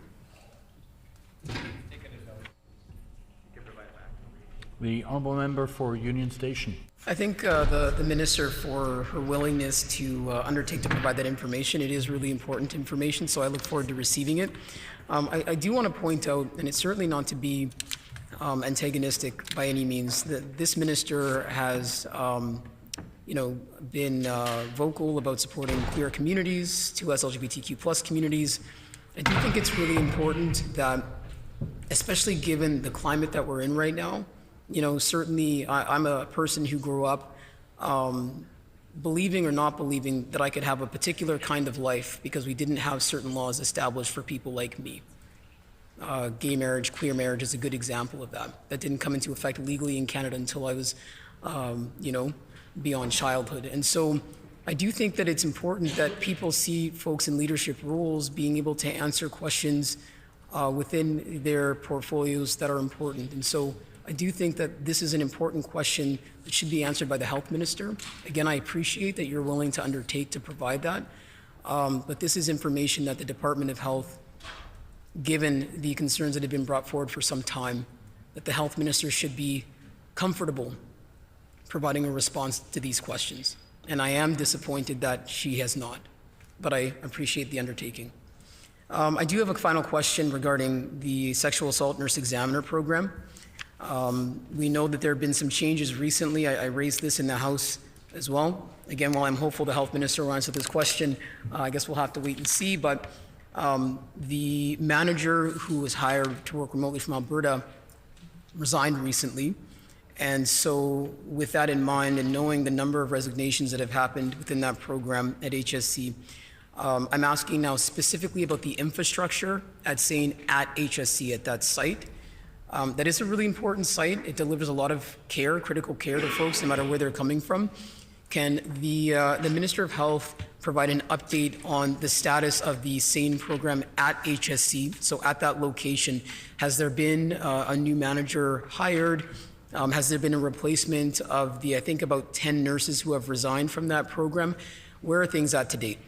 The Honourable Member for Union Station. I thank the Minister for her willingness to undertake to provide that information. It is really important information, so I look forward to receiving it. I do want to point out, and it's certainly not to be antagonistic by any means, that this minister has been vocal about supporting queer communities, 2S LGBTQ+ communities. I do think it's really important that, especially given the climate that we're in right now, certainly I'm a person who grew up believing or not believing that I could have a particular kind of life because we didn't have certain laws established for people like me. Gay marriage, queer marriage is a good example of that. That didn't come into effect legally in Canada until I was, beyond childhood. And so I do think that it's important that people see folks in leadership roles being able to answer questions within their portfolios that are important. And so I do think that this is an important question that should be answered by the Health Minister. Again, I appreciate that you're willing to undertake to provide that, but this is information that the Department of Health, given the concerns that have been brought forward for some time, that the Health Minister should be comfortable providing a response to these questions. And I am disappointed that she has not, but I appreciate the undertaking. I do have a final question regarding the sexual assault nurse examiner program. We know that there have been some changes recently. I raised this in the House as well. Again, while I'm hopeful the Health Minister will answer this question, I guess we'll have to wait and see. But the manager who was hired to work remotely from Alberta resigned recently. And so with that in mind, and knowing the number of resignations that have happened within that program at HSC, I'm asking now specifically about the infrastructure at HSC at that site. That is a really important site. It delivers a lot of care, critical care to folks, no matter where they're coming from. Can the Minister of Health provide an update on the status of the SANE program at HSC? So at that location, has there been a new manager hired? Has there been a replacement of I think about 10 nurses who have resigned from that program? Where are things at to date?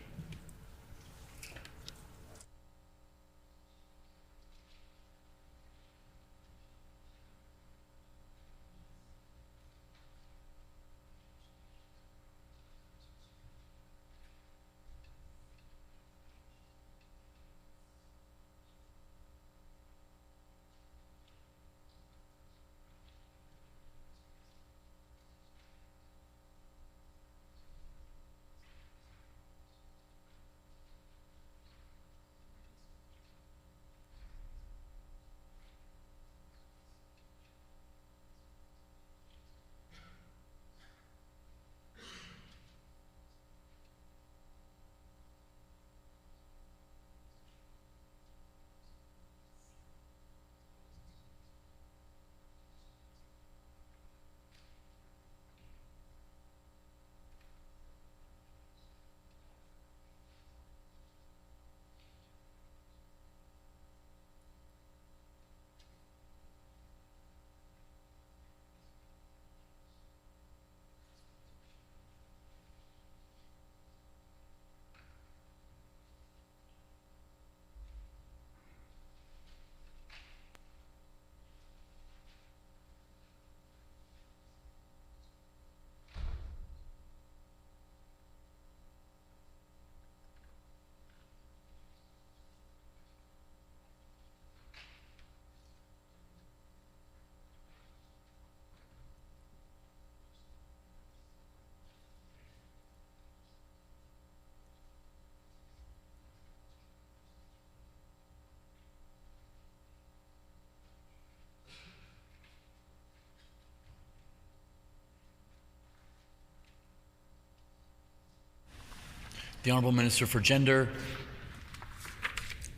The Honourable Minister for Gender,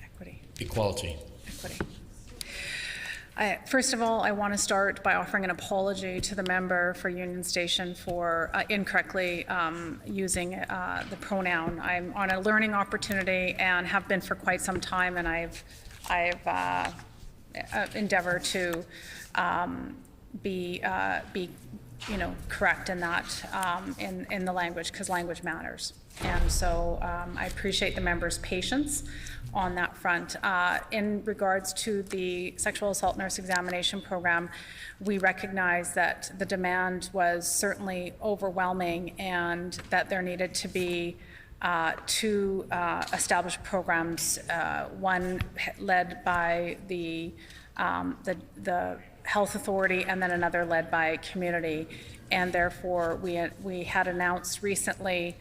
Equity. Equality. Equity. First of all, I want to start by offering an apology to the member for Union Station for incorrectly using the pronoun. I'm on a learning opportunity and have been for quite some time, and I've endeavored to be correct in that in the language, because language matters. And so I appreciate the member's patience on that front. In regards to the sexual assault nurse examination program, we recognize that the demand was certainly overwhelming and that there needed to be two established programs, one led by the health authority and then another led by community. And therefore, we had announced recently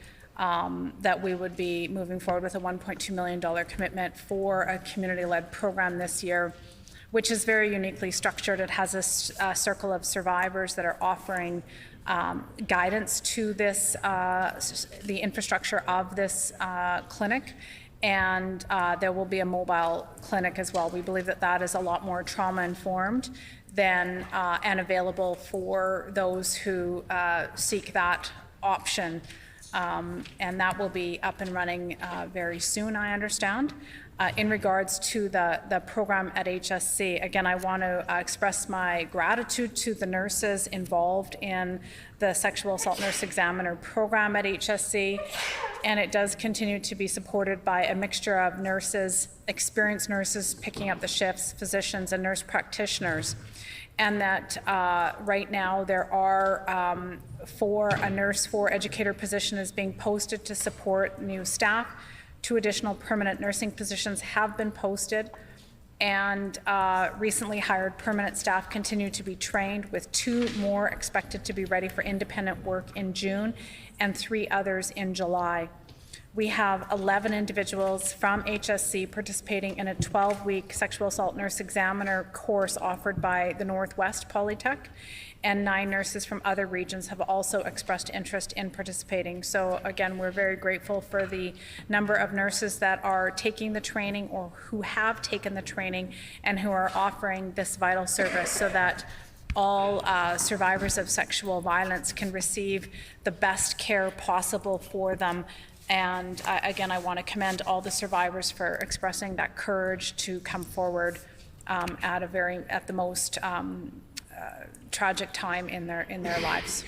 that we would be moving forward with a $1.2 million commitment for a community-led program this year, which is very uniquely structured. It has a circle of survivors that are offering guidance to this, the infrastructure of this clinic, and there will be a mobile clinic as well. We believe that that is a lot more trauma-informed than and available for those who seek that option. And that will be up and running very soon, I understand. In regards to the program at HSC, again, I want to express my gratitude to the nurses involved in the sexual assault nurse examiner program at HSC, and it does continue to be supported by a mixture of nurses, experienced nurses picking up the shifts, physicians, and nurse practitioners. And that right now there are a nurse 4 educator position is being posted to support new staff. 2 additional permanent nursing positions have been posted, and recently hired permanent staff continue to be trained, with 2 more expected to be ready for independent work in June and 3 others in July. We have 11 individuals from HSC participating in a 12-week sexual assault nurse examiner course offered by the Northwest Polytech, and 9 nurses from other regions have also expressed interest in participating. So again, we're very grateful for the number of nurses that are taking the training or who have taken the training and who are offering this vital service, so that all survivors of sexual violence can receive the best care possible for them. And again, I want to commend all the survivors for expressing that courage to come forward at the most tragic time in their lives.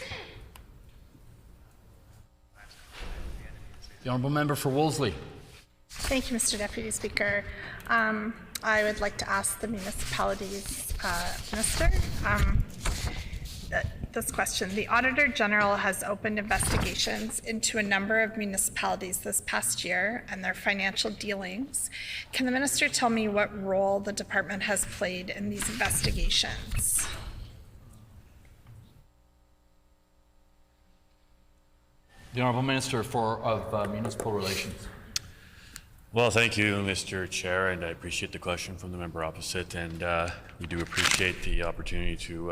The Honourable Member for Wolseley. Thank you, Mr. Deputy Speaker. I would like to ask the municipalities minister this question. The Auditor General has opened investigations into a number of municipalities this past year and their financial dealings. Can the minister tell me what role the department has played in these investigations? The Honourable Minister of Municipal Relations. Well, thank you, Mr. Chair, and I appreciate the question from the member opposite, and we do appreciate the opportunity to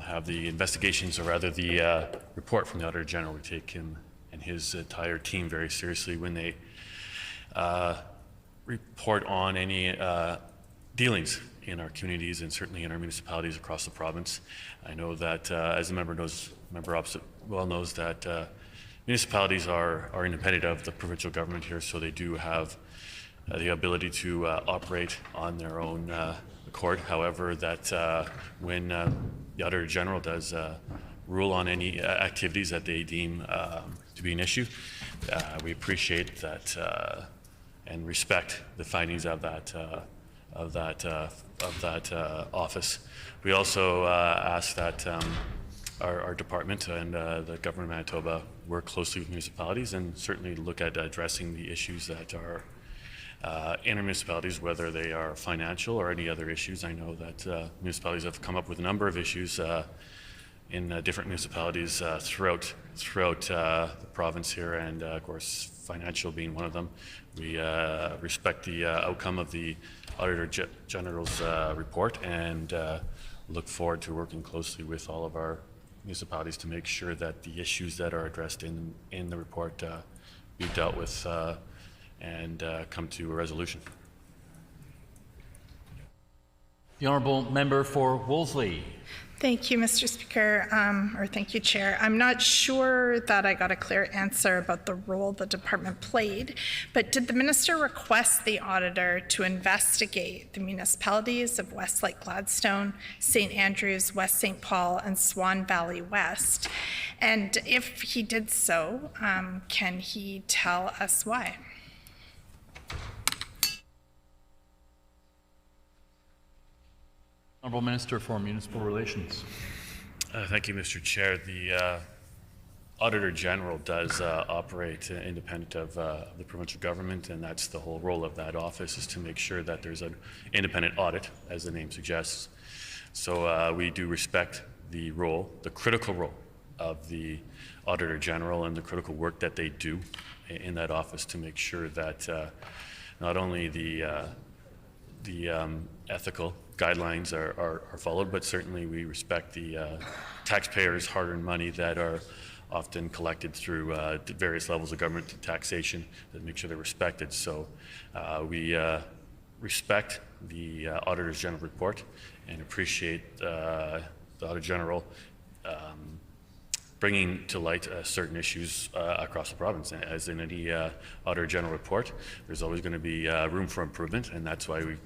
have the investigations, or rather the report from the Auditor General. We take him and his entire team very seriously when they report on any dealings in our communities and certainly in our municipalities across the province. I know that, as the member opposite well knows, that municipalities are independent of the provincial government here, so they do have the ability to operate on their own accord. However, that when the Auditor General does rule on any activities that they deem to be an issue, we appreciate that and respect the findings of that office. We also ask that our department and the Government of Manitoba work closely with municipalities and certainly look at addressing the issues that are in our municipalities, whether they are financial or any other issues. I know that municipalities have come up with a number of issues in different municipalities throughout the province here, and of course financial being one of them. We respect the outcome of the Auditor General's report and look forward to working closely with all of our municipalities to make sure that the issues that are addressed in the report be dealt with and come to a resolution. The Honourable Member for Wolseley. Thank you, Mr. Speaker, or thank you, Chair. I'm not sure that I got a clear answer about the role the department played, but did the minister request the auditor to investigate the municipalities of Westlake Gladstone, St. Andrews, West St. Paul, and Swan Valley West? And if he did so, can he tell us why? Honourable Minister for Municipal Relations. Thank you, Mr. Chair. The Auditor General does operate independent of the provincial government, and that's the whole role of that office, is to make sure that there's an independent audit, as the name suggests. So we do respect the role, the critical role of the Auditor General and the critical work that they do in that office to make sure that not only the ethical guidelines are followed, but certainly we respect the taxpayers' hard-earned money that are often collected through various levels of government taxation, to make sure they're respected. So we respect the Auditor General report and appreciate the Auditor General bringing to light certain issues across the province. As in any Auditor General report, there's always going to be room for improvement, and that's why we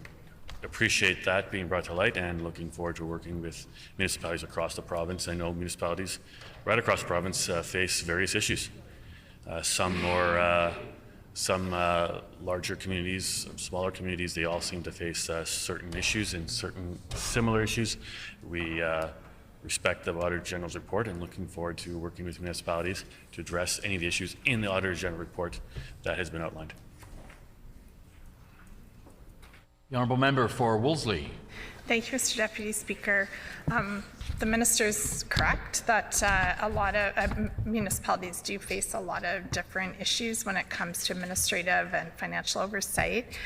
appreciate that being brought to light, and looking forward to working with municipalities across the province. I know municipalities right across the province face various issues. Some larger communities, smaller communities, they all seem to face certain issues and certain similar issues. We respect the Auditor General's report and looking forward to working with municipalities to address any of the issues in the Auditor General report that has been outlined. The Honourable Member for Wolseley. Thank you, Mr. Deputy Speaker. The minister is correct that a lot of municipalities do face a lot of different issues when it comes to administrative and financial oversight.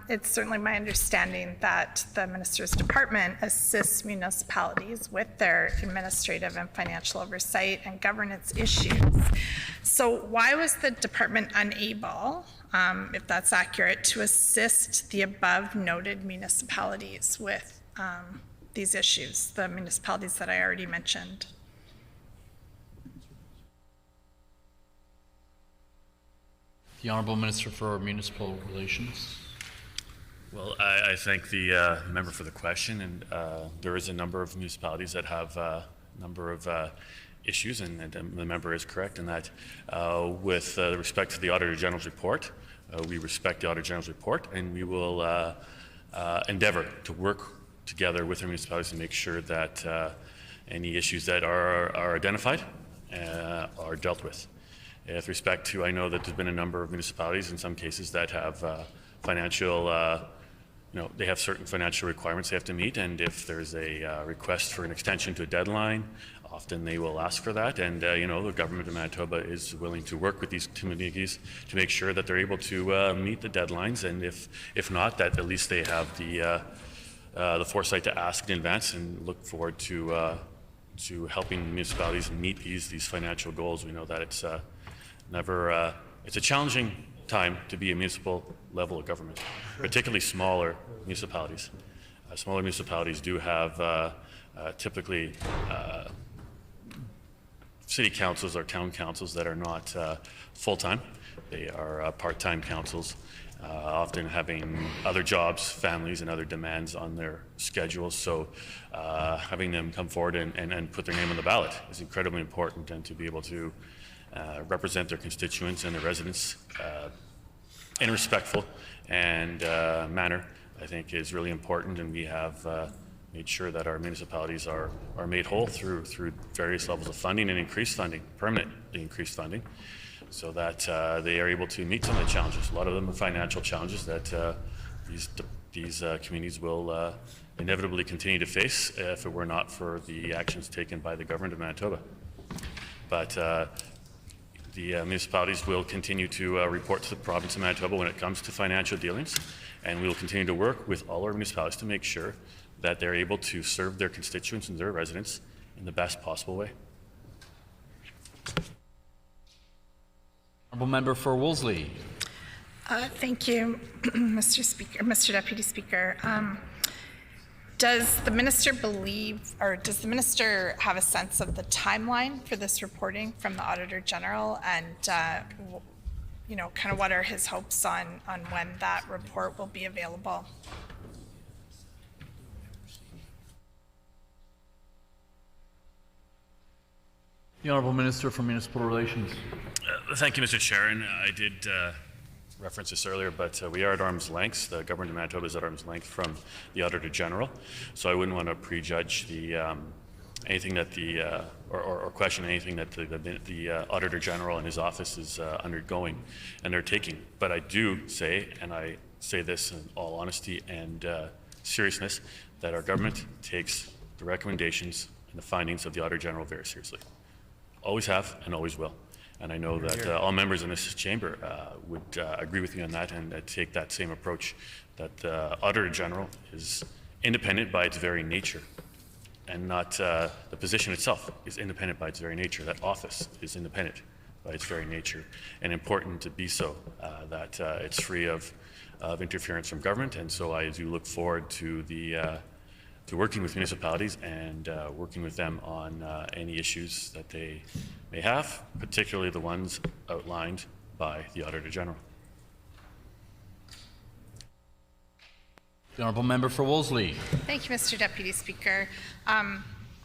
It's certainly my understanding that the minister's department assists municipalities with their administrative and financial oversight and governance issues. So why was the department unable, if that's accurate, to assist the above noted municipalities with these issues, the municipalities that I already mentioned? The Honourable Minister for Municipal Relations. Well, I thank the member for the question, and there is a number of municipalities that have a number of issues, and the member is correct in that. With respect to the Auditor General's report, we respect the Auditor General's report, and we will endeavour to work together with our municipalities to make sure that any issues that are identified are dealt with. With respect to, I know that there's been a number of municipalities in some cases that have financial, they have certain financial requirements they have to meet, and if there's a request for an extension to a deadline, often they will ask for that, and the government of Manitoba is willing to work with these communities to make sure that they're able to meet the deadlines, and if not, that at least they have the foresight to ask in advance, and look forward to helping municipalities meet these financial goals. We know that it's a challenging time to be a municipal level of government, particularly smaller municipalities. Smaller municipalities do have typically city councils or town councils that are not full-time. They are part-time councils, often having other jobs, families, and other demands on their schedules. So having them come forward and put their name on the ballot is incredibly important, and to be able to represent their constituents and their residents in a respectful and manner, I think, is really important. And we have made sure that our municipalities are made whole through various levels of funding and increased funding, permanently increased funding, so that they are able to meet some of the challenges. A lot of them are financial challenges that these communities will inevitably continue to face if it were not for the actions taken by the government of Manitoba. But the municipalities will continue to report to the province of Manitoba when it comes to financial dealings, and we will continue to work with all our municipalities to make sure that they're able to serve their constituents and their residents in the best possible way. Honourable member for Wolseley. Thank you, Mr. Speaker, Mr. Deputy Speaker. Does the minister believe, or does the minister have a sense of the timeline for this reporting from the Auditor General, and you know, kind of what are his hopes on when that report will be available? The Honourable Minister for Municipal Relations. Thank you, Mr. Chair. And I did reference this earlier, but we are at arm's length. The government of Manitoba is at arm's length from the Auditor General, so I wouldn't want to prejudge the anything that the or question anything that the Auditor General and his office is undergoing and they're taking. But I do say, and I say this in all honesty and seriousness, that our government takes the recommendations and the findings of the Auditor General very seriously. Always have and always will. And I know that all members in this chamber would agree with me on that and take that same approach, that the Auditor General is independent by its very nature, and not the position itself is independent by its very nature. That office is independent by its very nature, and important to be so, that it's free of interference from government. And so I do look forward to to working with municipalities and working with them on any issues that they may have, particularly the ones outlined by the Auditor General. The Honourable Member for Wolseley. Thank you, Mr. Deputy Speaker.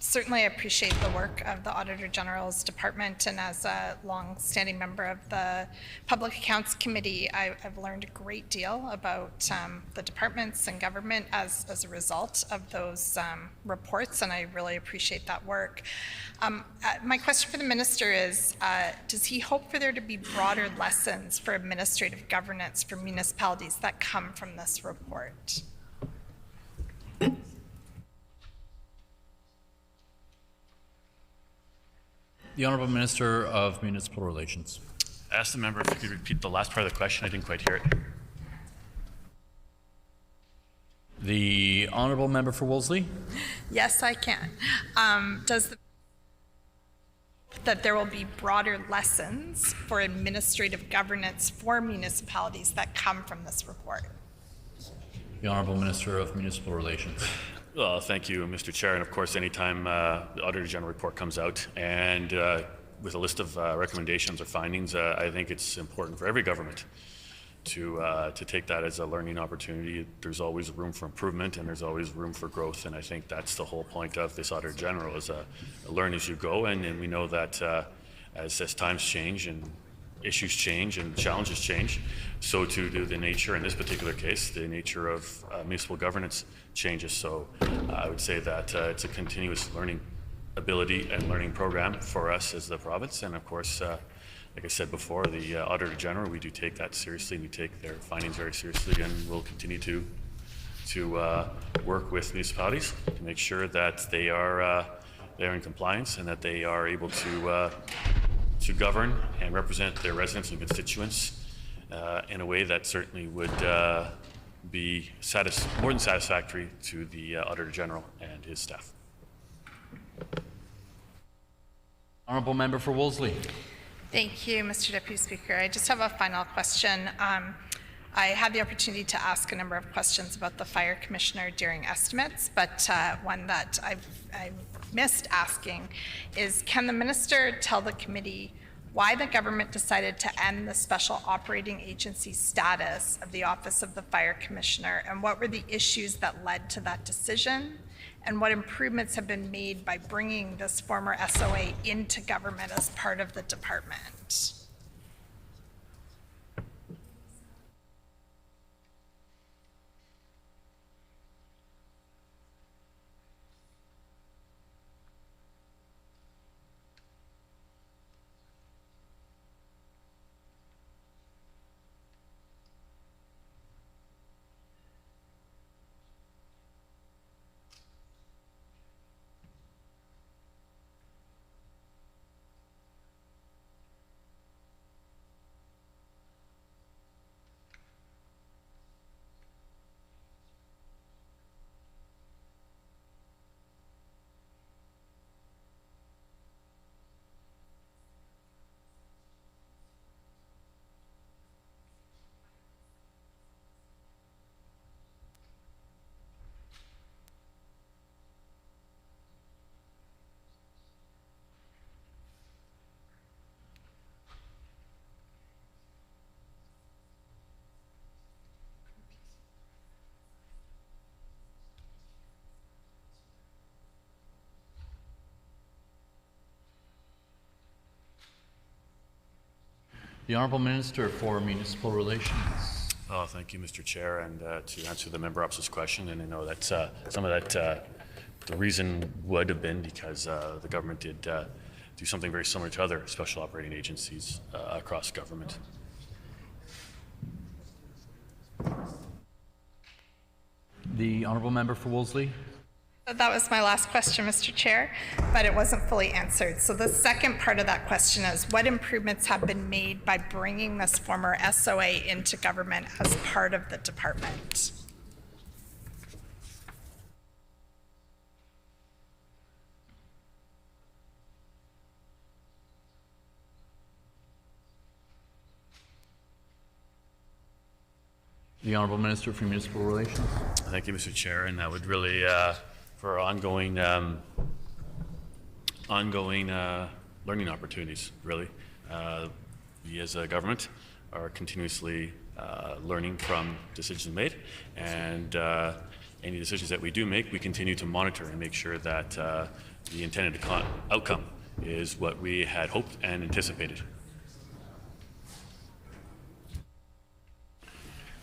Certainly, I appreciate the work of the Auditor General's department, and as a long-standing member of the Public Accounts Committee, I've learned a great deal about the departments and government as a result of those reports, and I really appreciate that work. My question for the Minister is, does he hope for there to be broader lessons for administrative governance for municipalities that come from this report? The Honourable Minister of Municipal Relations. I asked the member if he could repeat the last part of the question. I didn't quite hear it. The Honourable Member for Wolseley. Yes, I can. That there will be broader lessons for administrative governance for municipalities that come from this report? The Honourable Minister of Municipal Relations. Well, thank you, Mr. Chair. And of course, anytime the Auditor General report comes out and with a list of recommendations or findings, I think it's important for every government to take that as a learning opportunity. There's always room for improvement and there's always room for growth. And I think that's the whole point of this Auditor General, is learn as you go. And we know that as times change and issues change and challenges change, so too do the nature, in this particular case, the nature of municipal governance changes. So I would say that it's a continuous learning ability and learning program for us as the province. And of course, like I said before, the Auditor General, we do take that seriously. We take their findings very seriously, and we'll continue to work with municipalities to make sure that they are in compliance and that they are able to govern and represent their residents and constituents in a way that certainly would be more than satisfactory to the Auditor General and his staff. Honourable Member for Wolseley. Thank you, Mr. Deputy Speaker. I just have a final question. I had the opportunity to ask a number of questions about the Fire Commissioner during estimates, but one that I've missed asking is, can the Minister tell the committee why the government decided to end the Special Operating Agency status of the Office of the Fire Commissioner, and what were the issues that led to that decision, and what improvements have been made by bringing this former SOA into government as part of the department? The Honourable Minister for Municipal Relations. Oh, thank you, Mr. Chair. And to answer the member opposite's question, and I know that some of that, the reason would have been because the government did do something very similar to other special operating agencies across government. The Honourable Member for Wolseley. That was my last question, Mr. Chair, but it wasn't fully answered. So the second part of that question is, what improvements have been made by bringing this former SOA into government as part of the department? The Honourable Minister for Municipal Relations. Thank you, Mr. Chair. And that would really, for ongoing learning opportunities, really. We as a government are continuously learning from decisions made, and any decisions that we do make, we continue to monitor and make sure that the intended outcome is what we had hoped and anticipated.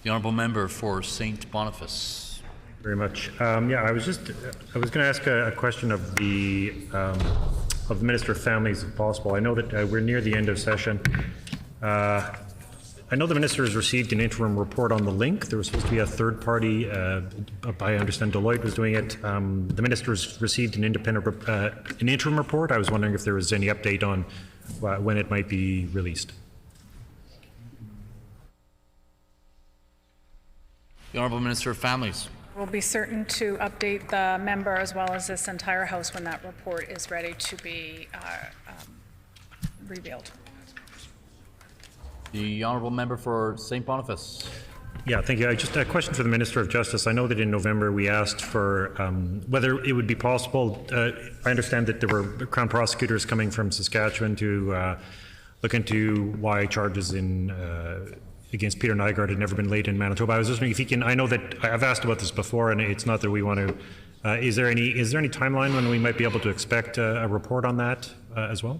The Honourable Member for St. Boniface. Very much. Yeah, I was going to ask a question of the Minister of Families, if possible. I know that we're near the end of session. I know the Minister has received an interim report on the link. There was supposed to be a third party. I understand Deloitte was doing it. The Minister has received an interim report. I was wondering if there was any update on when it might be released. The Honourable Minister of Families. We'll be certain to update the member as well as this entire House when that report is ready to be revealed. The Honourable Member for St. Boniface. Yeah, thank you. Just a question for the Minister of Justice. I know that in November we asked for whether it would be possible. I understand that there were Crown prosecutors coming from Saskatchewan to look into why charges against Peter Nygaard had never been laid in Manitoba. I was just wondering if he can. I know that I've asked about this before, and it's not that we want to. Is there any timeline when we might be able to expect a report on that as well?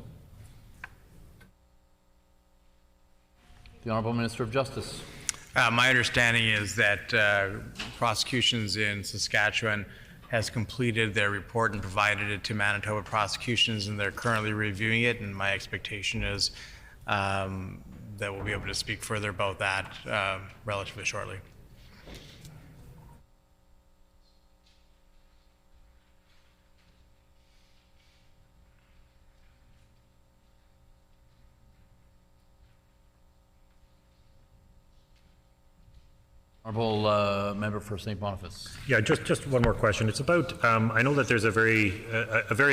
The Honourable Minister of Justice. My understanding is that prosecutions in Saskatchewan has completed their report and provided it to Manitoba prosecutions, and they're currently reviewing it. And my expectation is that we'll be able to speak further about that relatively shortly. Honourable Member for St. Boniface. Yeah, just one more question. It's about, I know that there's a very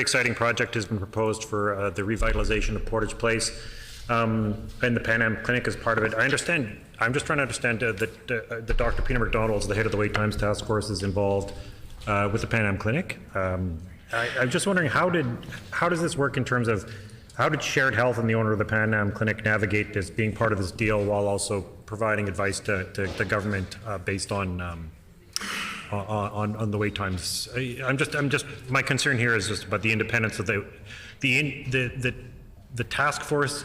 exciting project has been proposed for the revitalization of Portage Place, and the Pan Am Clinic is part of it. I'm just trying to understand that Dr. Peter McDonald, the head of the Wait Times Task Force, is involved with the Pan Am Clinic. I'm just wondering, how does this work in terms of how did Shared Health and the owner of the Pan Am Clinic navigate this being part of this deal while also providing advice to the government based on the wait times? My concern here is just about the independence of the task force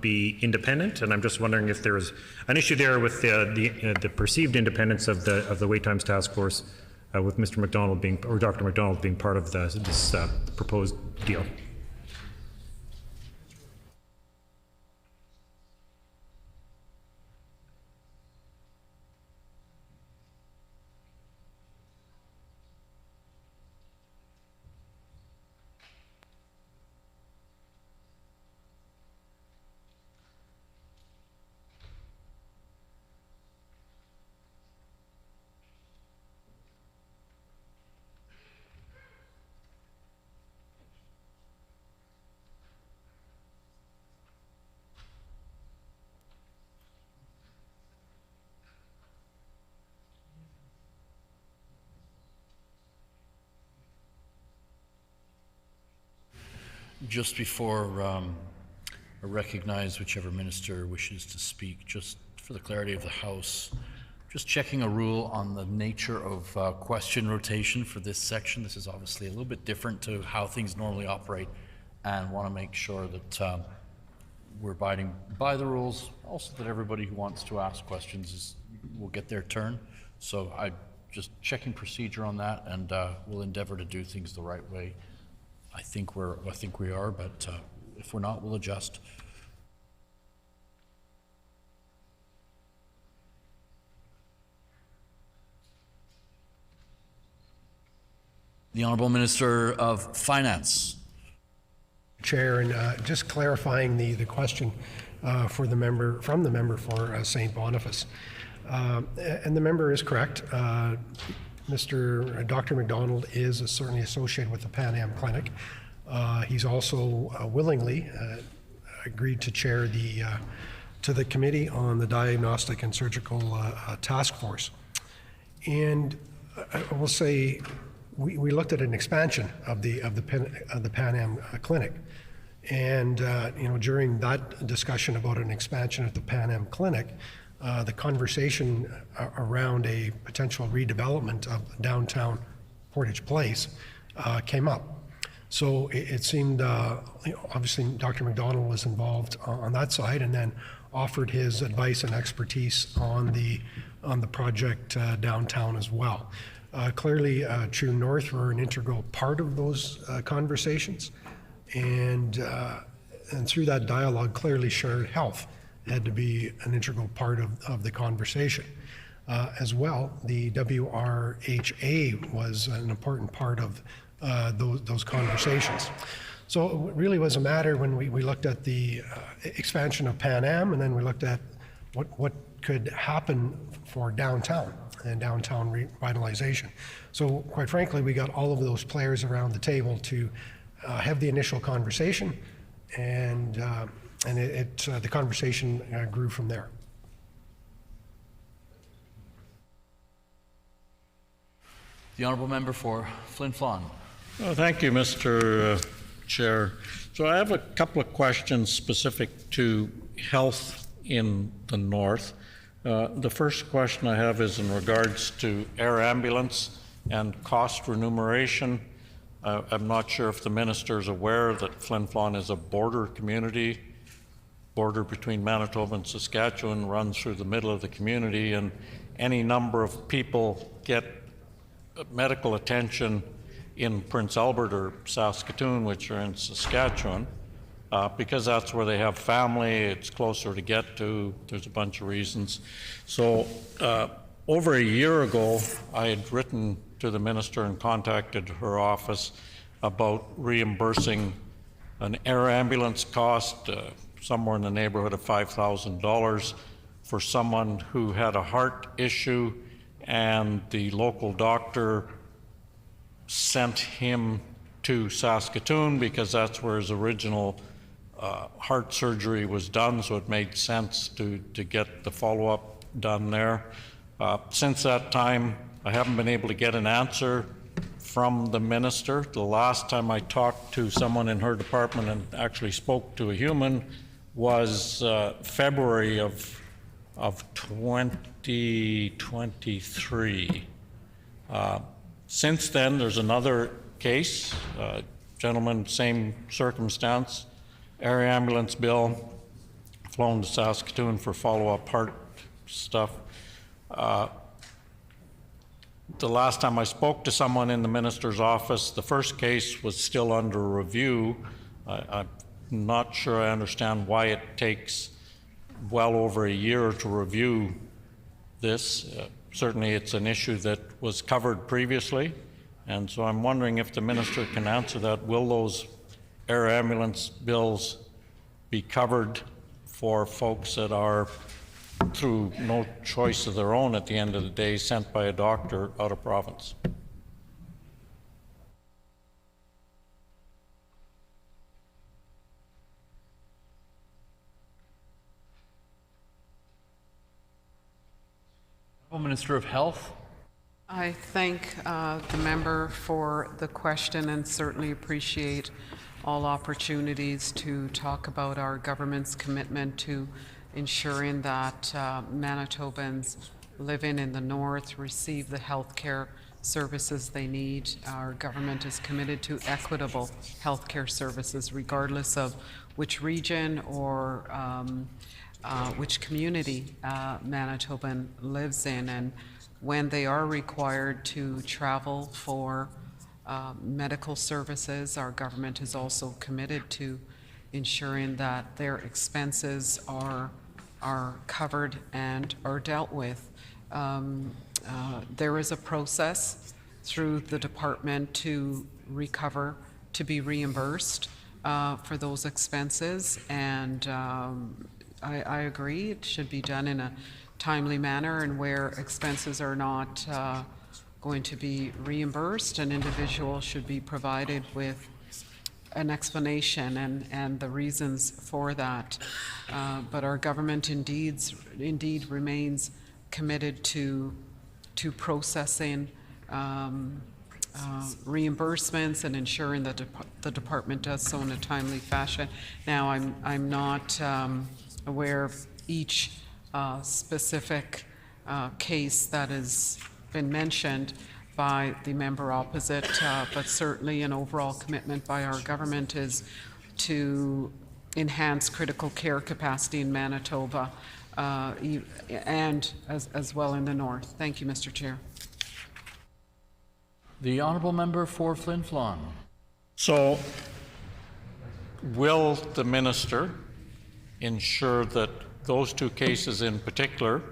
be independent, and I'm just wondering if there is an issue there with the perceived independence of the wait times task force with Mr. McDonald or Dr. McDonald being part of this proposed deal. Just before I recognize whichever minister wishes to speak, just for the clarity of the House, just checking a rule on the nature of question rotation for this section. This is obviously a little bit different to how things normally operate, and want to make sure that we're abiding by the rules, also that everybody who wants to ask questions will get their turn. So I'm just checking procedure on that, and we'll endeavor to do things the right way. I think we are, but if we're not, we'll adjust. The Honourable Minister of Finance. Chair, and just clarifying the question from the member for St. Boniface. And the member is correct. Dr. McDonald is certainly associated with the Pan Am Clinic. He's also willingly agreed to chair the committee on the Diagnostic and Surgical Task Force. And I will say, we looked at an expansion of the Pan Am Clinic, and during that discussion about an expansion of the Pan Am Clinic, the conversation around a potential redevelopment of downtown Portage Place came up. So it seemed, obviously, Dr. McDonald was involved on that side, and then offered his advice and expertise on the project downtown as well. Clearly, True North were an integral part of those conversations, and through that dialogue, clearly shared health had to be an integral part of the conversation. As well, the WRHA was an important part of those conversations. So it really was a matter when we looked at the expansion of Pan Am, and then we looked at what could happen for downtown and downtown revitalization. So quite frankly, we got all of those players around the table to have the initial conversation, and the conversation grew from there. The Honourable Member for Flin Flon. Well, thank you, Mr. Chair. So I have a couple of questions specific to health in the north. The first question I have is in regards to air ambulance and cost remuneration. I'm not sure if the minister is aware that Flin Flon is a border community. Border between Manitoba and Saskatchewan runs through the middle of the community, and any number of people get medical attention in Prince Albert or Saskatoon, which are in Saskatchewan, because that's where they have family, it's closer to get to, there's a bunch of reasons. So over a year ago, I had written to the minister and contacted her office about reimbursing an air ambulance cost, somewhere in the neighborhood of $5,000 for someone who had a heart issue, and the local doctor sent him to Saskatoon because that's where his original heart surgery was done, so it made sense to get the follow-up done there. Since that time, I haven't been able to get an answer from the minister. The last time I talked to someone in her department and actually spoke to a human was February of 2023. Since then, there's another case, gentleman, same circumstance, air ambulance bill, flown to Saskatoon for follow-up heart stuff. The last time I spoke to someone in the minister's office, the first case was still under review. I'm not sure I understand why it takes well over a year to review this. Certainly it's an issue that was covered previously, and so I'm wondering if the minister can answer that. Will those air ambulance bills be covered for folks that are, through no choice of their own at the end of the day, sent by a doctor out of province? Minister of Health. I thank the member for the question and certainly appreciate all opportunities to talk about our government's commitment to ensuring that Manitobans living in the north receive the health care services they need. Our government is committed to equitable healthcare services, regardless of which region or which community Manitoban lives in. And when they are required to travel for medical services, our government is also committed to ensuring that their expenses are covered and are dealt with. There is a process through the department to recover, to be reimbursed for those expenses, and I agree it should be done in a timely manner, and where expenses are not going to be reimbursed, an individual should be provided with an explanation and the reasons for that. But our government indeed remains committed to processing reimbursements and ensuring that the department does so in a timely fashion. Now, I'm not aware of each specific case that has been mentioned by the member opposite, but certainly an overall commitment by our government is to enhance critical care capacity in Manitoba and as well in the north. Thank you, Mr. Chair. The honourable member for Flin Flon. So, will the minister ensure that those two cases in particular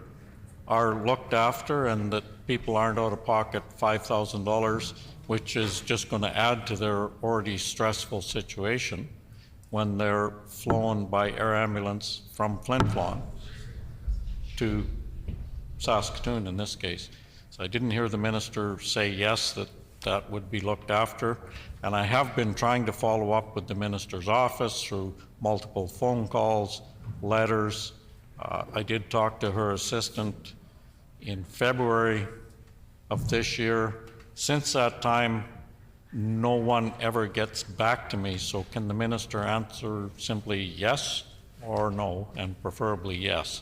are looked after and that people aren't out of pocket $5,000, which is just going to add to their already stressful situation when they're flown by air ambulance from Flin Flon to Saskatoon in this case? So I didn't hear the minister say yes, that would be looked after. And I have been trying to follow up with the minister's office through multiple phone calls, letters. I did talk to her assistant in February of this year. Since that time, no one ever gets back to me. So can the minister answer simply yes or no, and preferably yes?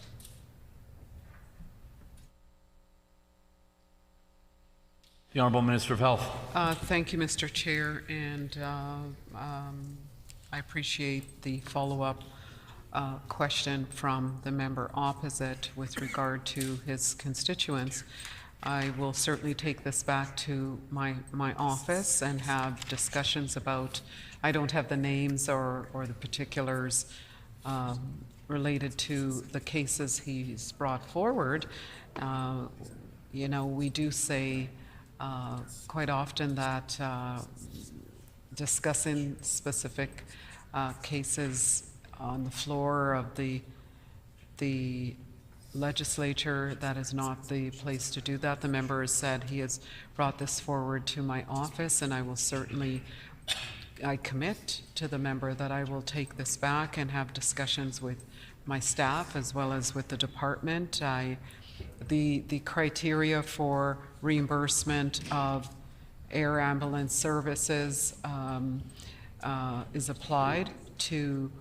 The Honourable Minister of Health. Thank you, Mr. Chair, and I appreciate the follow-up question from the member opposite with regard to his constituents. I will certainly take this back to my office and have discussions about, I don't have the names or the particulars related to the cases he's brought forward. You know, we do say quite often that discussing specific cases on the floor of the legislature, that is not the place to do that. The member has said he has brought this forward to my office, and I will certainly, I commit to the member that I will take this back and have discussions with my staff as well as with the department. The criteria for reimbursement of air ambulance services is applied to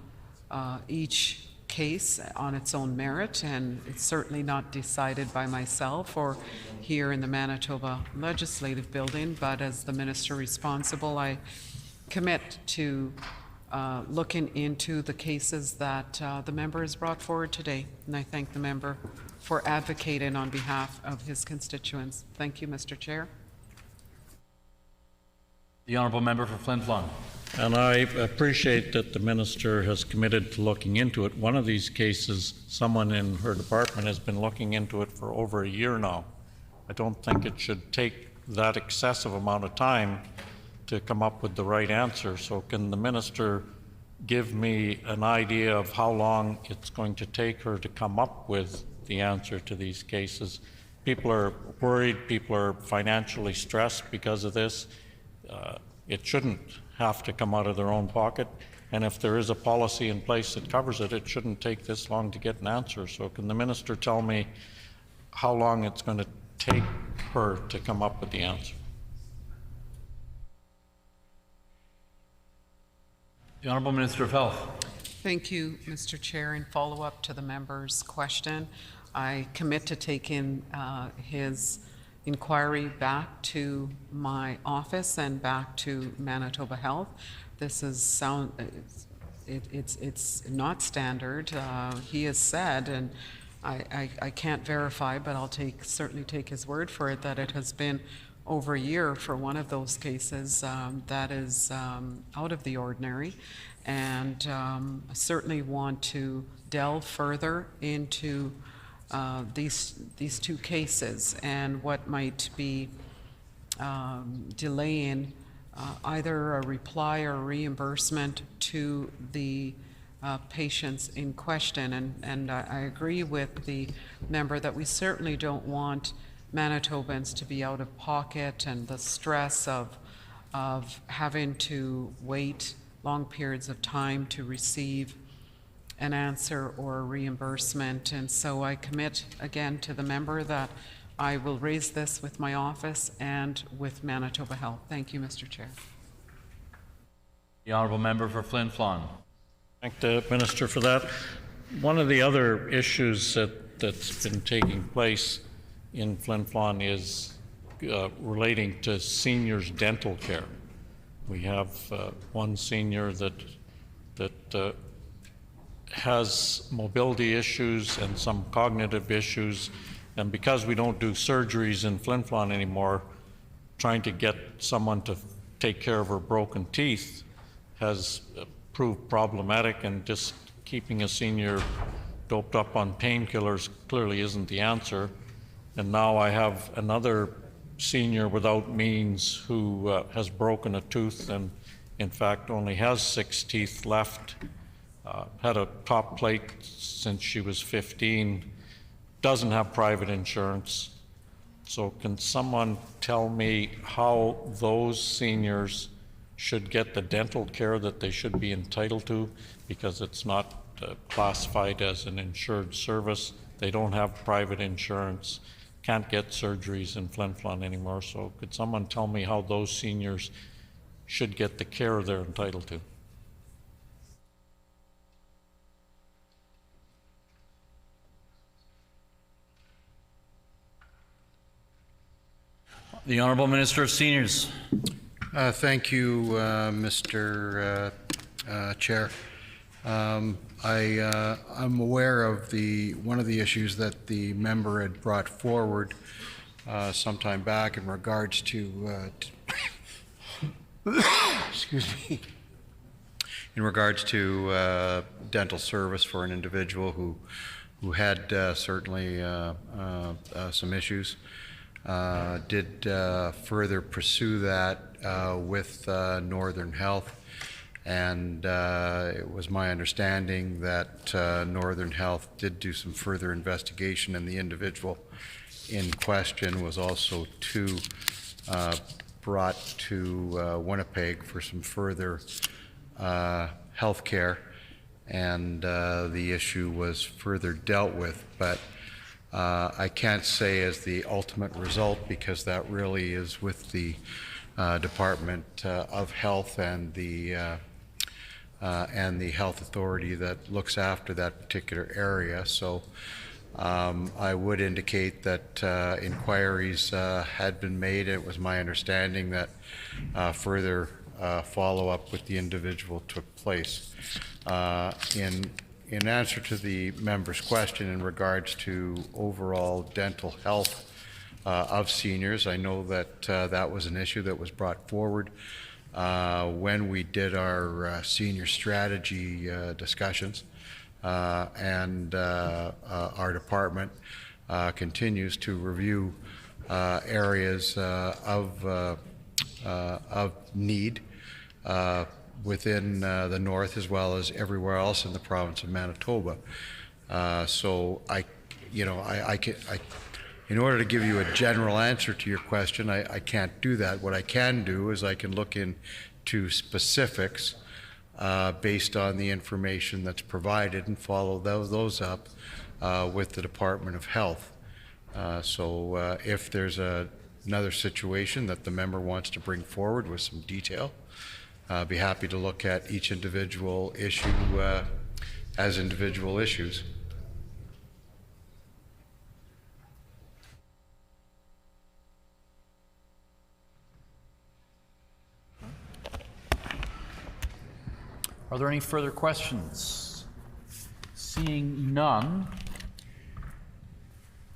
each case on its own merit, and it's certainly not decided by myself or here in the Manitoba Legislative Building, but as the minister responsible, I commit to looking into the cases that the member has brought forward today, and I thank the member for advocating on behalf of his constituents. Thank you, Mr. Chair. The Honourable Member for Flin Flon. And I appreciate that the minister has committed to looking into it. One of these cases, someone in her department has been looking into it for over a year now. I don't think it should take that excessive amount of time to come up with the right answer. So can the minister give me an idea of how long it's going to take her to come up with the answer to these cases? People are worried, people are financially stressed because of this. It shouldn't have to come out of their own pocket, and if there is a policy in place that covers it, it shouldn't take this long to get an answer. So can the minister tell me how long it's going to take her to come up with the answer? The Honourable Minister of Health. Thank you, Mr. Chair. In follow-up to the member's question, I commit to taking his inquiry back to my office and back to Manitoba Health. This is it's not standard. He has said, and I can't verify, but I'll certainly take his word for it, that it has been over a year for one of those cases that is out of the ordinary. And I certainly want to delve further into these two cases and what might be delaying either a reply or reimbursement to the patients in question. And I agree with the member that we certainly don't want Manitobans to be out of pocket and the stress of having to wait long periods of time to receive an answer or a reimbursement. And so I commit again to the member that I will raise this with my office and with Manitoba Health. Thank you, Mr. Chair. The honourable member for Flin Flon. Thank the Minister for that. One of the other issues that's been taking place in Flin Flon is relating to seniors' dental care. We have one senior that has mobility issues and some cognitive issues, and because we don't do surgeries in Flin Flon anymore, trying to get someone to take care of her broken teeth has proved problematic, and just keeping a senior doped up on painkillers clearly isn't the answer. And now I have another senior without means who has broken a tooth and in fact only has 6 teeth left, had a top plate since she was 15, doesn't have private insurance. So can someone tell me how those seniors should get the dental care that they should be entitled to, because it's not classified as an insured service? They don't have private insurance, can't get surgeries in Flin Flon anymore. So could someone tell me how those seniors should get the care they're entitled to? The Honourable Minister of Seniors. Thank you, Mr. Chair. I'm aware of one of the issues that the member had brought forward sometime back in regards to excuse me, in regards to dental service for an individual who had certainly some issues. Did further pursue that with Northern Health, and it was my understanding that Northern Health did do some further investigation, and the individual in question was also brought to Winnipeg for some further health care, and the issue was further dealt with. But I can't say as the ultimate result, because that really is with the Department of Health and the health authority that looks after that particular area. So I would indicate that inquiries had been made. It was my understanding that further follow-up with the individual took place. In answer to the member's question in regards to overall dental health of seniors, I know that that was an issue that was brought forward when we did our senior strategy discussions, and our department continues to review areas of need within the north, as well as everywhere else in the province of Manitoba. So in order to give you a general answer to your question, I can't do that. What I can do is I can look into specifics based on the information that's provided and follow those up with the Department of Health. So if there's another situation that the member wants to bring forward with some detail, I'd be happy to look at each individual issue as individual issues. Are there any further questions? Seeing none,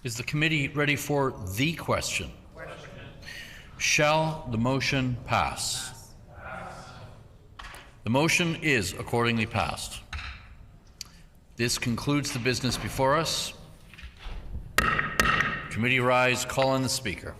is the committee ready for the question? Shall the motion pass? The motion is accordingly passed. This concludes the business before us. Committee rise, call on the Speaker.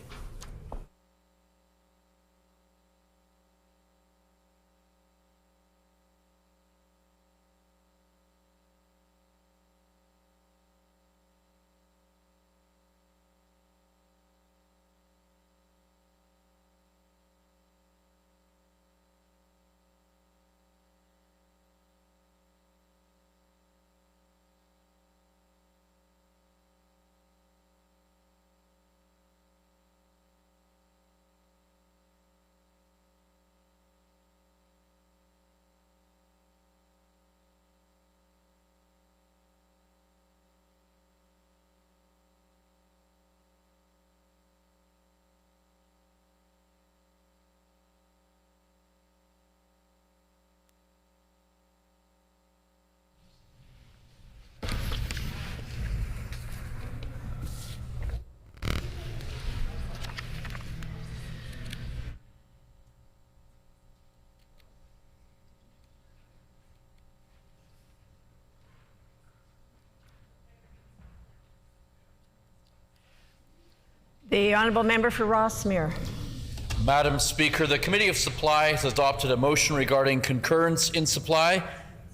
The honourable member for Rossmere. Madam Speaker, the Committee of Supply has adopted a motion regarding concurrence in supply.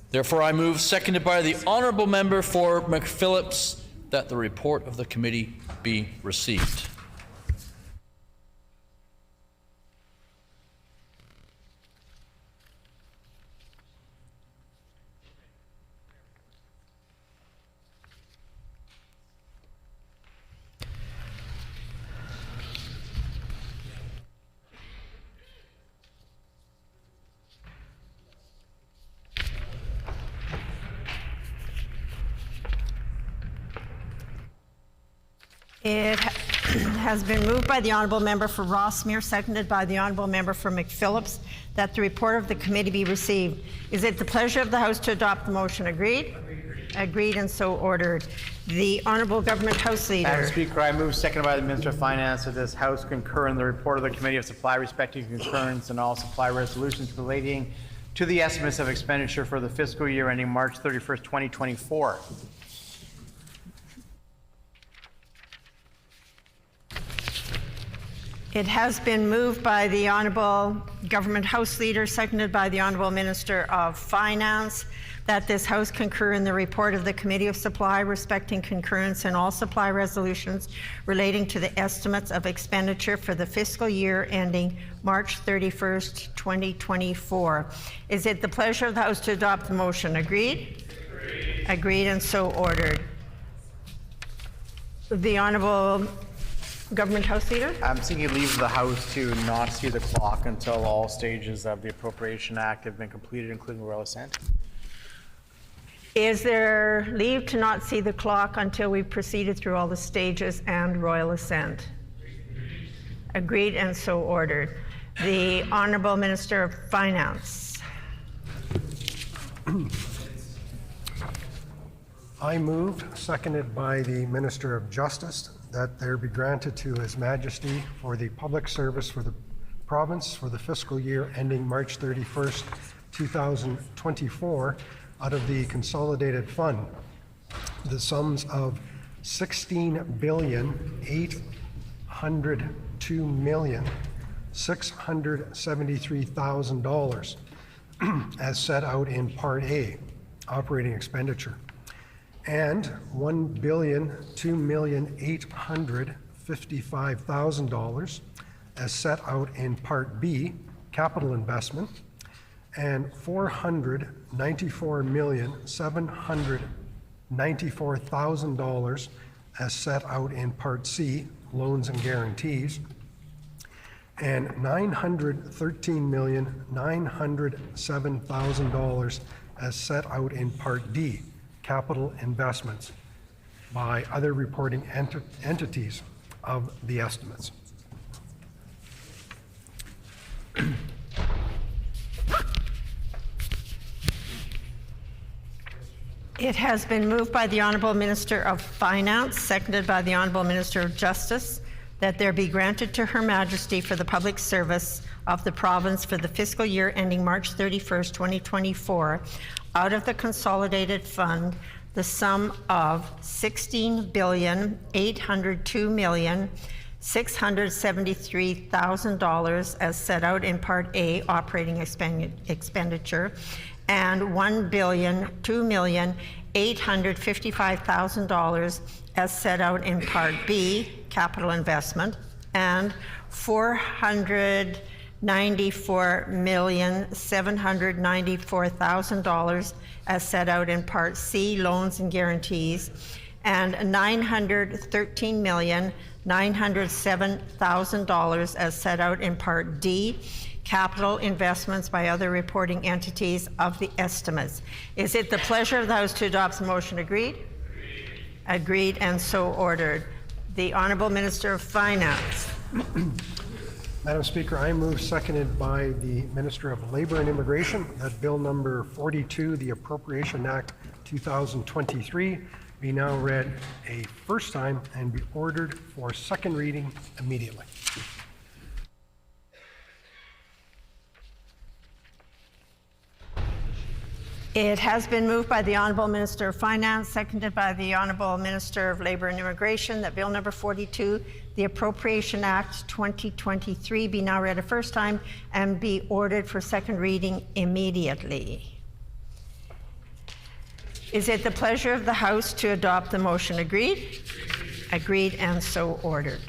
Therefore, I move, seconded by the honourable member for McPhillips, that the report of the committee be received. It has been moved by the honourable member for Rossmere, seconded by the honourable member for McPhillips, that the report of the committee be received. Is it the pleasure of the House to adopt the motion? Agreed? Agreed, and so ordered. The honourable government House Leader. Madam Speaker, I move, seconded by the Minister of Finance, that this House concur in the report of the Committee of Supply respecting concurrence in all supply resolutions relating to the estimates of expenditure for the fiscal year ending March 31st, 2024. It has been moved by the honourable government House Leader, seconded by the honourable Minister of Finance, that this House concur in the report of the Committee of Supply respecting concurrence in all supply resolutions relating to the estimates of expenditure for the fiscal year ending March 31st, 2024. Is it the pleasure of the House to adopt the motion? Agreed? Agreed. Agreed, and so ordered. The honourable Government House Leader? I'm seeking leave of the House to not see the clock until all stages of the Appropriation Act have been completed, including royal assent. Is there leave to not see the clock until we've proceeded through all the stages and royal assent? Agreed, and so ordered. The Honourable Minister of Finance. I move, seconded by the Minister of Justice, that there be granted to His Majesty for the public service for the province for the fiscal year ending March 31st, 2024, out of the consolidated fund, the sums of $16,802,673,000 as set out in Part A, operating expenditure, and $1,002,855,000 as set out in Part B, capital investment, and $494,794,000 as set out in Part C, loans and guarantees, and $913,907,000 as set out in Part D, capital investments, by other reporting entities of the estimates. It has been moved by the Honourable Minister of Finance, seconded by the Honourable Minister of Justice, that there be granted to Her Majesty for the public service of the province for the fiscal year ending March 31st, 2024, out of the consolidated fund, the sum of $16,802,673,000 as set out in Part A, operating expenditure, and $1,002,855,000 as set out in Part B, capital investment, and $494,794,000 as set out in Part C, loans and guarantees, and $913,907,000 as set out in Part D, capital investments by other reporting entities of the estimates. Is it the pleasure of the House to adopt the motion? Agreed? Agreed, and so ordered. The Honourable Minister of Finance. Madam Speaker, I move, seconded by the Minister of Labour and Immigration, that Bill number 42, the Appropriation Act 2023, be now read a first time and be ordered for second reading immediately. It has been moved by the Honourable Minister of Finance, seconded by the Honourable Minister of Labour and Immigration, that Bill number 42, the Appropriation Act 2023, be now read a first time and be ordered for second reading immediately. Is it the pleasure of the House to adopt the motion? Agreed? Agreed, and so ordered.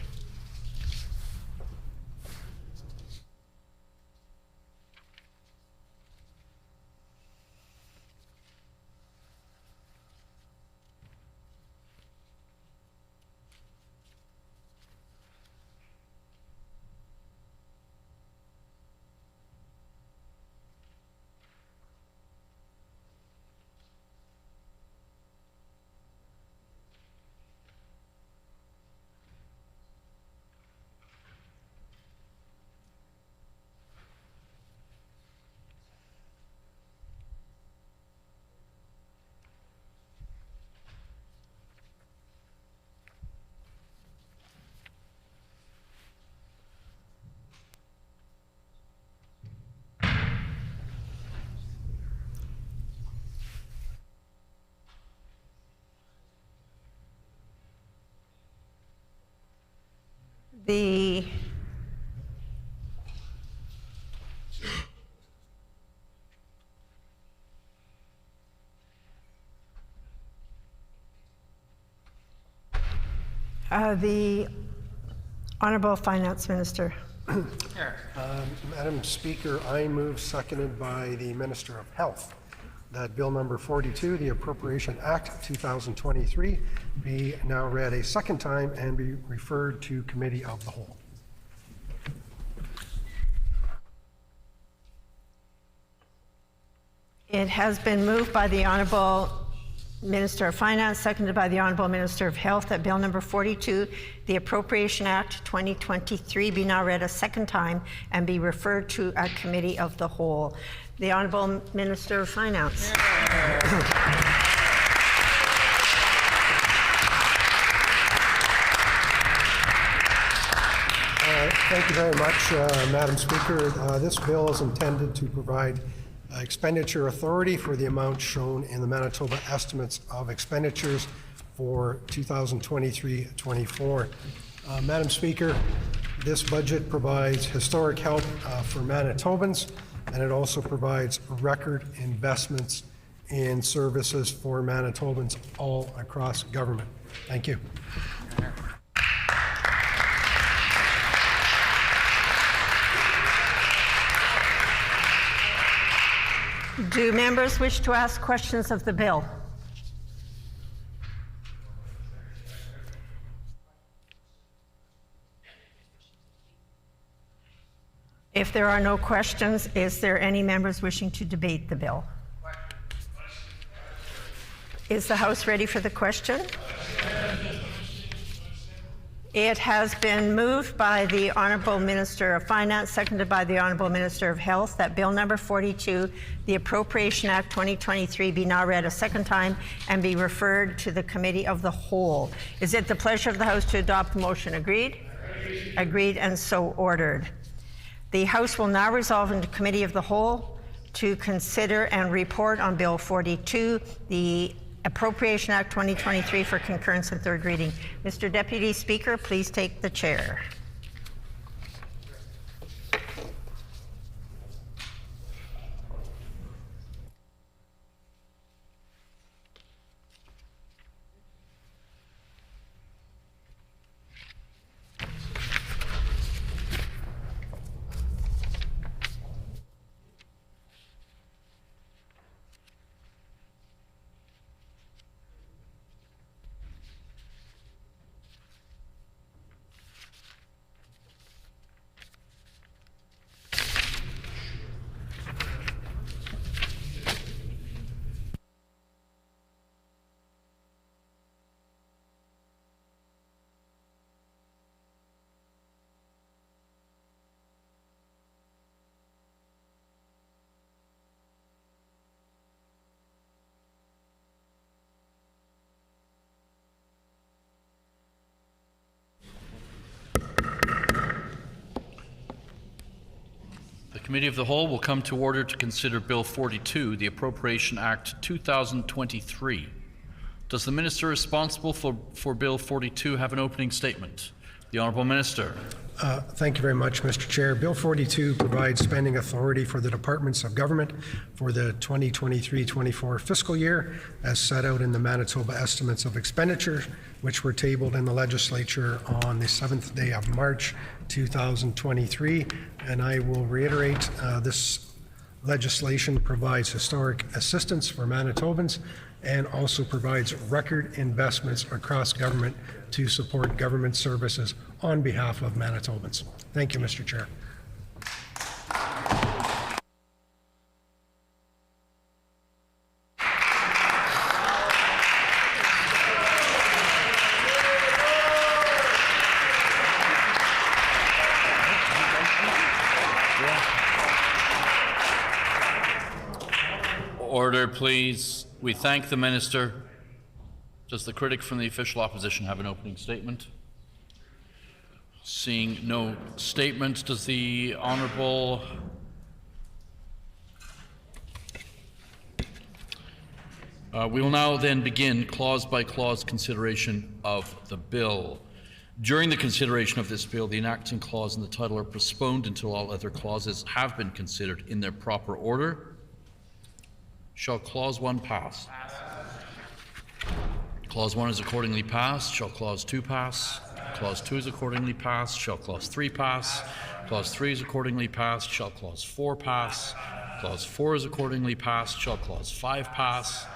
The Honourable Finance Minister. Madam Speaker, I move, seconded by the Minister of Health, that Bill number 42, the Appropriation Act 2023, be now read a second time and be referred to Committee of the Whole. It has been moved by the Honourable Minister of Finance, seconded by the Honourable Minister of Health, that Bill number 42, the Appropriation Act 2023, be now read a second time and be referred to a Committee of the Whole. The Honourable Minister of Finance. Thank you very much, Madam Speaker. This bill is intended to provide expenditure authority for the amount shown in the Manitoba estimates of expenditures for 2023-24. Madam Speaker, this budget provides historic help for Manitobans, and it also provides record investments in services for Manitobans all across government. Thank you. Do members wish to ask questions of the bill? If there are no questions, is there any members wishing to debate the bill? Is the House ready for the question? It has been moved by the Honourable Minister of Finance, seconded by the Honourable Minister of Health, that Bill number 42, the Appropriation Act 2023, be now read a second time and be referred to the Committee of the Whole. Is it the pleasure of the House to adopt the motion? Agreed? Agreed, and so ordered. The House will now resolve into Committee of the Whole to consider and report on Bill 42, the Appropriation Act 2023, for concurrence and third reading. Mr. Deputy Speaker, please take the chair. The Committee of the Whole will come to order to consider Bill 42, the Appropriation Act 2023. Does the Minister responsible for Bill 42 have an opening statement? The Honourable Minister. Thank you very much, Mr. Chair. Bill 42 provides spending authority for the departments of government for the 2023-24 fiscal year, as set out in the Manitoba Estimates of Expenditure, which were tabled in the Legislature on the 7th day of March 2023. And I will reiterate, this legislation provides historic assistance for Manitobans and also provides record investments across government to support government services on behalf of Manitobans. Thank you, Mr. Chair. Order, please. We thank the Minister. Does the critic from the official opposition have an opening statement? Seeing no statement, does the Honourable we will now then begin clause-by-clause consideration of the bill. During the consideration of this bill, the enacting clause and the title are postponed until all other clauses have been considered in their proper order. Shall Clause 1 pass? Clause 1 is accordingly passed. Shall Clause 2 pass? Clause 2 is accordingly passed. Shall Clause 3 pass? Clause 3 is accordingly passed. Shall Clause 4 pass? Clause 4 is accordingly passed. Shall Clause 5 pass?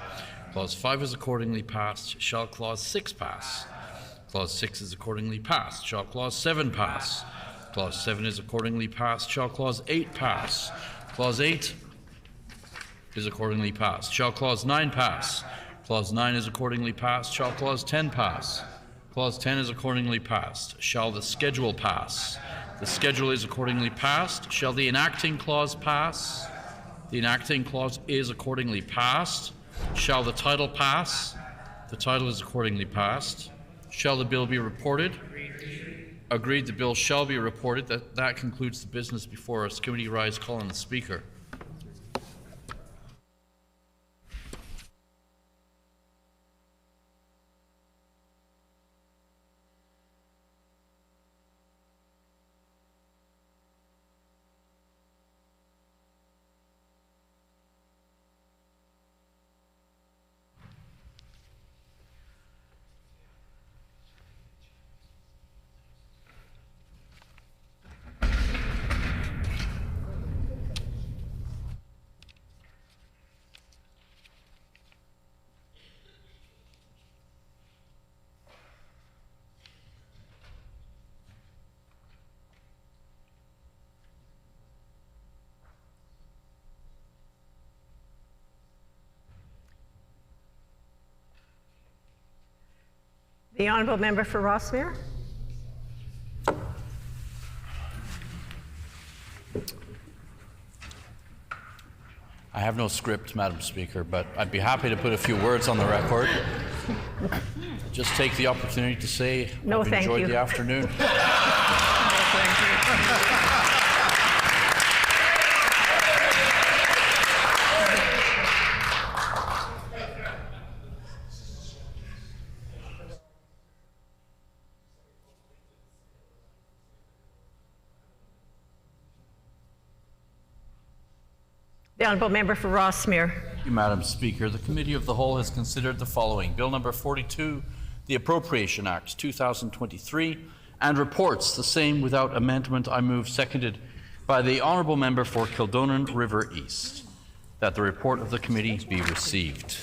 Clause 5 is accordingly passed. Shall Clause 6 pass? Clause 6 is accordingly passed. Shall Clause 7 pass? Clause 7 is accordingly passed. Shall Clause 8 pass? Clause 8 is accordingly passed. Shall Clause 9 pass? Clause 9 is accordingly passed. Shall Clause 10 pass? Clause 10 is accordingly passed. Shall the schedule pass? The schedule is accordingly passed. Shall the enacting clause pass? The enacting clause is accordingly passed. Shall the title pass? The title is accordingly passed. Shall the bill be reported? Agreed, the bill shall be reported. That concludes the business before us. Committee rise, call on the Speaker. The Honourable Member for Rossmere. I have no script, Madam Speaker, but I'd be happy to put a few words on the record. Just take the opportunity to say No, I've thank enjoyed you. the afternoon. The honourable member for Rossmere. Thank you, Madam Speaker. The Committee of the Whole has considered the following. Bill number 42, the Appropriation Act 2023, and reports the same without amendment. I move, seconded by the honourable member for Kildonan River East, that the report of the committee be received.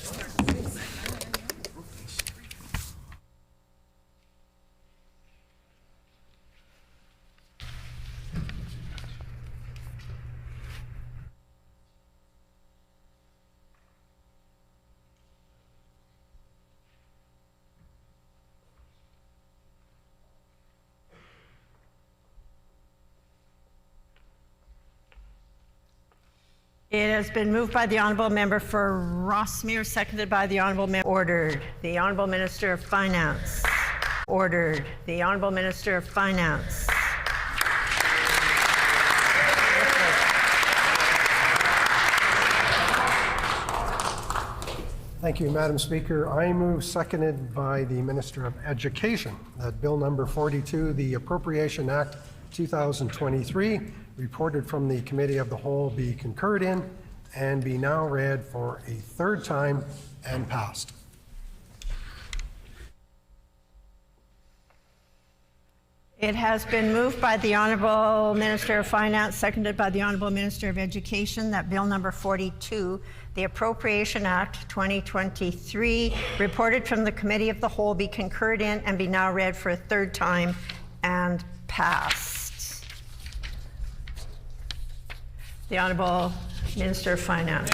It has been moved by the honourable member for Rossmere, seconded by the honourable member. Ordered. The honourable Minister of Finance. Ordered. The honourable Minister of Finance. Thank you, Madam Speaker. I move, seconded by the Minister of Education, that Bill number 42, the Appropriation Act 2023, reported from the Committee of the Whole, be concurred in and be now read for a third time and passed. It has been moved by the Honourable Minister of Finance, seconded by the Honourable Minister of Education, that Bill number 42, the Appropriation Act 2023, reported from the Committee of the Whole, be concurred in and be now read for a third time and passed. The Honourable Minister of Finance.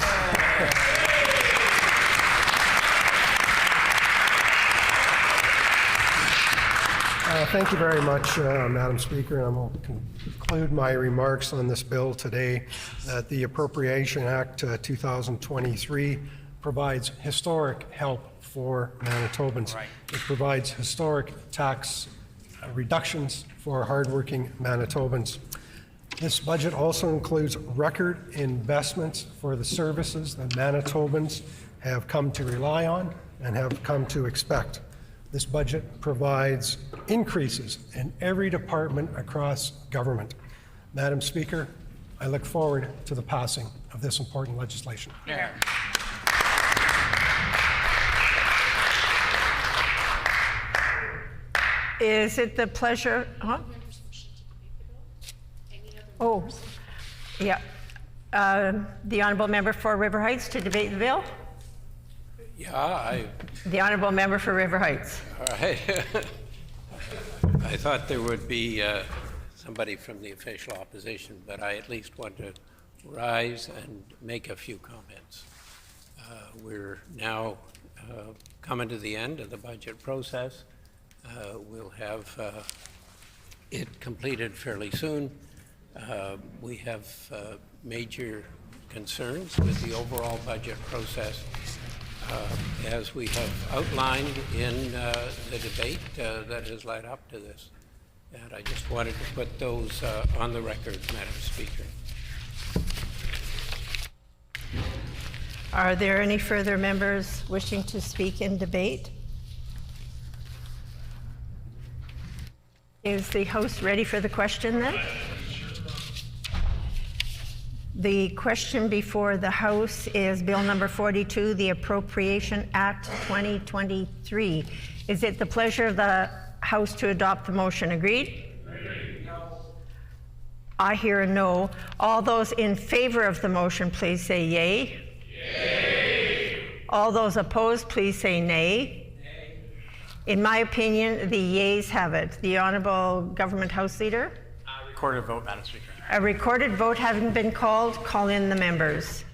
Thank you very much, Madam Speaker. I will conclude my remarks on this bill today that the Appropriation Act 2023 provides historic help for Manitobans. It provides historic tax reductions for hardworking Manitobans. This budget also includes record investments for the services that Manitobans have come to rely on and have come to expect. This budget provides increases in every department across government. Madam Speaker, I look forward to the passing of this important legislation. Yeah. Is it the pleasure? Huh? Oh, yeah. The Honourable Member for River Heights to debate the bill. Yeah, The Honourable Member for River Heights. all right. I thought there would be somebody from the official opposition, but I at least want to rise and make a few comments. We're now coming to the end of the budget process. We'll have it completed fairly soon. We have major concerns with the overall budget process. As we have outlined in the debate that has led up to this. And I just wanted to put those on the record, Madam Speaker. Are there any further members wishing to speak in debate? Is the House ready for the question then? The question before the House is Bill number 42, the Appropriation Act 2023. Is it the pleasure of the House to adopt the motion? Agreed? No. I hear a no. All those in favor of the motion, please say yay. Yay. All those opposed, please say nay. Nay. In my opinion, the yeas have it. The Honourable Government House Leader? Recorded vote, Madam Speaker. A recorded vote having been called, call in the members.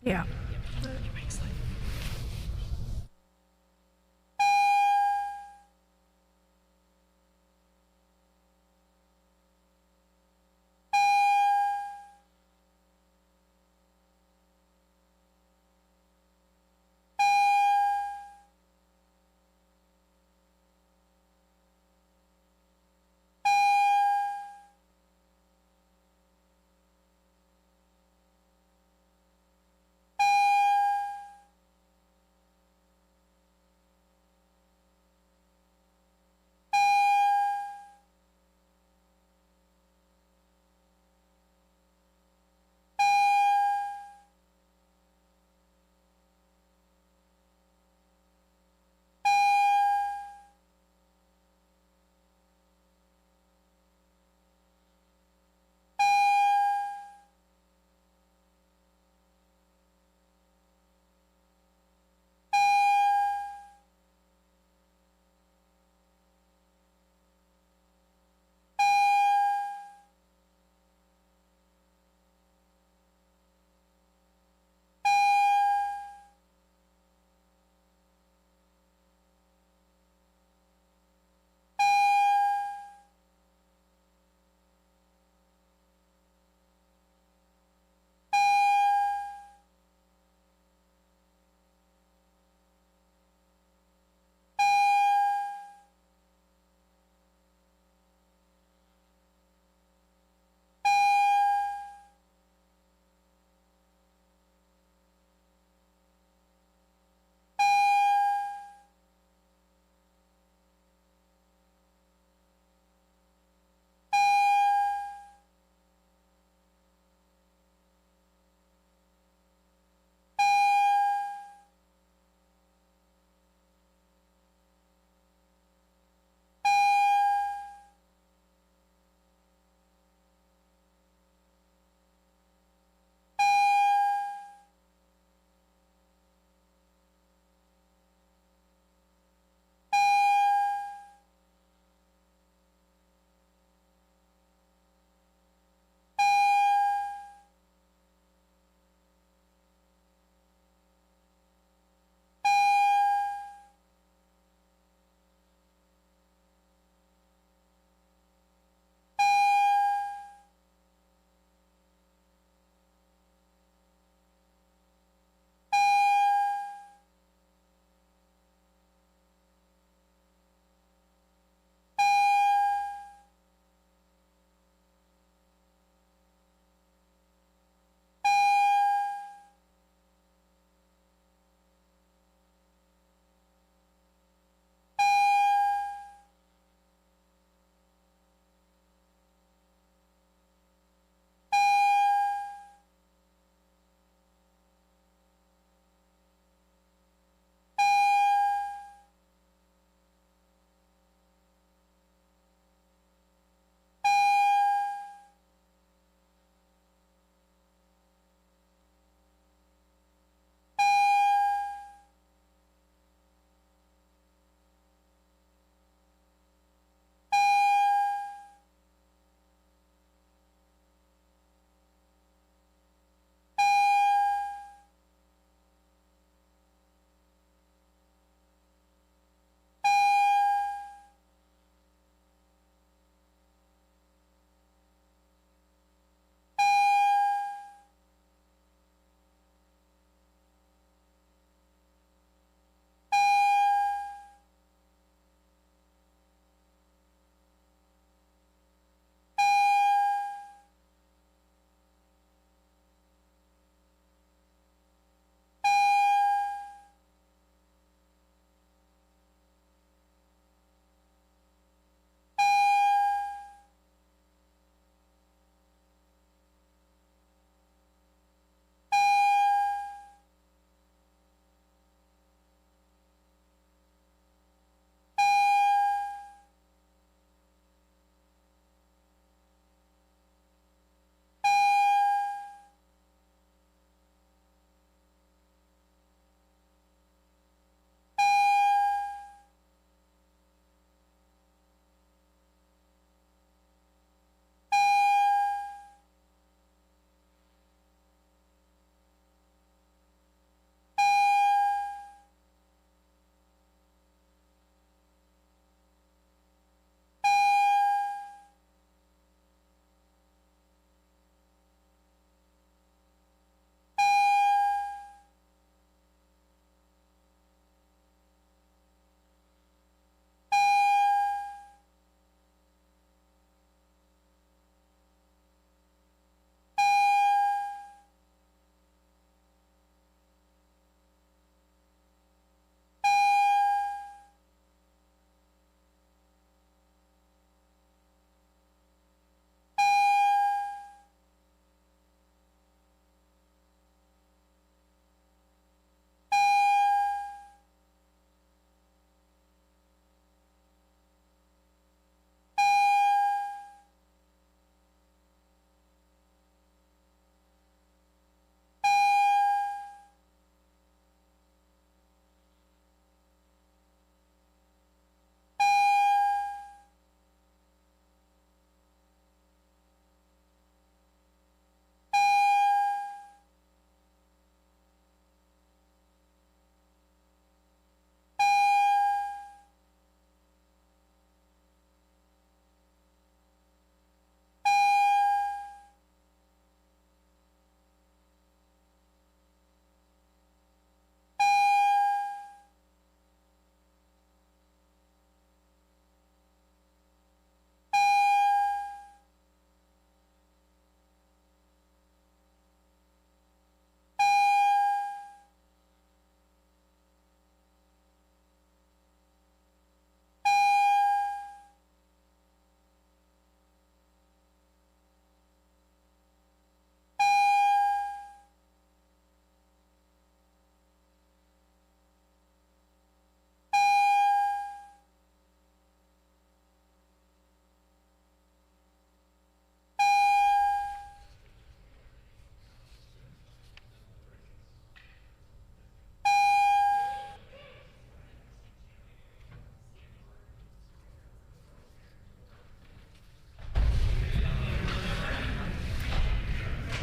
Yeah.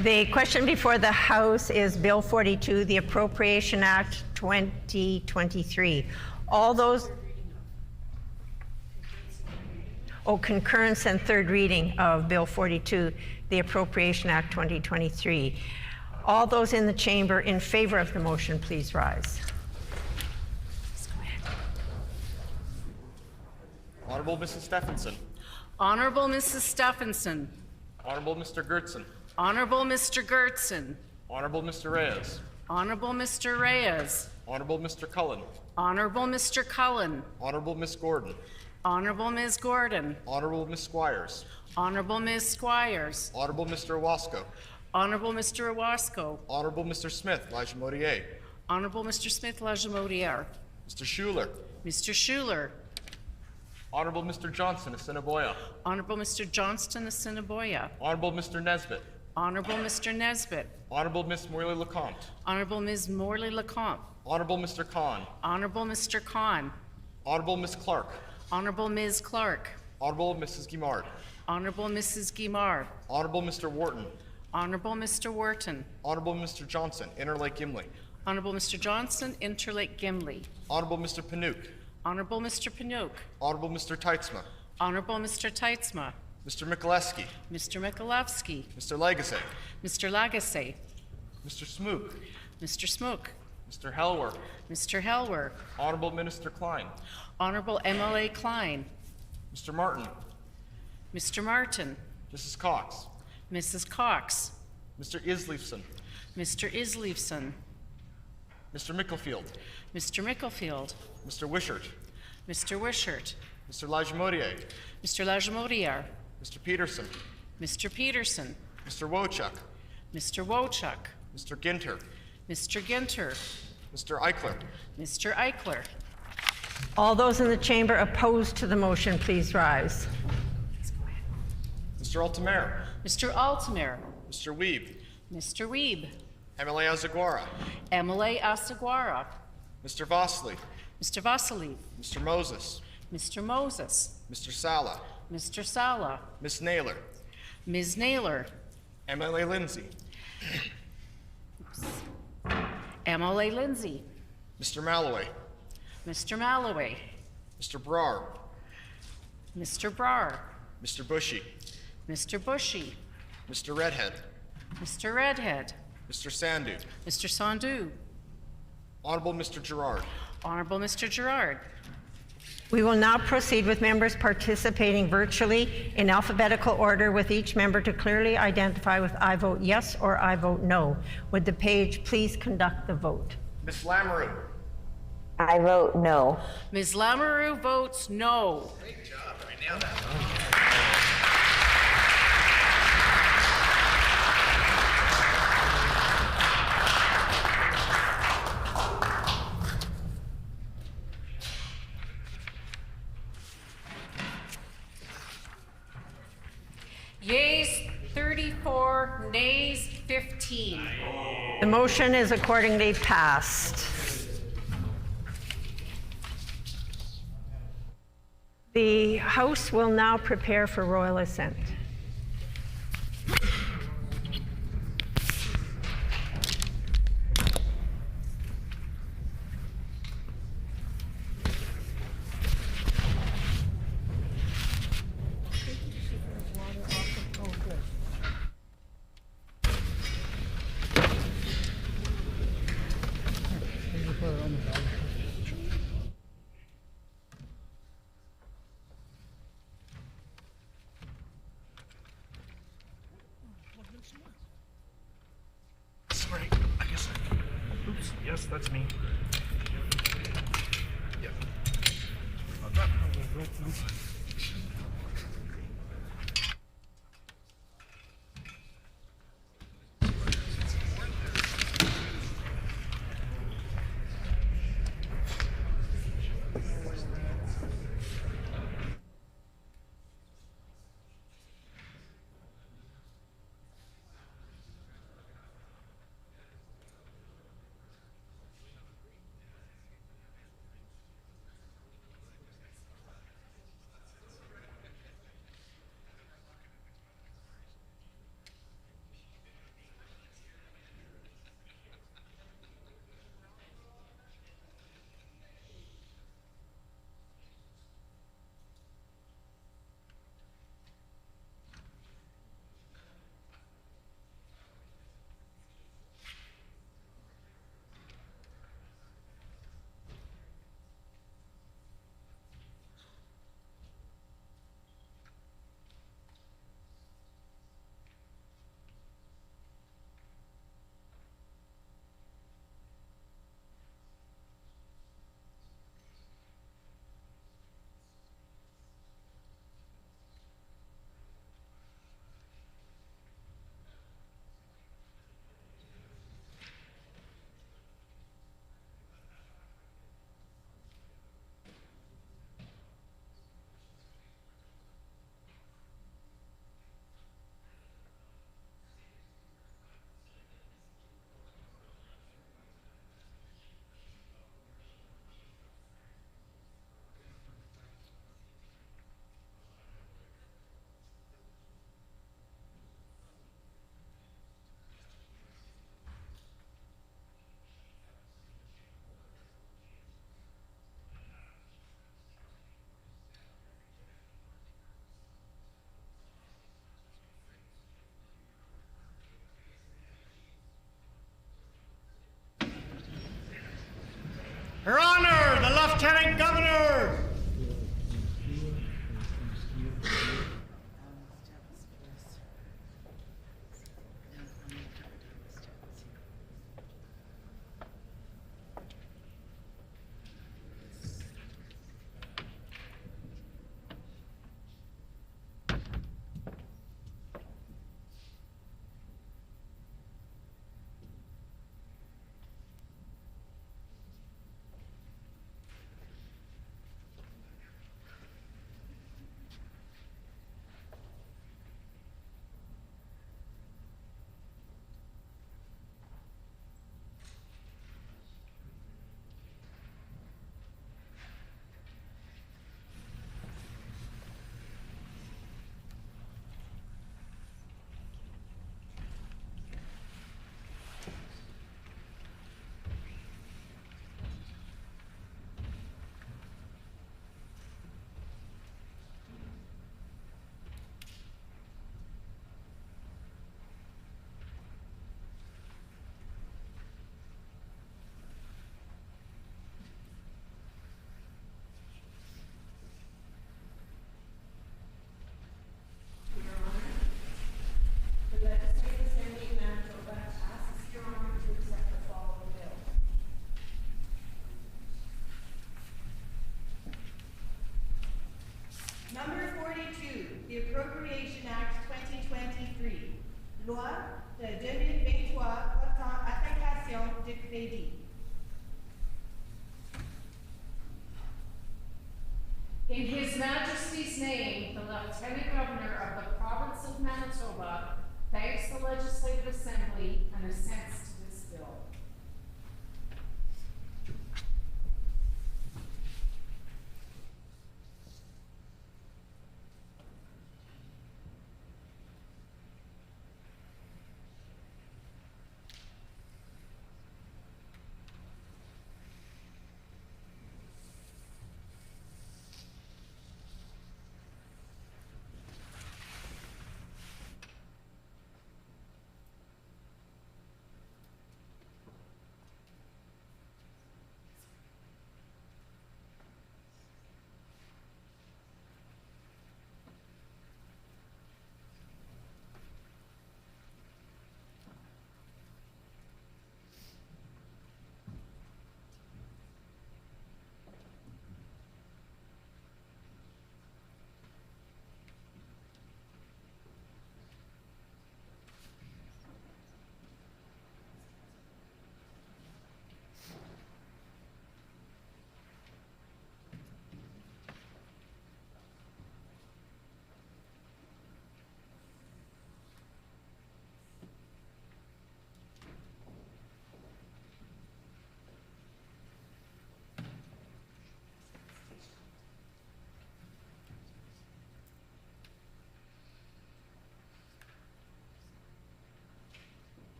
The question before the House is Bill 42, the Appropriation Act 2023. All those... Oh, concurrence and third reading of Bill 42, the Appropriation Act 2023. All those in the chamber in favor of the motion, please rise. Honorable Mrs. Stephenson. Honorable Mrs. Stephenson. Honorable Mr. Gertson. Honorable Mr. Gertson. Honorable Mr. Reyes. Honorable Mr. Reyes. Honorable Mr. Cullen. Honorable Mr. Cullen. Honorable Miss Gordon. Honorable Ms. Gordon. Honorable Miss Squires. Honorable Ms. Squires. Honorable Mr. Owasco. Honorable Mr. Owasco. Honorable Mr. Smith, Lajamodier. Honorable Mr. Smith Lajamodier. Mr. Schuler. Mr. Schuler. Honorable Mr. Johnson, Assiniboia. Honorable Mr. Johnston Assiniboia. Honorable Mr. Nesbitt. Honorable Mr. Nesbitt. Honorable Miss Morley Lecomte. Honorable Ms. Morley Lecomte. Honorable Mr. Khan. Honorable Mr. Khan. Honorable Miss Clark. Honorable Ms. Clark. Honorable Mrs. Guimard. Honorable Mrs. Guimard. Honorable Mr. Wharton. Honorable Mr. Wharton. Honorable Mr. Johnson, Interlake Gimli. Honorable Mr. Johnson, Interlake Gimli. Honorable Mr. Panook. Honorable Mr. Panook. Honorable Mr. Teitzma. Honorable Mr. Teitzma. Mr. Mikuleski. Mr. Mikulewski. Mr. Legacy. Mr. Lagasse. Mr. Smook. Mr. Smook. Mr. Helwer. Mr. Helwer. Honorable Minister Klein. Honorable MLA Klein. Mr. Martin. Mr. Martin. Mrs. Cox. Mrs. Cox. Mr. Isleifson. Mr. Isleifson. Mr. Micklefield. Mr. Micklefield. Mr. Wishart. Mr. Wishart. Mr. Lajamodier. Mr. Lajamodier. Mr. Peterson. Mr. Peterson. Mr. Wochuk. Mr. Wochuk. Mr. Ginter. Mr. Ginter. Mr. Eichler. Mr. Eichler. All those in the chamber opposed to the motion, please rise. Mr. Altamare. Mr. Altamare. Mr. Weeb. Mr. Weeb. Emily Azaguara. Emily Asaguara. Mr. Vosley. Mr. Vasily. Mr. Moses. Mr. Moses. Mr. Sala. Mr. Sala. Miss Naylor. Ms. Naylor. MLA Lindsay. MLA Lindsay. Mr. Malloway. Mr. Malloway. Mr. Brar. Mr. Brar. Mr. Bushy. Mr. Bushy. Mr. Redhead. Mr. Redhead. Mr. Sandu. Mr. Sandu. Honorable Mr. Gerard. Honorable Mr. Gerard. We will now proceed with members participating virtually in alphabetical order, with each member to clearly identify with I vote yes or I vote no. Would the page please conduct the vote? Miss Lamoureux. I vote no. Ms. Lamoureux votes no. Great job. I nailed that. Yeas 34, nays 15. The motion is accordingly passed. The House will now prepare for royal assent. Sorry, I guess oops, yes, that's me. Yeah. Her Honor, the Lieutenant Governor! Number 42, the Appropriation Act 2023, Loi de 2023 portant affectation de crédit. In His Majesty's name, the Lieutenant Governor of the Province of Manitoba thanks the Legislative Assembly and assents to this bill.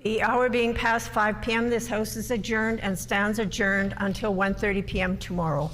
The hour being past 5 p.m., this House is adjourned and stands adjourned until 1:30 p.m. tomorrow.